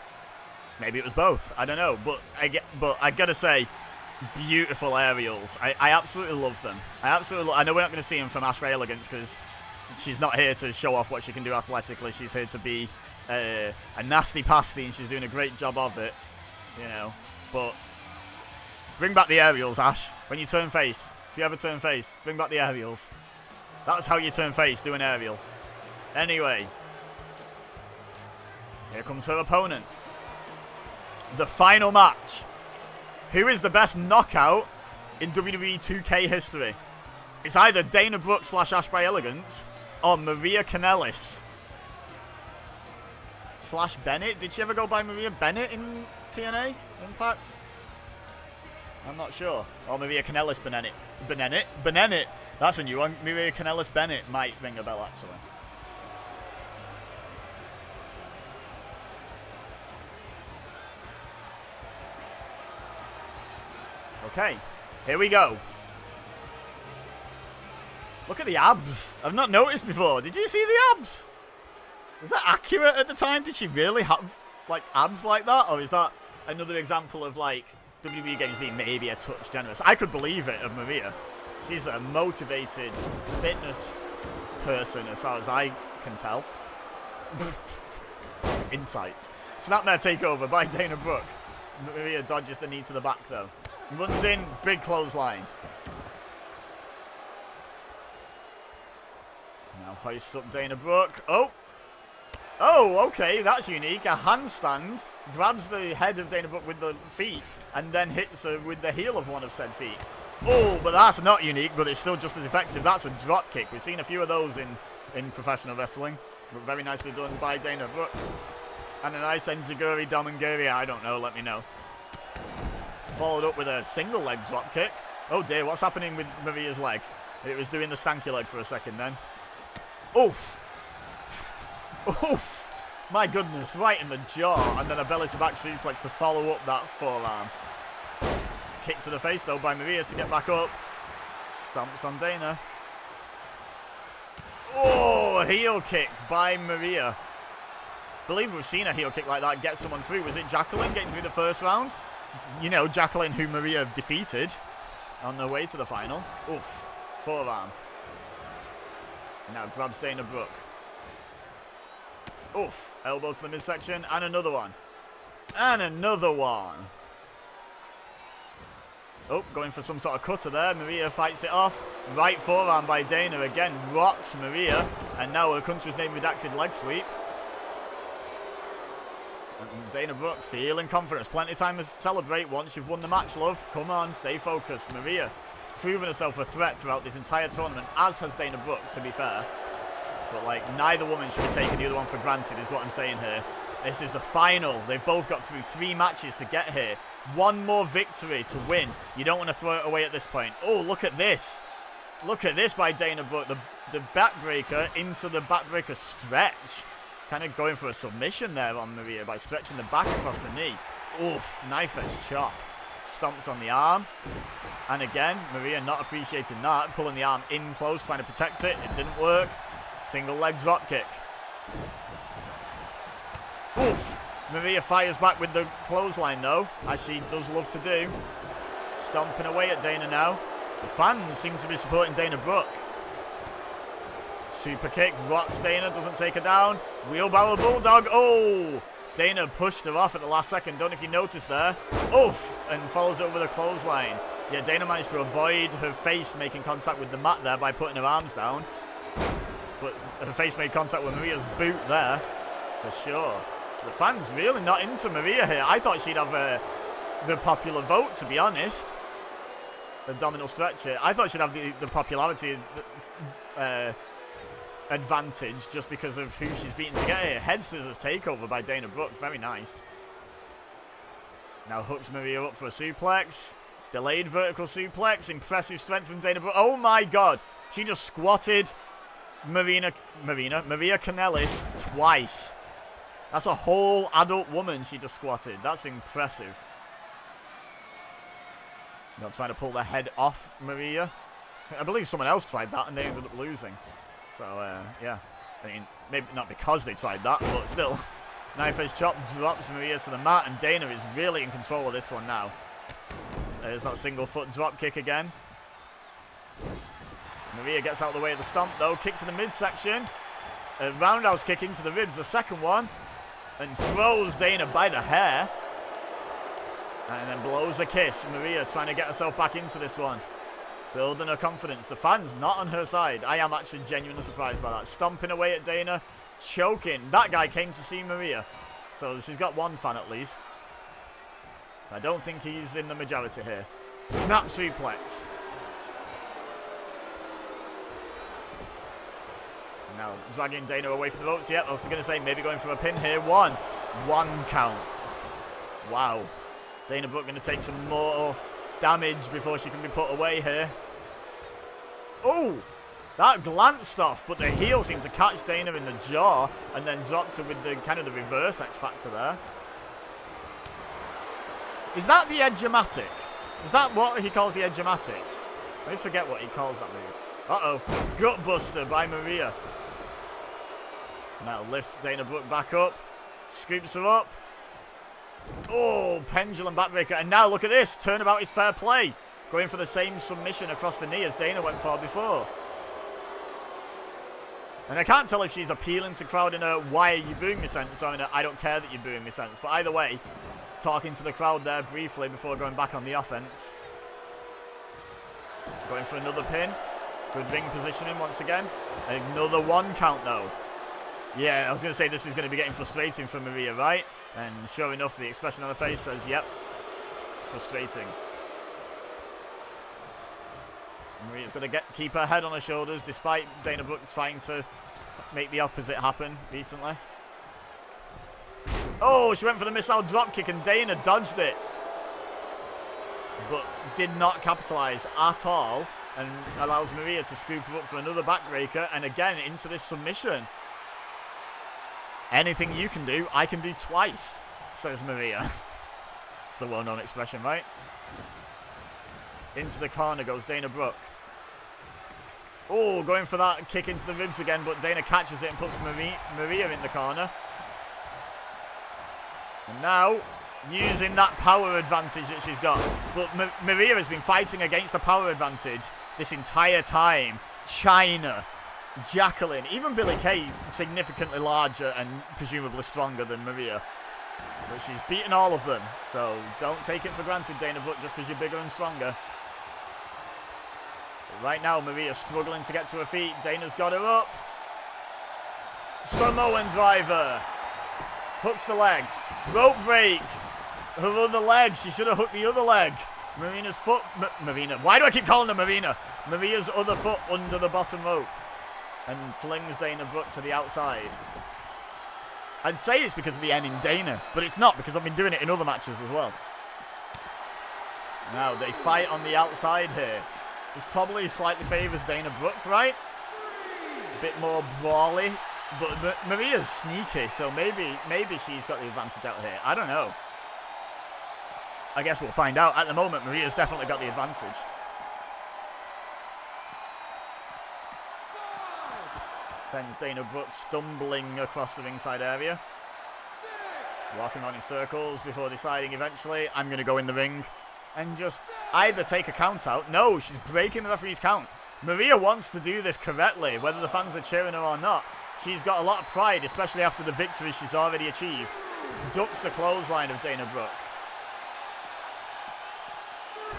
Maybe it was both, I don't know. But I gotta say, beautiful aerials. I absolutely love them. I know we're not going to see them from Ash by Elegance, because she's not here to show off what she can do athletically. She's here to be a nasty pasty, and she's doing a great job of it, you know. But bring back the aerials, Ash. When you turn face, if you ever turn face, bring back the aerials. That's how you turn face, do an aerial. Anyway, here comes her opponent. The final match. Who is the best knockout in WWE 2K history? It's either Dana Brooke / Ash by Elegance or Maria Kanellis / Bennett. Did she ever go by Maria Bennett in TNA Impact? I'm not sure. Or Maria Kanellis Bennett. That's a new one. Maria Kanellis Bennett might ring a bell, actually. Okay, here we go. Look at the abs. I've not noticed before. Did you see the abs? Was that accurate at the time? Did she really have, like, abs like that? Or is that another example of, like, WWE games being maybe a touch generous? I could believe it of Maria. She's a motivated fitness person as far as I can tell. Insight. Snapmare takeover by Dana Brooke. Maria dodges the knee to the back, though. Runs in, big clothesline. Now hoists up Dana Brooke. Oh! Oh, okay, that's unique. A handstand, grabs the head of Dana Brooke with the feet, and then hits her with the heel of one of said feet. Oh, but that's not unique, but it's still just as effective. That's a drop kick. We've seen a few of those in professional wrestling. But very nicely done by Dana Brooke. And a nice enziguri, dominguri, I don't know, let me know. Followed up with a single leg drop kick. Oh dear, what's happening with Maria's leg? It was doing the stanky leg for a second then. Oof. Oof. My goodness, right in the jaw. And then a belly to back suplex to follow up that forearm. Kick to the face though by Maria to get back up. Stomps on Dana. Oh, heel kick by Maria. Believe we've seen a heel kick like that get someone through. Was it Jacqueline getting through the first round? You know, Jacqueline, who Maria defeated on their way to the final. Oof. Forearm. And now grabs Dana Brooke. Oof. Elbow to the midsection. And another one. And another one. Oh, going for some sort of cutter there. Maria fights it off. Right forearm by Dana. Again, rocks Maria. And now her country's name redacted leg sweep. Dana Brooke feeling confidence. Plenty of time to celebrate once you've won the match, love. Come on, stay focused. Maria has proven herself a threat throughout this entire tournament, as has Dana Brooke, to be fair. But, like, neither woman should be taking the other one for granted, is what I'm saying here. This is the final. They've both got through 3 matches to get here. One more victory to win. You don't want to throw it away at this point. Oh, look at this. Look at this by Dana Brooke. The backbreaker into the backbreaker stretch. Kind of going for a submission there on Maria by stretching the back across the knee. Oof, knife edge chop. Stomps on the arm. And again, Maria not appreciating that. Pulling the arm in close, trying to protect it. It didn't work. Single leg drop kick. Oof. Maria fires back with the clothesline though, as she does love to do. Stomping away at Dana now. The fans seem to be supporting Dana Brooke. Super kick, rocks Dana, doesn't take her down. Wheelbarrow bulldog, oh! Dana pushed her off at the last second, don't know if you noticed there. Oof! And follows it up with a clothesline. Yeah, Dana managed to avoid her face making contact with the mat there by putting her arms down. But her face made contact with Maria's boot there, for sure. The fans really not into Maria here. I thought she'd have the popular vote, to be honest. Abdominal stretch here. I thought she'd have the popularity advantage just because of who she's beaten to get here. Head scissors takeover by Dana Brooke. Very nice. Now hooks Maria up for a suplex. Delayed vertical suplex. Impressive strength from Dana Brooke. Oh my god. She just squatted Maria Kanellis twice. That's a whole adult woman she just squatted. That's impressive. Not trying to pull the head off Maria. I believe someone else tried that and they ended up losing. So, yeah. I mean, maybe not because they tried that, but still. Knife edge chop drops Maria to the mat, and Dana is really in control of this one now. There's that single foot drop kick again. Maria gets out of the way of the stomp, though. Kick to the midsection. A roundhouse kick into the ribs, the second one. And throws Dana by the hair. And then blows a kiss. Maria trying to get herself back into this one. Building her confidence. The fans not on her side. I am actually genuinely surprised by that. Stomping away at Dana. Choking. That guy came to see Maria. So she's got one fan at least. I don't think he's in the majority here. Snap suplex. Now dragging Dana away from the ropes. Yep, I was going to say maybe going for a pin here. One count. Wow. Dana Brooke going to take some more damage before she can be put away here. Oh, that glanced off, but the heel seemed to catch Dana in the jaw and then dropped her with the kind of the reverse X Factor there. Is that the Edge-o-matic? Is that what he calls the Edge-o-matic? I always forget what he calls that move. Uh-oh. Gutbuster by Maria. Now lifts Dana Brooke back up. Scoops her up. Oh, pendulum backbreaker. And now look at this. Turnabout is fair play. Going for the same submission across the knee as Dana went for before. And I can't tell if she's appealing to crowd in a why are you booing me sense or in a I don't care that you're booing me sense. But either way, talking to the crowd there briefly before going back on the offense. Going for another pin. Good ring positioning once again. Another one count though. Yeah, I was going to say this is going to be getting frustrating for Maria, right? And sure enough, the expression on her face says, yep, frustrating. Maria's going to keep her head on her shoulders despite Dana Brooke trying to make the opposite happen recently. Oh, she went for the missile dropkick and Dana dodged it. But did not capitalize at all and allows Maria to scoop her up for another backbreaker and again into this submission. Anything you can do, I can do twice, says Maria. It's the well-known expression, right? Into the corner goes Dana Brooke. Oh, going for that kick into the ribs again, but Dana catches it and puts Maria in the corner. And now, using that power advantage that she's got. But Maria has been fighting against the power advantage this entire time. Chyna, Jacqueline, even Billie Kay, significantly larger and presumably stronger than Maria. But she's beaten all of them. So don't take it for granted, Dana Brooke, just because you're bigger and stronger. But right now, Maria's struggling to get to her feet. Dana's got her up. Samoan driver. Hooks the leg. Rope break. Her other leg. She should have hooked the other leg. Marina's foot. Marina. Why do I keep calling her Marina? Maria's other foot under the bottom rope. And flings Dana Brooke to the outside. I'd say it's because of the N in Dana, but it's not because I've been doing it in other matches as well. Now, they fight on the outside here. This probably slightly favours Dana Brooke, right? A bit more brawly. But Maria's sneaky, so maybe she's got the advantage out here. I don't know. I guess we'll find out. At the moment, Maria's definitely got the advantage. Sends Dana Brooke stumbling across the ringside area. Walking around in circles before deciding eventually, I'm going to go in the ring and just either take a count out. No, she's breaking the referee's count. Maria wants to do this correctly, whether the fans are cheering her or not. She's got a lot of pride, especially after the victory she's already achieved. Ducks the clothesline of Dana Brooke.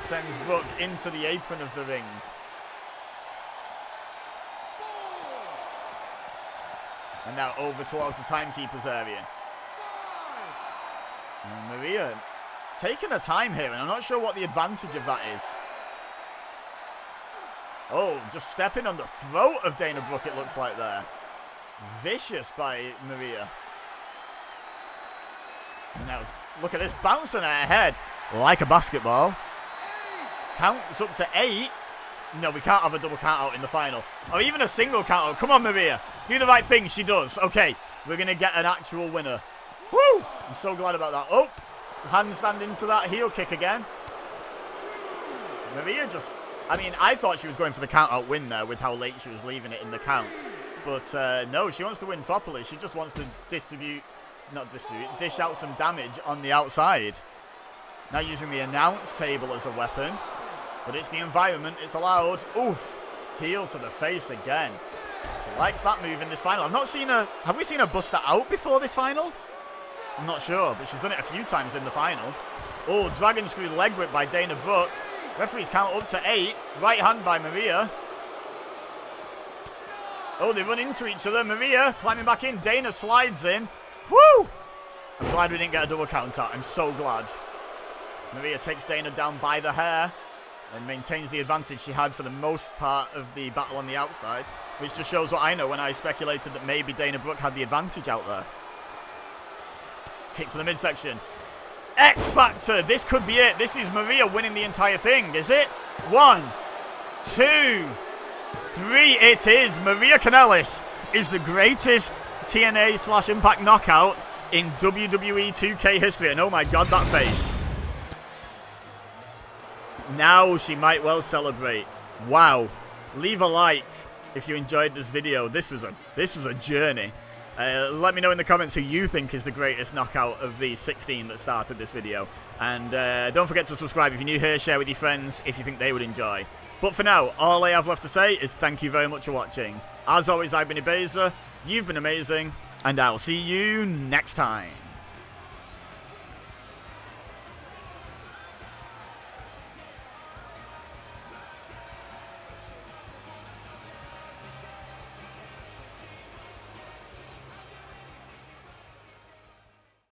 Sends Brooke into the apron of the ring. And now over towards the timekeeper's area. And Maria taking her time here, and I'm not sure what the advantage of that is. Oh, just stepping on the throat of Dana Brooke, it looks like there. Vicious by Maria. And now, look at this, bouncing her head like a basketball. Counts up to 8. No, we can't have a double count out in the final. Or even a single count out. Come on, Maria. Do the right thing. She does. Okay, we're going to get an actual winner. Woo! I'm so glad about that. Oh, handstand into that heel kick again. Maria just... I mean, I thought she was going for the count out win there with how late she was leaving it in the count. But no, she wants to win properly. She just wants to dish out some damage on the outside. Now using the announce table as a weapon. But it's the environment, it's allowed. Oof, heel to the face again. She likes that move in this final. I've not seen her, have we seen her bust that out before this final? I'm not sure, but she's done it a few times in the final. Oh, dragon screw leg whip by Dana Brooke. Referees count up to 8. Right hand by Maria. Oh, they run into each other. Maria climbing back in. Dana slides in. Woo! I'm glad we didn't get a double count out. I'm so glad. Maria takes Dana down by the hair and maintains the advantage she had for the most part of the battle on the outside, which just shows what I know when I speculated that maybe Dana Brooke had the advantage out there. Kick to the midsection. X Factor. This could be it. This is Maria winning the entire thing, is it? 1, 2, 3. It is. Maria Kanellis is the greatest TNA/Impact knockout in WWE 2K history. And oh my god, that face. Now she might well celebrate. Wow. Leave a like if you enjoyed this video. This was a journey. Let me know in the comments who you think is the greatest knockout of the 16 that started this video. And don't forget to subscribe if you're new here. Share with your friends if you think they would enjoy. But for now, all I have left to say is thank you very much for watching. As always, I've been Ibeza. You've been amazing. And I'll see you next time.